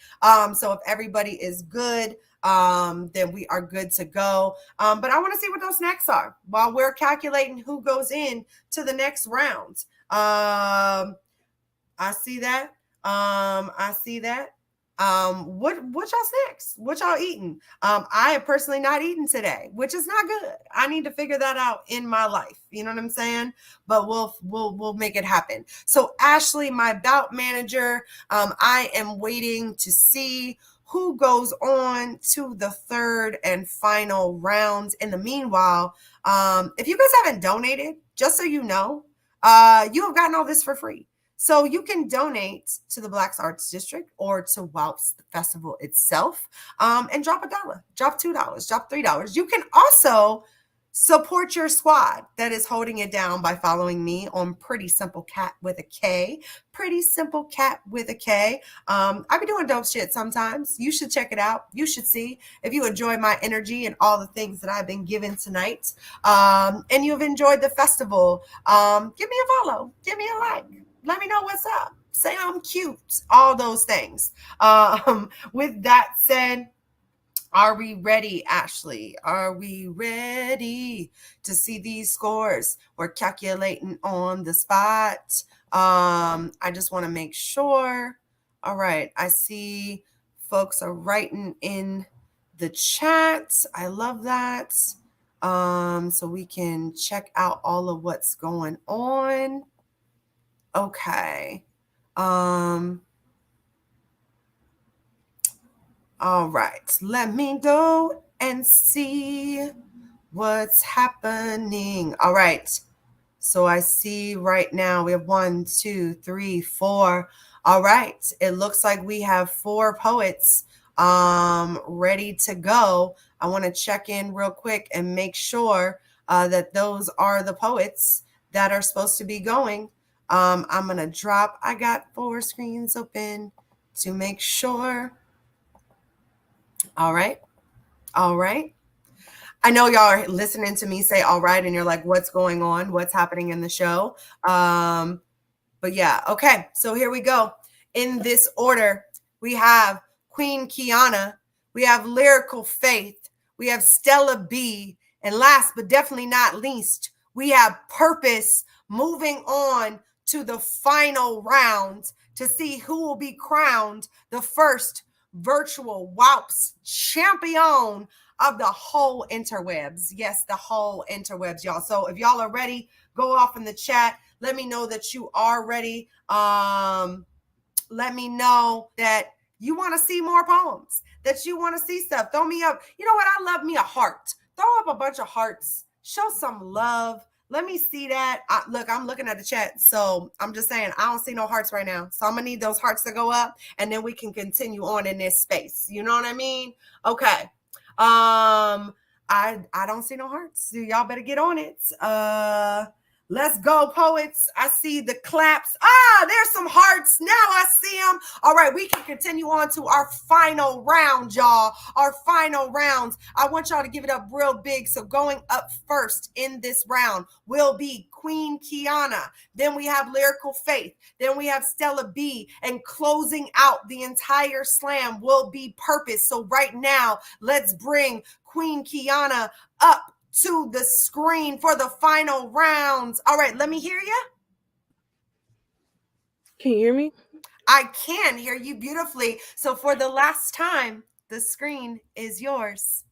So if everybody is good, then we are good to go. But I want to see what those snacks are while we're calculating who goes in to the next round. I see that. I see that. What y'all snacks? What y'all eating? I am personally not eating today, which is not good. I need to figure that out in my life. You know what I'm saying? But we'll make it happen. So Ashley, my bout manager, I am waiting to see who goes on to the third and final round. In the meanwhile, if you guys haven't donated, just so you know, you have gotten all this for free. So you can donate to the Blacks Arts District or to Wowps, the festival itself, and drop $1, drop $2, drop $3. You can also support your squad that is holding it down by following me on Pretty Simple Cat with a K. Pretty Simple Cat with a K. I be doing dope shit sometimes. You should check it out. You should see if you enjoy my energy and all the things that I've been given tonight. And you've enjoyed the festival. Give me a follow. Give me a like. Let me know what's up. Say I'm cute. All those things. With that said, are we ready, Ashley? Are we ready to see these scores? We're calculating on the spot. I just want to make sure. All right. I see folks are writing in the chat. I love that. So we can check out all of what's going on. Okay. All right. Let me go and see what's happening. All right. So I see right now we have 1, 2, 3, 4. All right. It looks like we have 4 poets ready to go. I want to check in real quick and make sure that those are the poets that are supposed to be going. I'm going to drop, I got 4 screens open to make sure. All right. All right. I know y'all are listening to me say all right, and you're like, what's going on? What's happening in the show? But yeah, okay. So here we go. In this order, we have Queen Kiana, we have Lyrical Faith, we have Stella B, and last but definitely not least, we have Purpose. Moving on to the final round to see who will be crowned the first virtual Wowps champion of the whole interwebs. Yes, the whole interwebs, y'all. So if y'all are ready, go off in the chat. Let me know that you are ready. Let me know that you want to see more poems, that you want to see stuff. Throw me up. You know what? I love me a heart. Throw up a bunch of hearts. Show some love. Let me see that. Look, I'm looking at the chat. So I'm just saying, I don't see no hearts right now. So I'm going to need those hearts to go up, and then we can continue on in this space. You know what I mean? Okay. I don't see no hearts. So y'all better get on it. Let's go, poets. I see the claps. There's some hearts. Now I see them. All right, we can continue on to our final round, y'all. Our final rounds. I want y'all to give it up real big. So going up first in this round will be Queen Kiana. Then we have Lyrical Faith. Then we have Stella B. And closing out the entire slam will be Purpose. So right now, let's bring Queen Kiana up to the screen for the final rounds. All right, let me hear you. Can you hear me? I can hear you beautifully. So for the last time, the screen is yours.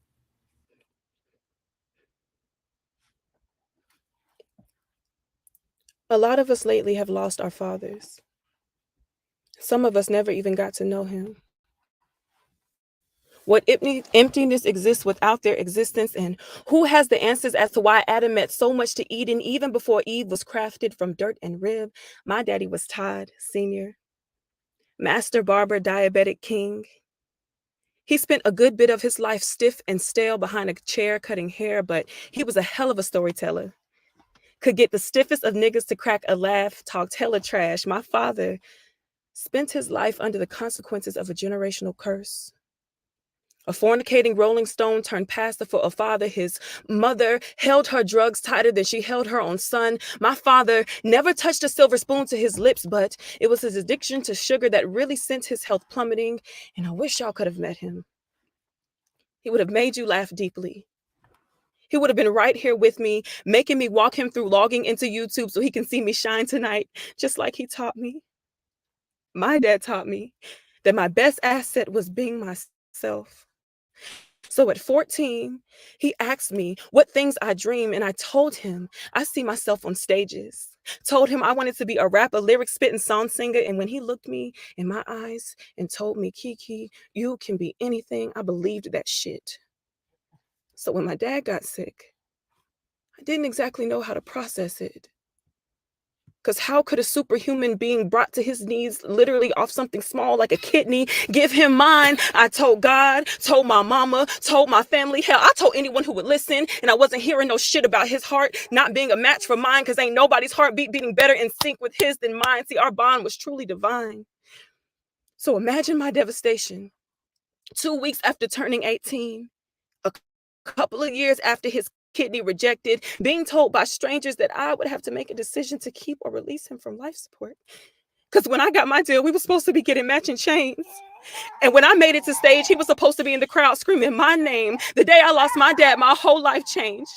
A lot of us lately have lost our fathers. Some of us never even got to know him. What emptiness exists without their existence, and who has the answers as to why Adam meant so much to Eden even before Eve was crafted from dirt and rib? My daddy was Todd, Sr., master barber, diabetic king. He spent a good bit of his life stiff and stale behind a chair cutting hair, but he was a hell of a storyteller. Could get the stiffest of niggas to crack a laugh, talked hella trash. My father spent his life under the consequences of a generational curse. A fornicating Rolling Stone turned pastor for a father. His mother held her drugs tighter than she held her own son. My father never touched a silver spoon to his lips, but it was his addiction to sugar that really sent his health plummeting. And I wish y'all could have met him. He would have made you laugh deeply. He would have been right here with me, making me walk him through logging into YouTube so he can see me shine tonight, just like he taught me. My dad taught me that my best asset was being myself. So at 14, he asked me what things I dream, and I told him I see myself on stages. Told him I wanted to be a rapper, lyric spitting song singer, and when he looked me in my eyes and told me, Kiki, you can be anything, I believed that shit. So when my dad got sick, I didn't exactly know how to process it. Because how could a superhuman being brought to his knees literally off something small like a kidney give him mine? I told God, told my mama, told my family. Hell, I told anyone who would listen, and I wasn't hearing no shit about his heart not being a match for mine, because ain't nobody's heartbeat beating better in sync with his than mine. See, our bond was truly divine. So imagine my devastation. 2 weeks after turning 18, a couple of years after his kidney rejected, being told by strangers that I would have to make a decision to keep or release him from life support. Because when I got my deal, we were supposed to be getting matching chains. And when I made it to stage, he was supposed to be in the crowd screaming my name. The day I lost my dad, my whole life changed.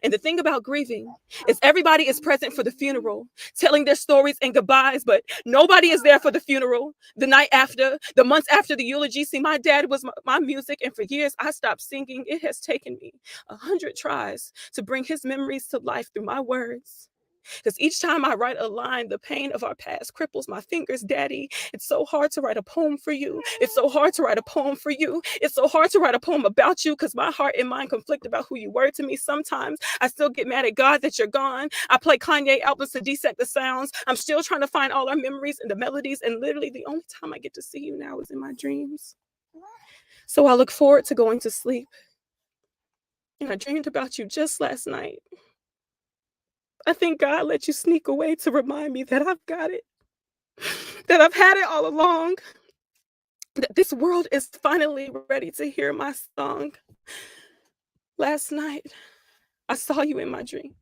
And the thing about grieving is everybody is present for the funeral, telling their stories and goodbyes, but nobody is there for the funeral, the night after, the months after the eulogy. See, my dad was my music, and for years I stopped singing. It has taken me 100 tries to bring his memories to life through my words. Because each time I write a line, the pain of our past cripples my fingers, Daddy. It's so hard to write a poem for you. It's so hard to write a poem for you. It's so hard to write a poem about you because my heart and mind conflict about who you were to me. Sometimes I still get mad at God that you're gone. I play Kanye albums to dissect the sounds. I'm still trying to find all our memories and the melodies, and literally the only time I get to see you now is in my dreams. So I look forward to going to sleep. And I dreamed about you just last night. I think God let you sneak away to remind me that I've got it, that I've had it all along, that this world is finally ready to hear my song. Last night, I saw you in my dreams,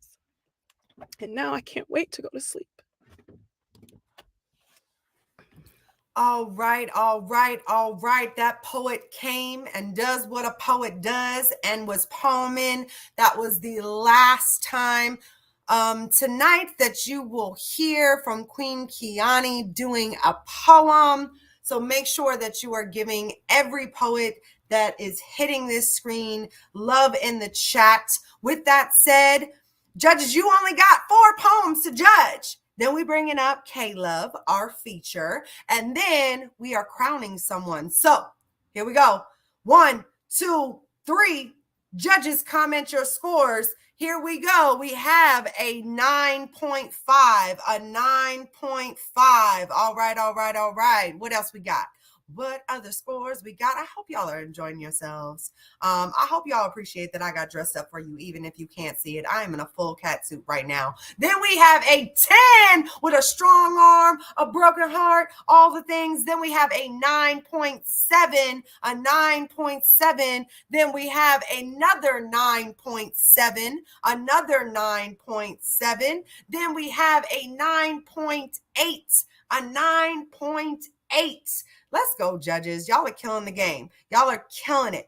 and now I can't wait to go to sleep. All right, all right, all right. That poet came and does what a poet does and was poeming. That was the last time tonight that you will hear from Queen Kiani doing a poem. So make sure that you are giving every poet that is hitting this screen love in the chat. With that said, judges, you only got 4 poems to judge. Then we bringing up K-Love, our feature, and then we are crowning someone. So here we go. 1, 2, 3. Judges, comment your scores. Here we go. We have a 9.5, a 9.5. All right, all right, all right. What else we got? What other scores we got? I hope y'all are enjoying yourselves. I hope y'all appreciate that I got dressed up for you, even if you can't see it. I am in a full cat suit right now. Then we have a 10 with a strong arm, a broken heart, all the things. Then we have a 9.7, a 9.7. Then we have another 9.7, another 9.7. Then we have a 9.8, a 9.8. Let's go, judges. Y'all are killing the game. Y'all are killing it.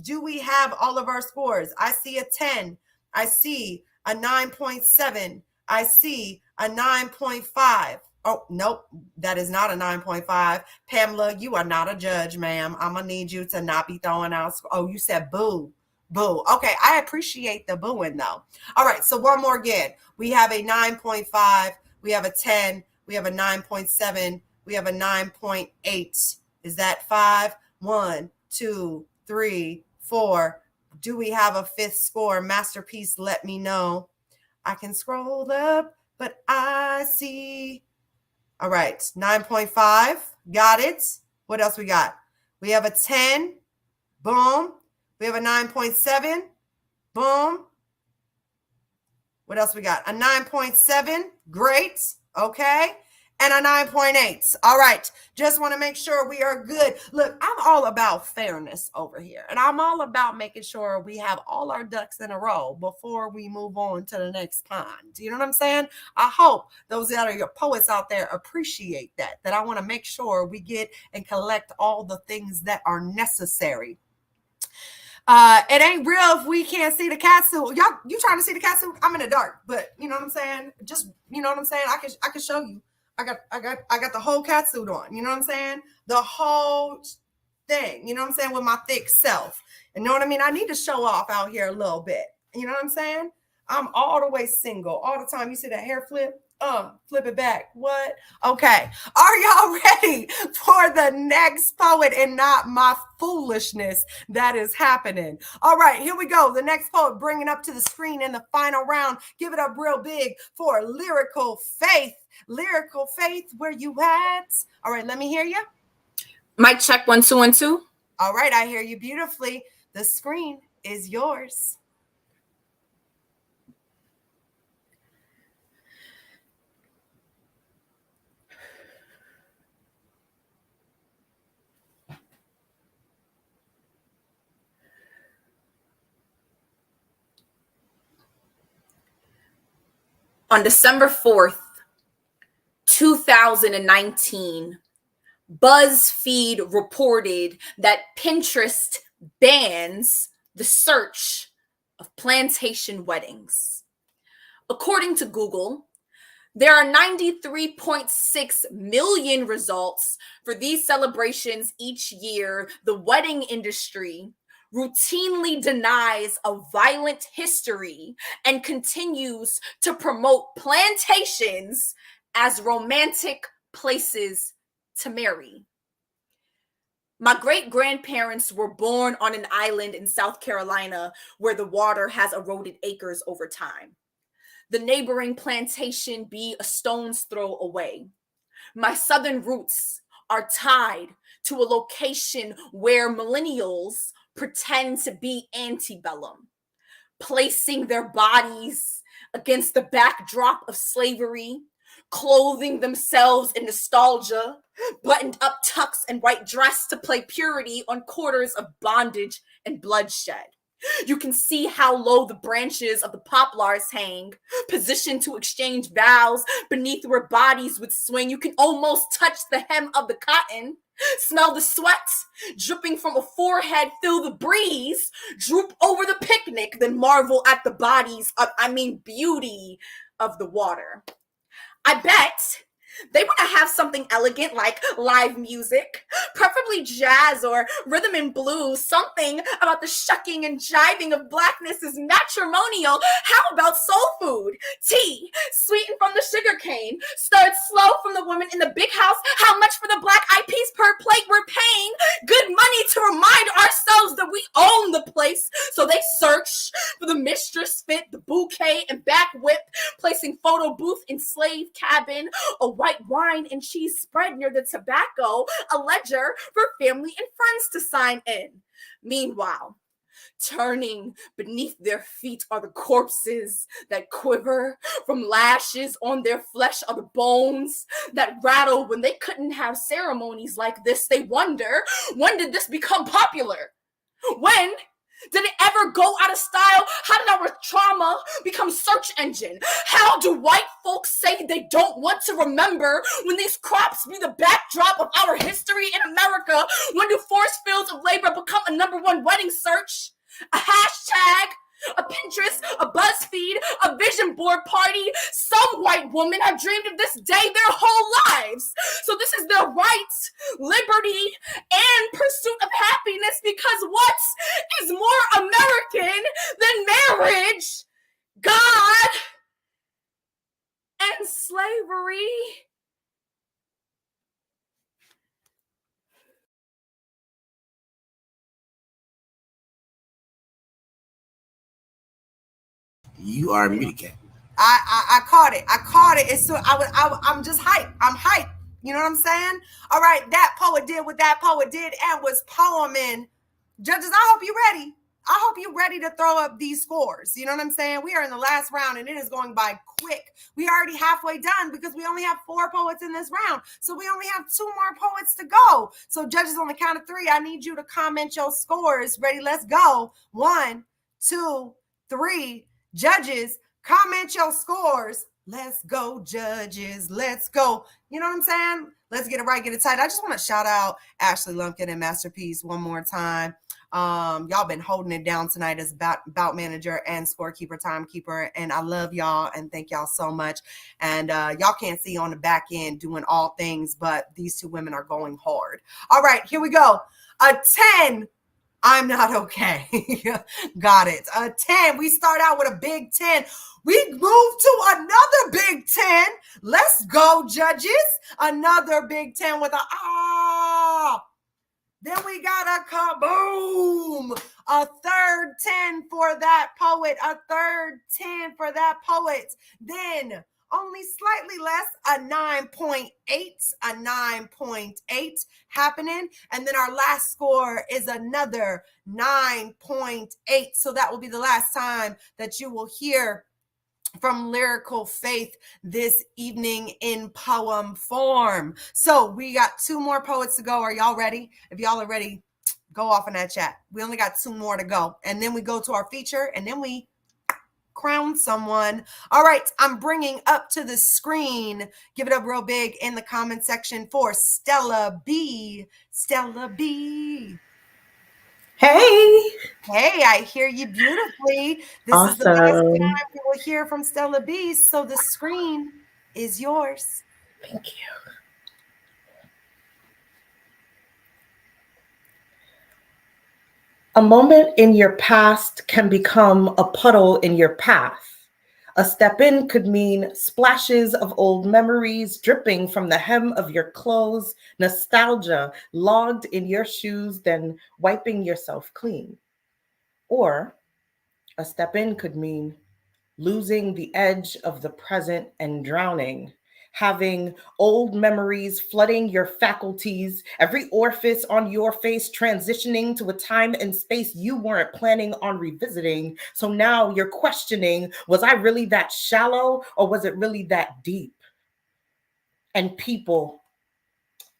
Do we have all of our scores? I see a 10. I see a 9.7. I see a 9.5. Oh, nope. That is not a 9.5. Pamela, you are not a judge, ma'am. I'm going to need you to not be throwing out. Oh, you said boo. Boo. Okay, I appreciate the booing, though. All right, so one more again. We have a 9.5. We have a 10. We have a 9.7. We have a 9.8. Is that 5? 1, 2, 3, 4. Do we have a 5th score? Masterpiece, let me know. I can scroll up, but I see. All right, 9.5. Got it. What else we got? We have a 10. Boom. We have a 9.7. Boom. What else we got? A 9.7. Great. Okay. And a 9.8. All right. Just want to make sure we are good. Look, I'm all about fairness over here. And I'm all about making sure we have all our ducks in a row before we move on to the next pond. You know what I'm saying? I hope those that are your poets out there appreciate that I want to make sure we get and collect all the things that are necessary. It ain't real if we can't see the cat suit. Y'all, you trying to see the cat suit? I'm in the dark, but you know what I'm saying? Just, you know what I'm saying? I can show you. I got the whole cat suit on. You know what I'm saying? The whole thing. You know what I'm saying? With my thick self. You know what I mean? I need to show off out here a little bit. You know what I'm saying? I'm all the way single all the time. You see that hair flip? Flip it back. What? Okay. Are y'all ready for the next poet and not my foolishness that is happening? All right, here we go. The next poet bringing up to the screen in the final round. Give it up real big for Lyrical Faith. Lyrical Faith, where you at? All right, let me hear you. Mic check 1 2 1 2. All right, I hear you beautifully. The screen is yours. On December 4th, 2019, BuzzFeed reported that Pinterest bans the search of plantation weddings. According to Google, there are 93.6 million results for these celebrations each year. The wedding industry routinely denies a violent history and continues to promote plantations as romantic places to marry. My great-grandparents were born on an island in South Carolina where the water has eroded acres over time. The neighboring plantation be a stone's throw away. My southern roots are tied to a location where millennials pretend to be antebellum, placing their bodies against the backdrop of slavery, clothing themselves in nostalgia, buttoned up tucks and white dress to play purity on quarters of bondage and bloodshed. You can see how low the branches of the poplars hang, positioned to exchange vows beneath where bodies would swing. You can almost touch the hem of the cotton, smell the sweat dripping from a forehead, feel the breeze, droop over the picnic, then marvel at the beauty of the water. I bet they want to have something elegant like live music, preferably jazz or rhythm and blues. Something about the shucking and jiving of blackness is matrimonial. How about soul food? Tea, sweetened from the sugar cane, stirred slow from the woman in the big house. How much for the black eyed peas per plate? We're paying good money to remind ourselves that we own the place. So they search for the mistress fit, the bouquet and back whip, placing photo booth in slave cabin, a white wine and cheese spread near the tobacco, a ledger for family and friends to sign in. Meanwhile, turning beneath their feet are the corpses that quiver from lashes on their flesh, are the bones that rattle when they couldn't have ceremonies like this. They wonder, when did this become popular? When did it ever go out of style? How did our trauma become search engine? How do white folks say they don't want to remember when these crops be the backdrop of our history in America? When do forced fields of labor become a #1 wedding search? A hashtag? A Pinterest, a BuzzFeed, a vision board party. Some white women have dreamed of this day their whole lives. So this is their right, liberty, and pursuit of happiness, because what is more American than marriage, God, and slavery? You are muted, Cat. I caught it. I caught it. It's so I'm just hyped. I'm hyped. You know what I'm saying? All right, that poet did what that poet did and was poeming. Judges, I hope you're ready. I hope you're ready to throw up these scores. You know what I'm saying? We are in the last round and it is going by quick. We are already halfway done because we only have 4 poets in this round. So we only have 2 more poets to go. So judges, on the count of 3, I need you to comment your scores. Ready? Let's go. 1, 2, 3. Judges, comment your scores. Let's go, judges. Let's go. You know what I'm saying? Let's get it right, get it tight. I just want to shout out Ashley Lumpkin and Masterpiece one more time. Y'all been holding it down tonight as bout manager and scorekeeper, timekeeper, and I love y'all and thank y'all so much. And y'all can't see on the back end doing all things, but these 2 women are going hard. All right, here we go. A 10. I'm not okay. Got it. A 10. We start out with a big 10. We move to another big 10. Let's go, judges. Another big 10 with a ah. Then we got a kaboom. A third 10 for that poet. A third 10 for that poet. Then only slightly less, a 9.8, a 9.8 happening. And then our last score is another 9.8. So that will be the last time that you will hear from Lyrical Faith this evening in poem form. So we got 2 more poets to go. Are y'all ready? If y'all are ready, go off in that chat. We only got 2 more to go. And then we go to our feature and then we crown someone. All right, I'm bringing up to the screen. Give it up real big in the comment section for Stella B. Stella B. Hey. Hey, I hear you beautifully. This is the last time we will hear from Stella B. So the screen is yours. Thank you. A moment in your past can become a puddle in your path. A step in could mean splashes of old memories dripping from the hem of your clothes, nostalgia logged in your shoes, then wiping yourself clean. Or a step in could mean losing the edge of the present and drowning, having old memories flooding your faculties, every orifice on your face transitioning to a time and space you weren't planning on revisiting. So now you're questioning, was I really that shallow or was it really that deep? And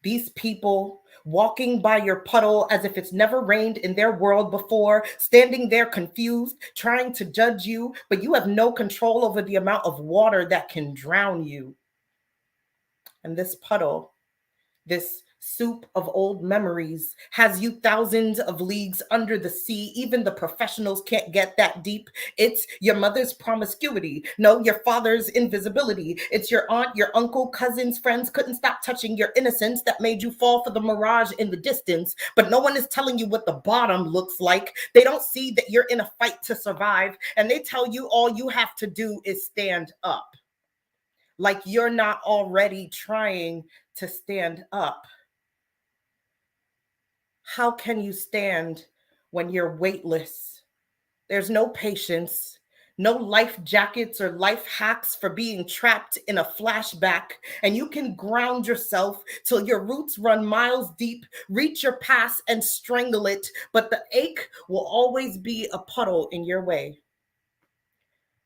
these people walking by your puddle as if it's never rained in their world before, standing there confused, trying to judge you, but you have no control over the amount of water that can drown you. And this puddle, this soup of old memories, has you thousands of leagues under the sea. Even the professionals can't get that deep. It's your mother's promiscuity. No, your father's invisibility. It's your aunt, your uncle, cousins, friends couldn't stop touching your innocence that made you fall for the mirage in the distance. But no one is telling you what the bottom looks like. They don't see that you're in a fight to survive. And they tell you all you have to do is stand up. Like you're not already trying to stand up. How can you stand when you're weightless? There's no patience, no life jackets or life hacks for being trapped in a flashback. And you can ground yourself till your roots run miles deep, reach your past and strangle it. But the ache will always be a puddle in your way.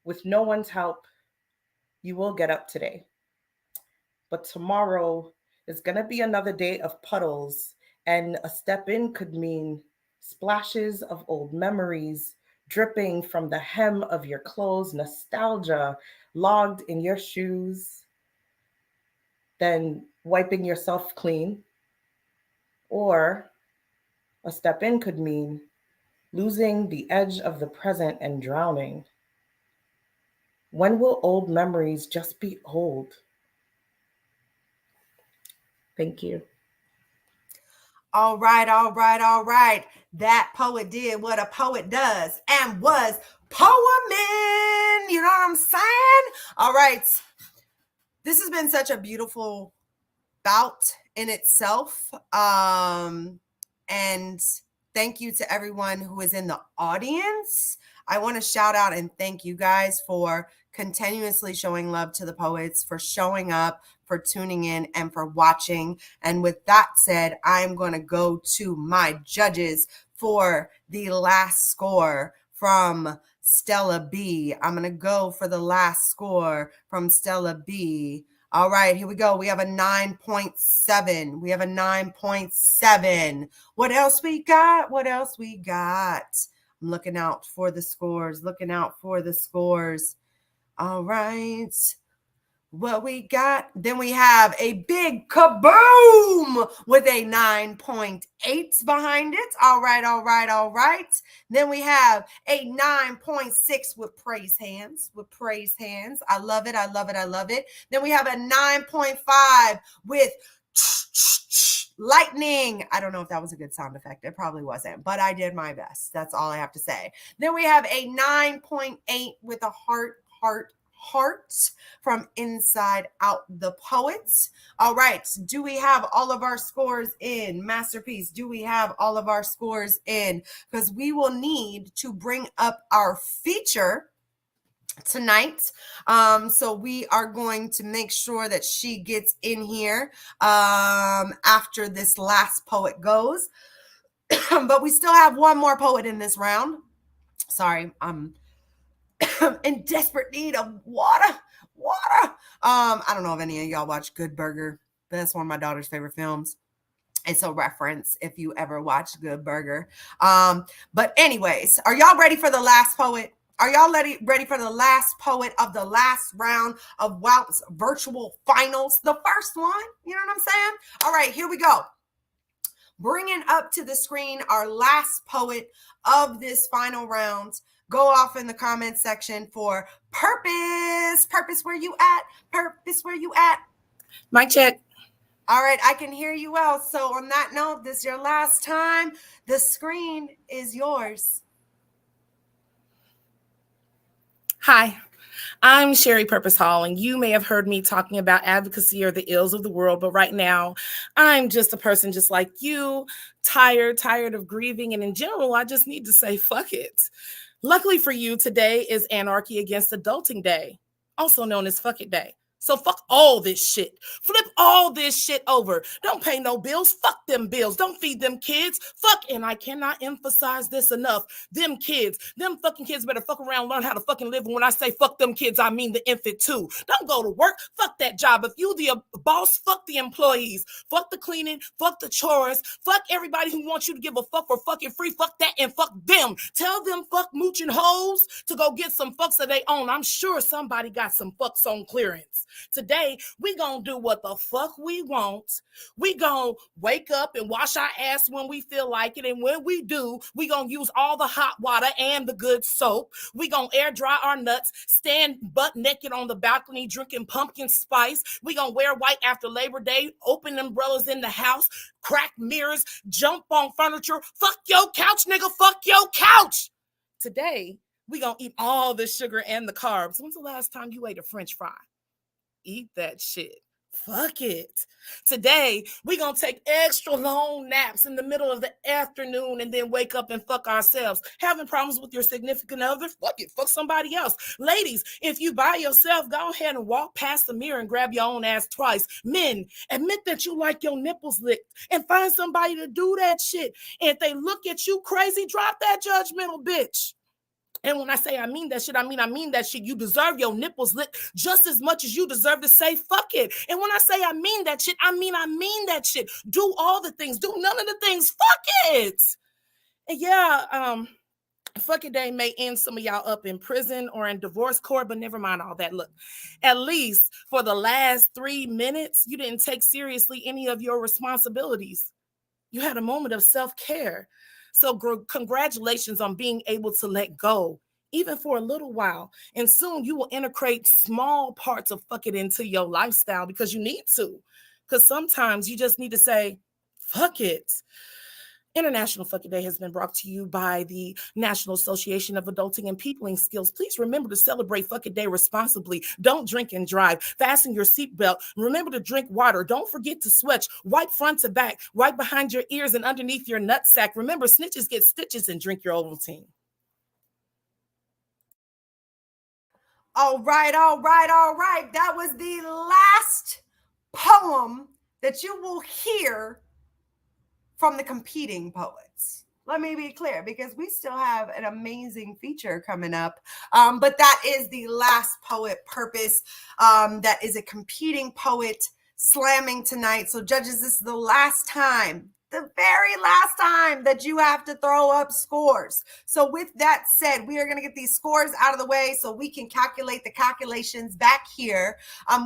With no one's help, you will get up today. But tomorrow is going to be another day of puddles, and a step in could mean splashes of old memories dripping from the hem of your clothes, nostalgia logged in your shoes, then wiping yourself clean. Or a step in could mean losing the edge of the present and drowning. When will old memories just be old? Thank you. All right, all right, all right. That poet did what a poet does and was poeming. You know what I'm saying? All right. This has been such a beautiful bout in itself. And thank you to everyone who is in the audience. I want to shout out and thank you guys for continuously showing love to the poets, for showing up, for tuning in, and for watching. And with that said, I'm going to go to my judges for the last score from Stella B. I'm going to go for the last score from Stella B. All right, here we go. We have a 9.7. We have a 9.7. What else we got? What else we got? I'm looking out for the scores, looking out for the scores. All right. What we got? Then we have a big kaboom with a 9.8 behind it. All right, all right, all right. Then we have a 9.6 with praise hands, with praise hands. I love it, I love it, I love it. Then we have a 9.5 with lightning. I don't know if that was a good sound effect. It probably wasn't, but I did my best. That's all I have to say. Then we have a 9.8 with a heart from Inside Out the Poets. All right. Do we have all of our scores in? Masterpiece, do we have all of our scores in? Because we will need to bring up our feature tonight. So we are going to make sure that she gets in here after this last poet goes. But we still have one more poet in this round. Sorry, I'm in desperate need of water. I don't know if any of y'all watch Good Burger, but that's one of my daughter's favorite films. It's a reference if you ever watched Good Burger. But anyways, are y'all ready for the last poet? Are y'all ready for the last poet of the last round of Wowps virtual finals? The first one, you know what I'm saying? All right, here we go. Bringing up to the screen our last poet of this final round. Go off in the comment section for Purpose. Purpose, where you at? Purpose, where you at? Mic check. All right, I can hear you well. So on that note, this is your last time. The screen is yours. Hi, I'm Sherry Purpose Hall, and you may have heard me talking about advocacy or the ills of the world, but right now, I'm just a person just like you, tired of grieving, and in general, I just need to say, fuck it. Luckily for you, today is Anarchy Against Adulting Day, also known as Fuck It Day. So fuck all this shit. Flip all this shit over. Don't pay no bills. Fuck them bills. Don't feed them kids. Fuck, and I cannot emphasize this enough. Them kids, them fucking kids better fuck around, learn how to fucking live. And when I say fuck them kids, I mean the infant too. Don't go to work. Fuck that job. If you the boss, fuck the employees. Fuck the cleaning. Fuck the chores. Fuck everybody who wants you to give a fuck for fucking free. Fuck that and fuck them. Tell them fuck mooching hoes to go get some fucks of their own. I'm sure somebody got some fucks on clearance. Today, we gonna do what the fuck we want. We gonna wake up and wash our ass when we feel like it. And when we do, we gonna use all the hot water and the good soap. We gonna air dry our nuts, stand butt naked on the balcony drinking pumpkin spice. We gonna wear white after Labor Day, open umbrellas in the house, crack mirrors, jump on furniture. Fuck your couch, nigga, fuck your couch. Today, we gonna eat all the sugar and the carbs. When's the last time you ate a French fry? Eat that shit. Fuck it. Today, we gonna take extra long naps in the middle of the afternoon and then wake up and fuck ourselves. Having problems with your significant other? Fuck it. Fuck somebody else. Ladies, if you by yourself, go ahead and walk past the mirror and grab your own ass twice. Men, admit that you like your nipples licked and find somebody to do that shit. And if they look at you crazy, drop that judgmental bitch. And when I say I mean that shit, I mean that shit. You deserve your nipples licked just as much as you deserve to say fuck it. And when I say I mean that shit, I mean that shit. Do all the things. Do none of the things. Fuck it. And yeah, fuck it day may end some of y'all up in prison or in divorce court, but never mind all that. Look, at least for the last 3 minutes, you didn't take seriously any of your responsibilities. You had a moment of self-care. So congratulations on being able to let go, even for a little while. And soon you will integrate small parts of fuck it into your lifestyle because you need to. Because sometimes you just need to say, fuck it. International Fuck It Day has been brought to you by the National Association of Adulting and Peopling Skills. Please remember to celebrate Fuck It Day responsibly. Don't drink and drive. Fasten your seatbelt. Remember to drink water. Don't forget to sweat. Wipe front to back. Wipe behind your ears and underneath your nutsack. Remember, snitches get stitches, and drink your Ovaltine. All right. That was the last poem that you will hear from the competing poets. Let me be clear, because we still have an amazing feature coming up. But that is the last poet, Purpose. That is a competing poet slamming tonight. So judges, this is the last time, the very last time that you have to throw up scores. So with that said, we are going to get these scores out of the way so we can calculate the calculations back here.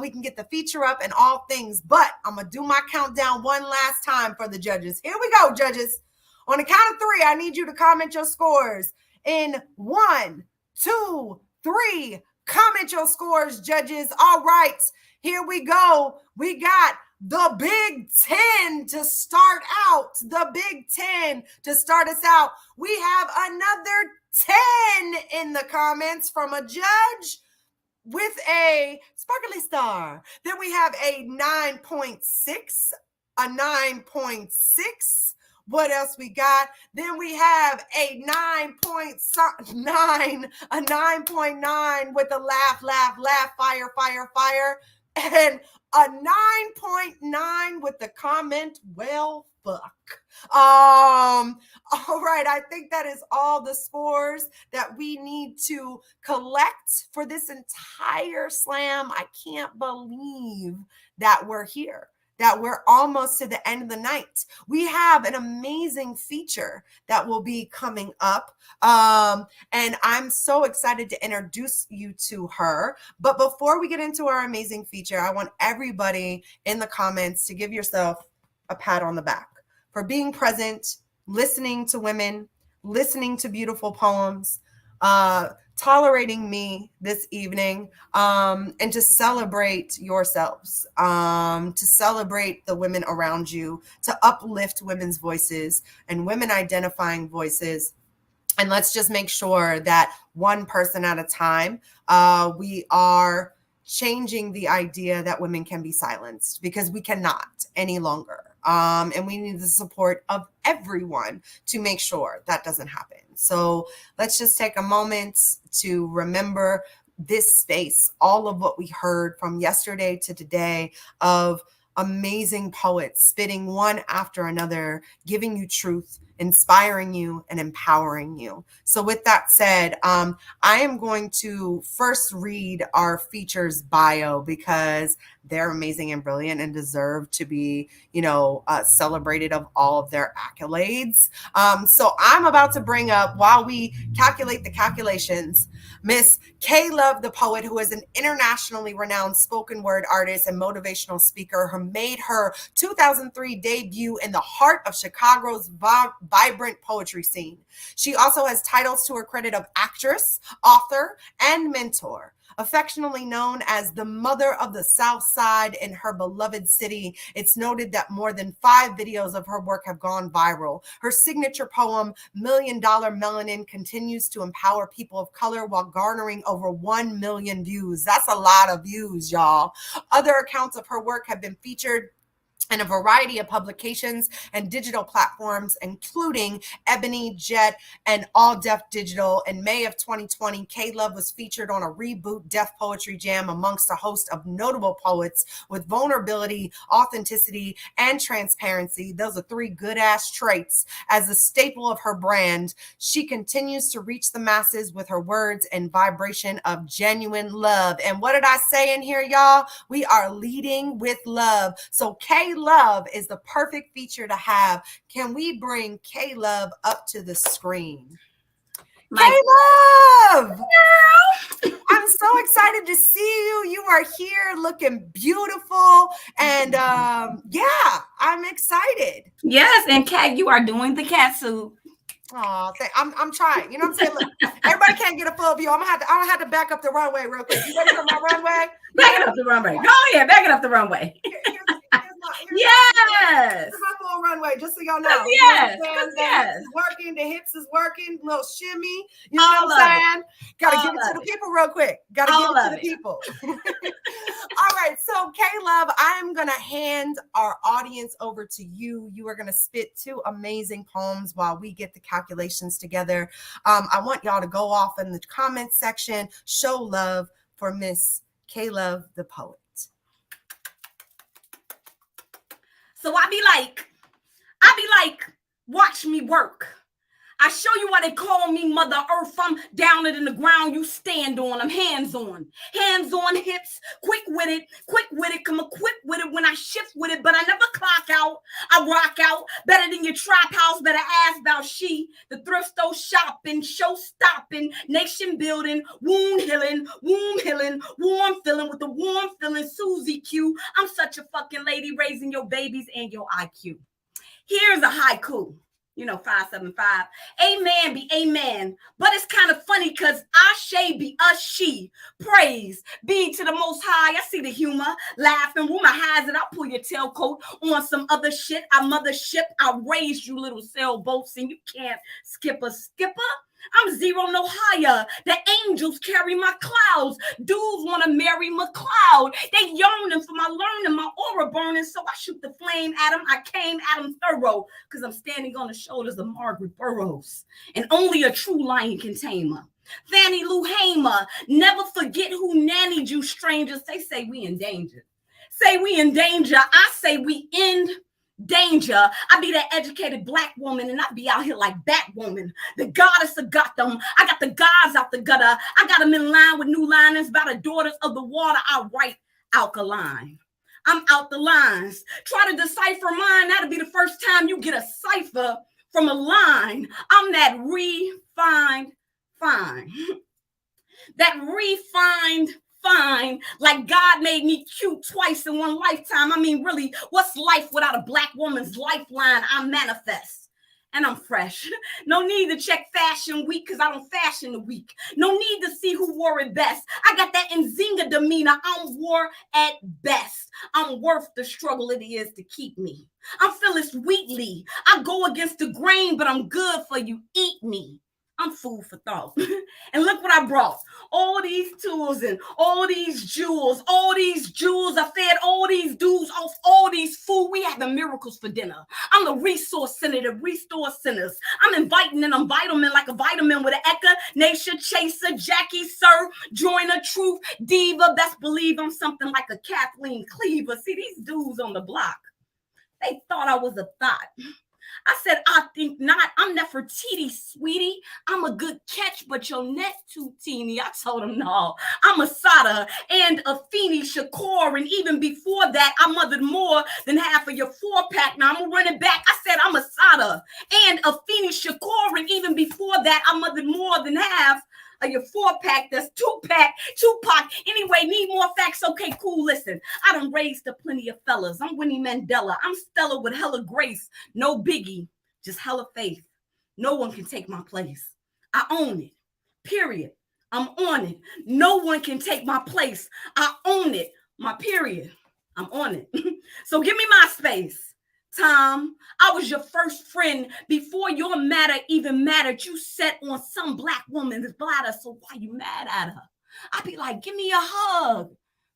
We can get the feature up and all things, but I'm going to do my countdown one last time for the judges. Here we go, judges. On the count of 3, I need you to comment your scores. In 1, 2, 3, comment your scores, judges. All right, here we go. We got the Big 10 to start out. The Big 10 to start us out. We have another 10 in the comments from a judge with a sparkly star. Then we have a 9.6, a 9.6. What else we got? Then we have a 9.9, a 9.9 with a laugh, fire, and a 9.9 with the comment, well, fuck. All right, I think that is all the scores that we need to collect for this entire slam. I can't believe that we're here, that we're almost to the end of the night. We have an amazing feature that will be coming up. And I'm so excited to introduce you to her. But before we get into our amazing feature, I want everybody in the comments to give yourself a pat on the back for being present, listening to women, listening to beautiful poems, tolerating me this evening, and to celebrate yourselves, to celebrate the women around you, to uplift women's voices and women identifying voices. And let's just make sure that one person at a time, we are changing the idea that women can be silenced, because we cannot any longer. And we need the support of everyone to make sure that doesn't happen. So let's just take a moment to remember this space, all of what we heard from yesterday to today, of amazing poets spitting one after another, giving you truth, inspiring you, and empowering you. So with that said, I am going to first read our features bio, because they're amazing and brilliant and deserve to be, celebrated of all of their accolades. So I'm about to bring up, while we calculate the calculations, Miss K Love the Poet, who is an internationally renowned spoken word artist and motivational speaker, who made her 2003 debut in the heart of Chicago's vibrant poetry scene. She also has titles to her credit of actress, author, and mentor. Affectionately known as the mother of the South Side in her beloved city, it's noted that more than 5 videos of her work have gone viral. Her signature poem, $1 Million Melanin, continues to empower people of color while garnering over 1 million views. That's a lot of views, y'all. Other accounts of her work have been featured in a variety of publications and digital platforms, including Ebony, Jet, and All Deaf Digital. In May of 2020, K Love was featured on a Reboot Deaf Poetry Jam amongst a host of notable poets with vulnerability, authenticity, and transparency. Those are 3 good-ass traits. As a staple of her brand, she continues to reach the masses with her words and vibration of genuine love. And what did I say in here, y'all? We are leading with love. So K Love is the perfect feature to have. Can we bring K Love up to the screen? K Love! Girl! I'm so excited to see you. You are here looking beautiful. And yeah, I'm excited. Yes, and Kat, you are doing the cat suit. Oh, I'm trying. You know what I'm saying? Look, everybody can't get a full view. I'm gonna have to back up the runway real quick. You ready for my runway? Back it up the runway. Go ahead, back it up the runway. Here's my full runway, just so y'all know. Yes. It's working, the hips is working, little shimmy. You know what I'm saying? Gotta give it to the people real quick. Gotta give it to the people. All right, so K Love, I'm gonna hand our audience over to you. You are gonna spit 2 amazing poems while we get the calculations together. I want y'all to go off in the comments section, show love for Miss K Love the Poet. So I be like, watch me work. I show you why they call me Mother Earth. I'm down it in the ground. You stand on. I'm hands on hips, quick with it, come equipped with it when I shift with it, but I never clock out. I rock out better than your trap house. Better ask about she, the thrift store shopping, show stopping, nation building, wound healing, warm feeling with the warm feeling, Susie Q. I'm such a fucking lady raising your babies and your IQ. Here's a haiku. 575. Amen be amen. But it's kind of funny because Ashe be us, she. Praise be to the Most High. I see the humor. Laughing. Rumor has it. I'll pull your tailcoat on some other shit. I mothership. I raised you little sailboats and you can't skip a skipper. I'm zero no higher. The angels carry my clouds. Dudes want to marry McCloud. They yearning for my learning, my aura burning. So I shoot the flame at them. I came at them thorough because I'm standing on the shoulders of Margaret Burroughs. And only a true lion can tame her. Fannie Lou Hamer. Never forget who nannied you, strangers. They say we in danger. Say we in danger. I say we in danger. I be that educated black woman and I be out here like Batwoman, the goddess of Gotham. I got the gods out the gutter. I got them in line with new linings by the daughters of the water. I write alkaline. I'm out the lines. Try to decipher mine. That'll be the first time you get a cipher from a line. I'm that refined fine. That refined fine, like God made me cute twice in one lifetime. I mean, really, what's life without a black woman's lifeline? I manifest and I'm fresh. No need to check Fashion Week because I don't fashion the week. No need to see who wore it best. I got that Nzinga demeanor. I'm war at best. I'm worth the struggle it is to keep me. I'm Phyllis Wheatley. I go against the grain, but I'm good for you. Eat me. I'm food for thought. And look what I brought. All these tools and all these jewels. I fed all these dudes off all these food. We had the miracles for dinner. I'm the resource center to restore sinners. I'm inviting and I'm vitamin like a vitamin with an Eka, Nature, Chaser, Jackie, Sir, Joiner, Truth, Diva. Best believe I'm something like a Kathleen Cleaver. See, these dudes on the block, they thought I was a thought. I said, I think not. I'm Nefertiti, sweetie. I'm a good catch, but your net too teeny. I told him, no, I'm a Sada and a Feeney Shakur. And even before that, I mothered more than half of your 4-pack. Now I'm going to run it back. I said, I'm a Sada and a Feeney Shakur. And even before that, I mothered more than half of your 4-pack. That's 2-pack, Tupac. Anyway, need more facts? Okay, cool. Listen, I done raised a plenty of fellas. I'm Winnie Mandela. I'm Stella with hella grace. No biggie, just hella faith. No one can take my place. I own it. Period. I'm on it. No one can take my place. I own it. My period. I'm on it. So give me my space. Tom, I was your first friend before your matter even mattered. You sat on some black woman's bladder, so why you mad at her? I'd be like, give me a hug.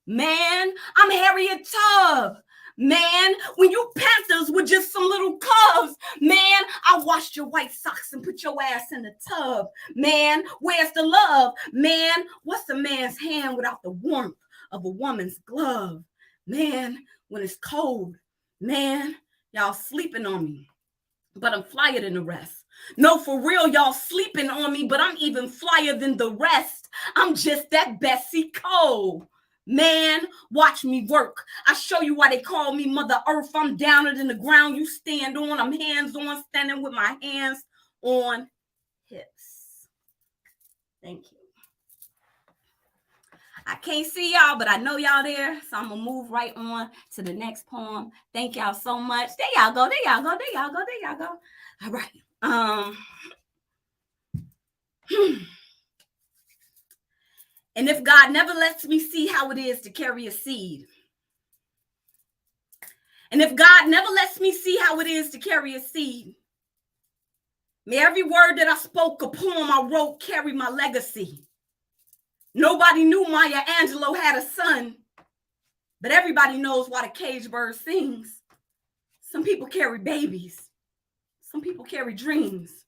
Man, I'm Harriet Tubman. Man, when you Panthers were just some little cubs. Man, I washed your white socks and put your ass in the tub. Man, where's the love? Man, what's a man's hand without the warmth of a woman's glove? Man, when it's cold, man, y'all sleeping on me, but I'm flyer than the rest. No, for real, y'all sleeping on me, but I'm even flyer than the rest. I'm just that Bessie Cole. Man, watch me work. I show you why they call me Mother Earth. I'm downer than the ground you stand on. I'm hands on, standing with my hands on hips. Thank you. I can't see y'all, but I know y'all there. So I'm going to move right on to the next poem. Thank y'all so much. There y'all go. There y'all go. There y'all go. There y'all go. All right. And if God never lets me see how it is to carry a seed, and if God never lets me see how it is to carry a seed, may every word that I spoke, a poem I wrote, carry my legacy. Nobody knew Maya Angelou had a son, but everybody knows why the cage bird sings. Some people carry babies. Some people carry dreams.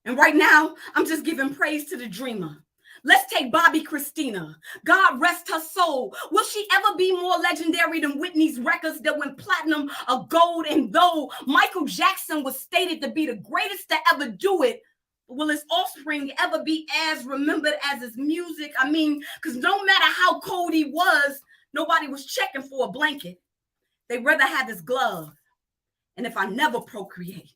And right now, I'm just giving praise to the dreamer. Let's take Bobby Christina. God rest her soul. Will she ever be more legendary than Whitney's records that went platinum or gold? And though Michael Jackson was stated to be the greatest to ever do it, will his offspring ever be as remembered as his music? I mean, because no matter how cold he was, nobody was checking for a blanket. They'd rather have his glove. And if I never procreate,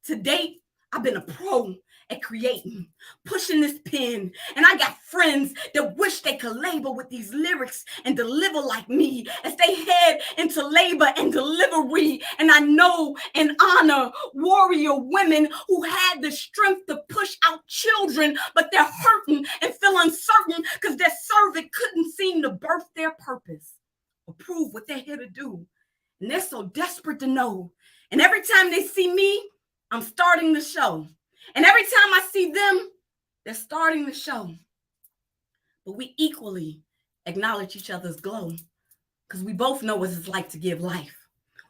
to date, I've been a pro at creating, pushing this pen. And I got friends that wish they could labor with these lyrics and deliver like me as they head into labor and delivery. And I know and honor warrior women who had the strength to push out children, but they're hurting and feel uncertain because their servant couldn't seem to birth their purpose or prove what they're here to do. And they're so desperate to know. And every time they see me, I'm starting the show. And every time I see them, they're starting the show. But we equally acknowledge each other's glow because we both know what it's like to give life.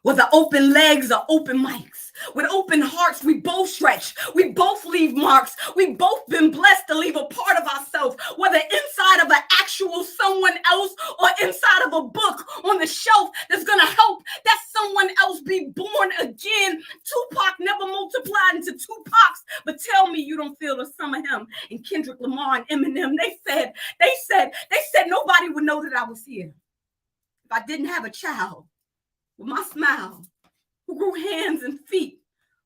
With the open legs or open mics, with open hearts, we both stretch. We both leave marks. We both been blessed to leave a part of ourselves, whether inside of an actual someone else or inside of a book on the shelf that's going to help that someone else be born again. Tupac never multiplied into Tupacs, but tell me you don't feel the some of him and Kendrick Lamar and Eminem. They said nobody would know that I was here if I didn't have a child with my smile, who grew hands and feet,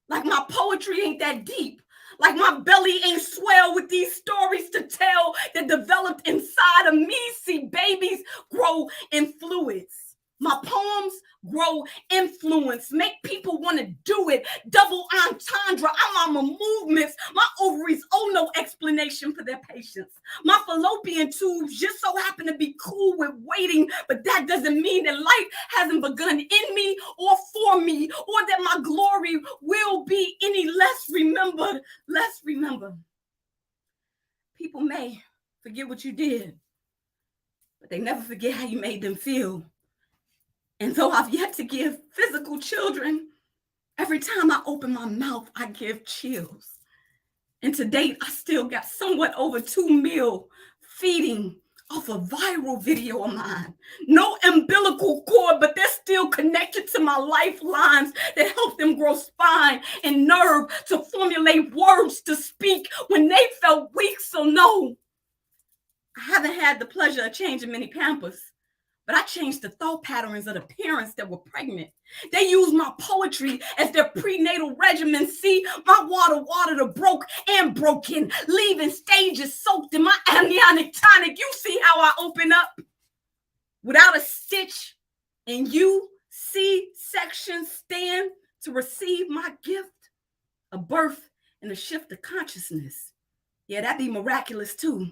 like my poetry ain't that deep, like my belly ain't swell with these stories to tell that developed inside of me. See, babies grow in fluids. My poems grow influence, make people want to do it. Double entendre, I'm on my movements. My ovaries owe no explanation for their patience. My fallopian tubes just so happen to be cool with waiting, but that doesn't mean that life hasn't begun in me or for me, or that my glory will be any less remembered. Less remembered. People may forget what you did, but they never forget how you made them feel. And though I've yet to give physical children, every time I open my mouth, I give chills. And to date, I still got somewhat over 2 mil feeding off a viral video of mine. No umbilical cord, but they're still connected to my lifelines that help them grow spine and nerve to formulate words to speak when they felt weak. So no, I haven't had the pleasure of changing many Pampers, but I changed the thought patterns of the parents that were pregnant. They used my poetry as their prenatal regimen. See, my water the broke and broken, leaving stages soaked in my amniotic tonic. You see how I open up without a stitch, and you C-section stand to receive my gift, a birth and a shift of consciousness. Yeah, that'd be miraculous too.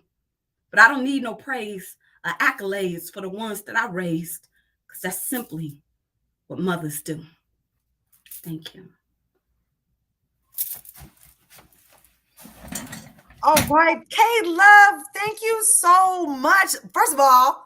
But I don't need no praise or accolades for the ones that I raised, because that's simply what mothers do. Thank you. All right, K-Love, thank you so much. First of all,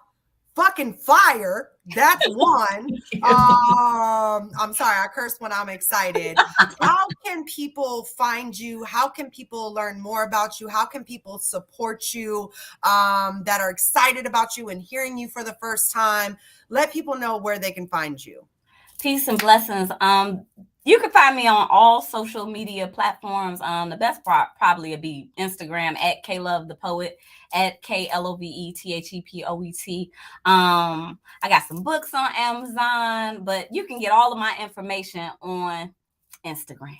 fucking fire. That's one. I'm sorry, I curse when I'm excited. How can people find you? How can people learn more about you? How can people support you that are excited about you and hearing you for the first time? Let people know where they can find you. Peace and blessings. You can find me on all social media platforms. The best part probably would be Instagram at KLoveThePoet, at KLOVETHEPOET. I got some books on Amazon, but you can get all of my information on Instagram.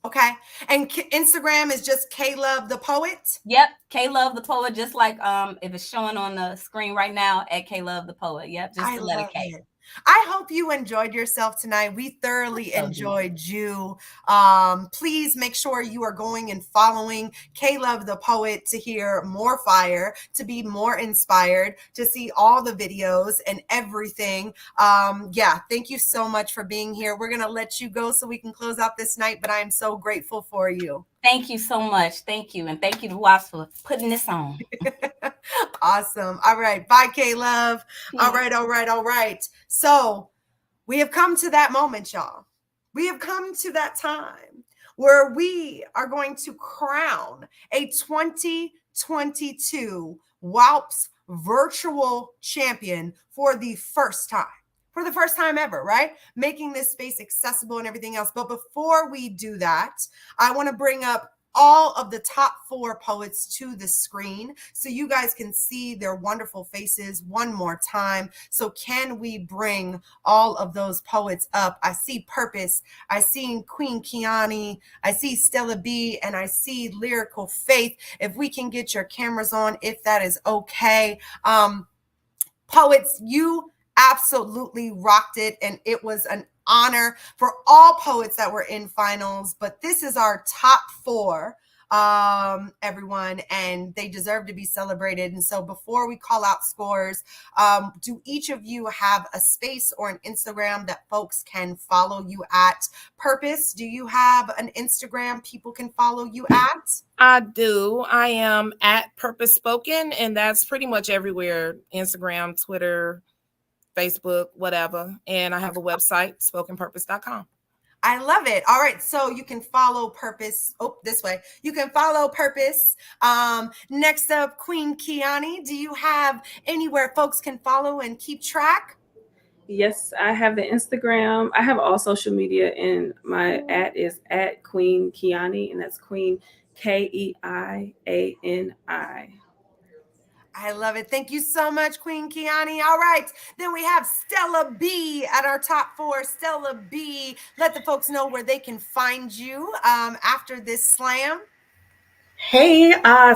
Okay. And Instagram is just KLoveThePoet? Yep, KLoveThePoet, just like if it's showing on the screen right now at KLoveThePoet. Yep, just the letter K. It. I hope you enjoyed yourself tonight. We thoroughly enjoyed you. Please make sure you are going and following K-Love the Poet to hear more fire, to be more inspired, to see all the videos and everything. Yeah, thank you so much for being here. We're going to let you go so we can close out this night, but I am so grateful for you. Thank you so much. Thank you. And thank you to Wowps for putting this on. Awesome. All right. Bye, K-Love. All right. So we have come to that moment, y'all. We have come to that time where we are going to crown a 2022 Wowps virtual champion for the first time. For the first time ever, right? Making this space accessible and everything else. But before we do that, I want to bring up all of the top 4 poets to the screen so you guys can see their wonderful faces one more time. So can we bring all of those poets up? I see Purpose, I see Queen Kiani, I see Stella B, and I see Lyrical Faith. If we can get your cameras on, if that is okay. Poets, you absolutely rocked it, and it was an honor for all poets that were in finals, but this is our top 4, everyone, and they deserve to be celebrated. And so before we call out scores, do each of you have a space or an Instagram that folks can follow you at? Purpose, do you have an Instagram people can follow you at? I do. I am at Purpose Spoken, and that's pretty much everywhere: Instagram, Twitter, Facebook, whatever. And I have a website, spokenpurpose.com. I love it. All right. So you can follow Purpose. Oh, this way. You can follow Purpose. Next up, Queen Kiani. Do you have anywhere folks can follow and keep track? Yes, I have the Instagram. I have all social media, and my @ is at Queen Kiani, and that's Queen Keiani. I love it. Thank you so much, Queen Kiani. All right. Then we have Stella B at our top 4. Stella B, let the folks know where they can find you after this slam. Hey,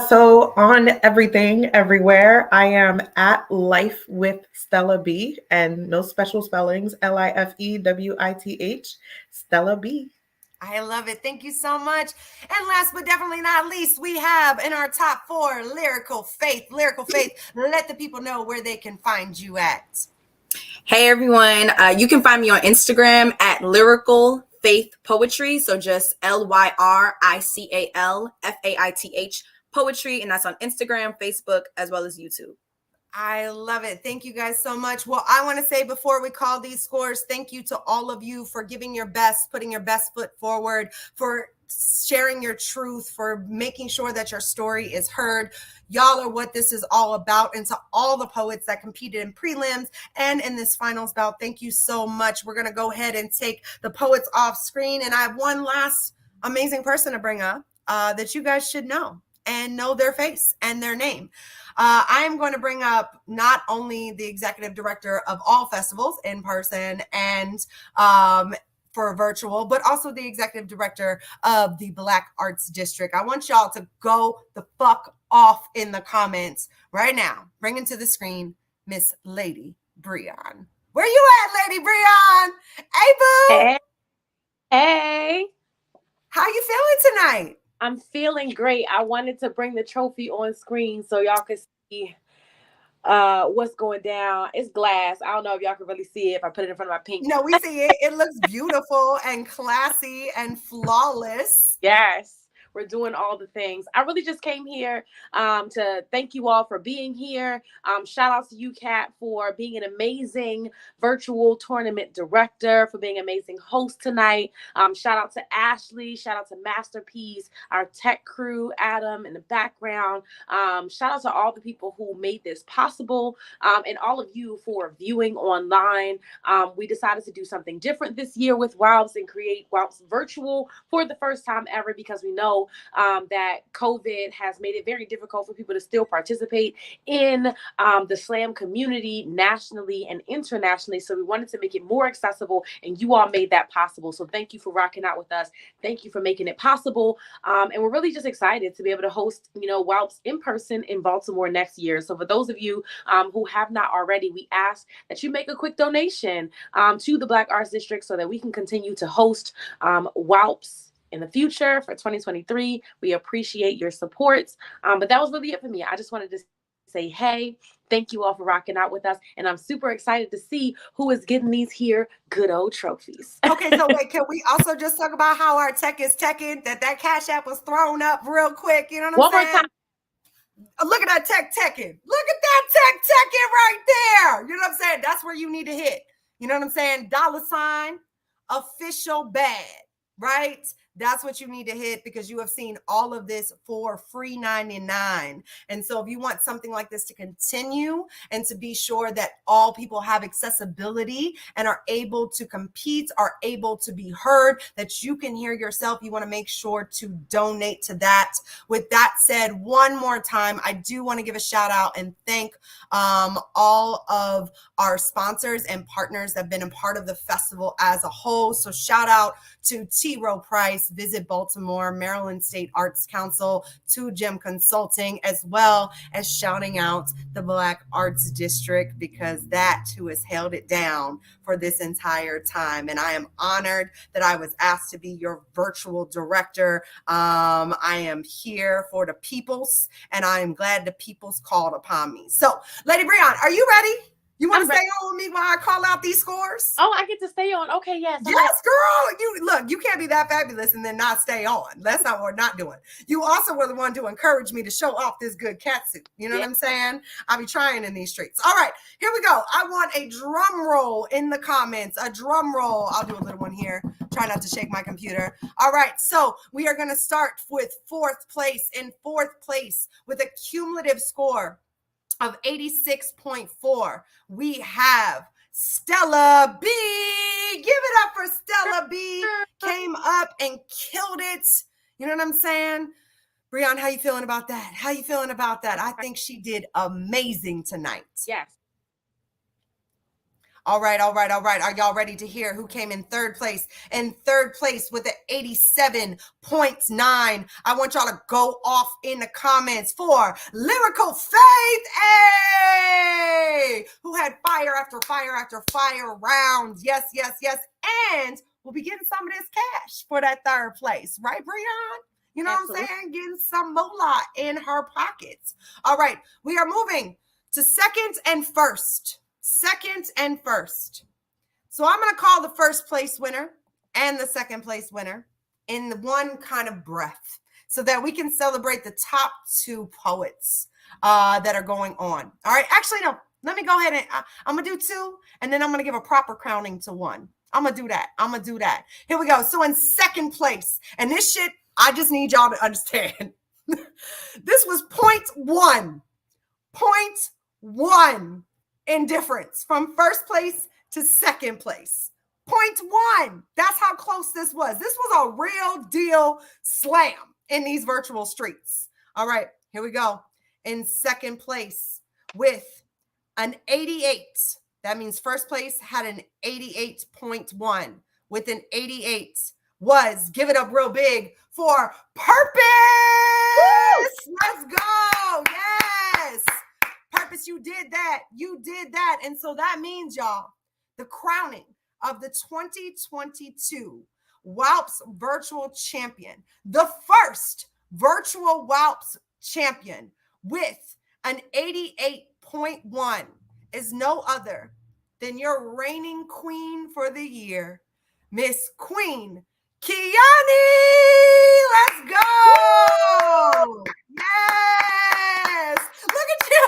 so on everything, everywhere, I am at Life with Stella B, and no special spellings, Lifewith, Stella B. I love it. Thank you so much. And last but definitely not least, we have in our top 4 Lyrical Faith. Lyrical Faith, let the people know where they can find you at. Hey everyone, you can find me on Instagram at Lyrical Faith Poetry. So just LYRICALFAITH Poetry, and that's on Instagram, Facebook, as well as YouTube. I love it. Thank you guys so much. Well, I want to say before we call these scores, thank you to all of you for giving your best, putting your best foot forward, for sharing your truth, for making sure that your story is heard. Y'all are what this is all about. And to all the poets that competed in prelims and in this finals bout, thank you so much. We're going to go ahead and take the poets off screen. And I have one last amazing person to bring up that you guys should know and know their face and their name. I am going to bring up not only the executive director of all festivals in person and for virtual, but also the executive director of the Black Arts District. I want y'all to go the fuck off in the comments right now. Bring into the screen Miss Lady Breon. Where you at, Lady Breon? Hey, boo. Hey. Hey. How you feeling tonight? I'm feeling great. I wanted to bring the trophy on screen so y'all can see what's going down. It's glass. I don't know if y'all can really see it if I put it in front of my pink. No, we see it. It looks beautiful and classy and flawless. Yes. We're doing all the things. I really just came here to thank you all for being here. Shout out to you, Kat, for being an amazing virtual tournament director, for being an amazing host tonight. Shout out to Ashley. Shout out to Masterpiece, our tech crew, Adam in the background. Shout out to all the people who made this possible, and all of you for viewing online. We decided to do something different this year with Wowps and create Wowps virtual for the first time ever, because we know that COVID has made it very difficult for people to still participate in the slam community nationally and internationally. So we wanted to make it more accessible, and you all made that possible. So thank you for rocking out with us. Thank you for making it possible. And we're really just excited to be able to host, Wowps in person in Baltimore next year. So for those of you who have not already, we ask that you make a quick donation to the Black Arts District so that we can continue to host Wowps in the future for 2023. We appreciate your support. But that was really it for me. I just wanted to say, hey, thank you all for rocking out with us. And I'm super excited to see who is getting these here good old trophies. Okay, so wait, can we also just talk about how our tech is teching, that Cash App was thrown up real quick? You know what I'm One saying? more time. Look at that tech teching. Look at that tech teching right there. You know what I'm saying? That's where you need to hit. You know what I'm saying? $ official bad, right? That's what you need to hit, because you have seen all of this for free 99. And so if you want something like this to continue and to be sure that all people have accessibility and are able to compete, are able to be heard, that you can hear yourself, you want to make sure to donate to that. With that said, one more time, I do want to give a shout out and thank all of our sponsors and partners that have been a part of the festival as a whole. So shout out to T. Rowe Price, Visit Baltimore, Maryland State Arts Council, 2 Gem Consulting, as well as shouting out the Black Arts District, because that's who has held it down for this entire time. And I am honored that I was asked to be your virtual director. I am here for the peoples, and I am glad the peoples called upon me. So, Lady Breon, are you ready? You want to stay on with me while I call out these scores? Oh, I get to stay on. Okay, yes. Yes, girl. You can't be that fabulous and then not stay on. That's not what we're not doing. You also were the one to encourage me to show off this good catsuit. You know what I'm saying? I'll be trying in these streets. All right, here we go. I want a drum roll in the comments. A drum roll. I'll do a little one here. Try not to shake my computer. All right, so we are going to start with 4th place. In 4th place with a cumulative score of 86.4, we have Stella B. Give it up for Stella B. Came up and killed it. You know what I'm saying? Breon, how you feeling about that? How you feeling about that? I think she did amazing tonight. Yes. All right. Are y'all ready to hear who came in third place? In third place with an 87.9. I want y'all to go off in the comments for Lyrical Faith A, who had fire after fire after fire rounds. Yes. And we'll be getting some of this cash for that third place. Right, Breon? You know Absolutely. what I'm saying? Getting some moolah in her pockets. All right. We are moving to second and first. Second and first. So I'm going to call the first place winner and the second place winner in one kind of breath so that we can celebrate the top two poets that are going on. All right. Actually, no, let me go ahead and I'm going to do two, and then I'm going to give a proper crowning to one. I'm going to do that. Here we go. So in second place, and this shit, I just need y'all to understand. This was 0.1 in difference from first place to second place. 0.1. That's how close this was. This was a real deal slam in these virtual streets. All right, here we go. In second place with an 88. That means first place had an 88.1. With an 88 was, give it up real big for Purpose. Let's go. Yes. Purpose, you did that. And so that means, y'all, the crowning of the 2022 Wowps Virtual Champion, the first virtual Wowps champion with an 88.1 is no other than your reigning queen for the year, Miss Queen Kiani. Let's go. Yes. Look at you.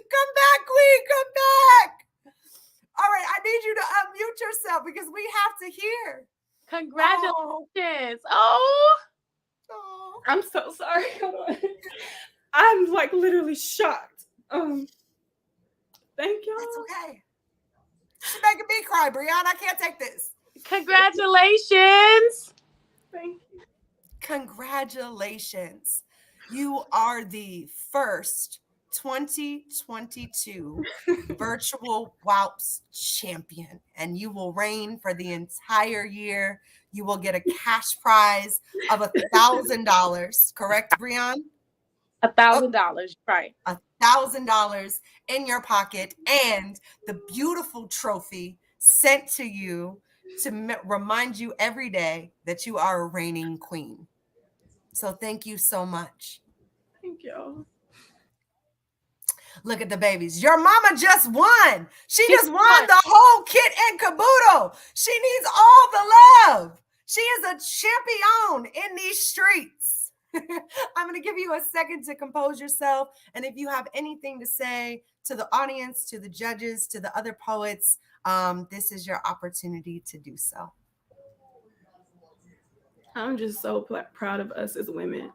Come back, Queen. Come back. All right. I need you to unmute yourself because we have to hear. Congratulations. Oh. I'm so sorry. Hold on. I'm like literally shocked. Thank y'all. That's okay. She's making me cry, Brianna. I can't take this. Congratulations. Thank you. Congratulations. You are the first 2022 virtual Wowps champion, and you will reign for the entire year. You will get a cash prize of $1,000. Correct, Brianna? $1,000, right? $1,000 in your pocket, and the beautiful trophy sent to you to remind you every day that you are a reigning queen. So thank you so much. Thank y'all. Look at the babies. Your mama just won. She just won the whole kit and caboodle. She needs all the love. She is a champion in these streets. I'm going to give you a second to compose yourself. And if you have anything to say to the audience, to the judges, to the other poets, this is your opportunity to do so. I'm just so proud of us as women.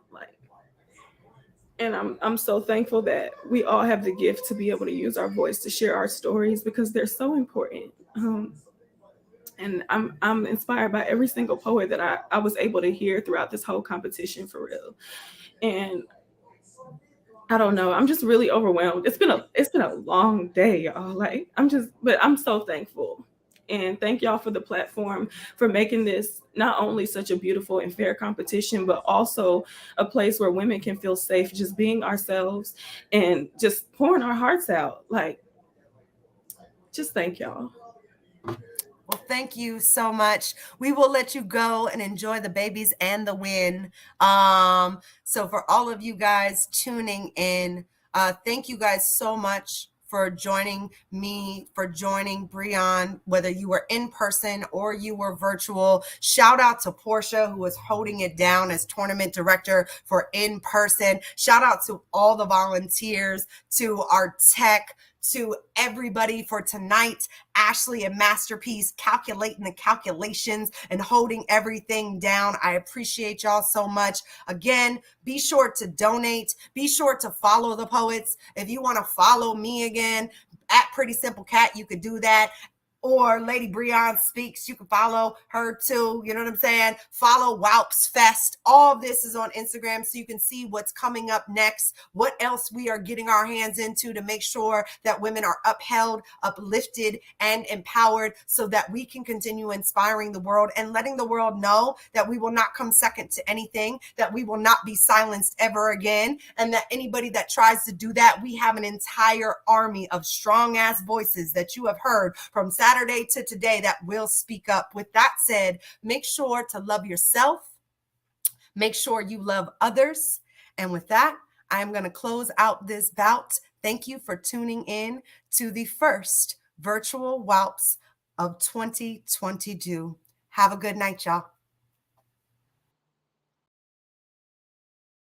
And I'm so thankful that we all have the gift to be able to use our voice to share our stories because they're so important. And I'm inspired by every single poet that I was able to hear throughout this whole competition, for real. And I don't know, I'm just really overwhelmed. It's been a long day, y'all. But I'm so thankful. And thank y'all for the platform, for making this not only such a beautiful and fair competition, but also a place where women can feel safe just being ourselves and just pouring our hearts out. Just thank y'all. Well, thank you so much. We will let you go and enjoy the babies and the win. So for all of you guys tuning in, thank you guys so much for joining me, for joining Breon, whether you were in person or you were virtual. Shout out to Portia, who is holding it down as tournament director for in person. Shout out to all the volunteers, to our tech, to everybody for tonight. Ashley and Masterpiece calculating the calculations and holding everything down. I appreciate y'all so much. Again, be sure to donate. Be sure to follow the poets. If you want to follow me again, at Pretty Simple Cat, you could do that. or Lady Breon Speaks. You can follow her too. You know what I'm saying? Follow Wowps Fest. All of this is on Instagram so you can see what's coming up next, what else we are getting our hands into to make sure that women are upheld, uplifted, and empowered so that we can continue inspiring the world and letting the world know that we will not come second to anything, that we will not be silenced ever again, and that anybody that tries to do that, we have an entire army of strong ass voices that you have heard from Saturday to today that will speak up. With that said, make sure to love yourself. Make sure you love others. And with that, I am going to close out this bout. Thank you for tuning in to the first virtual Wowps of 2022. Have a good night, y'all.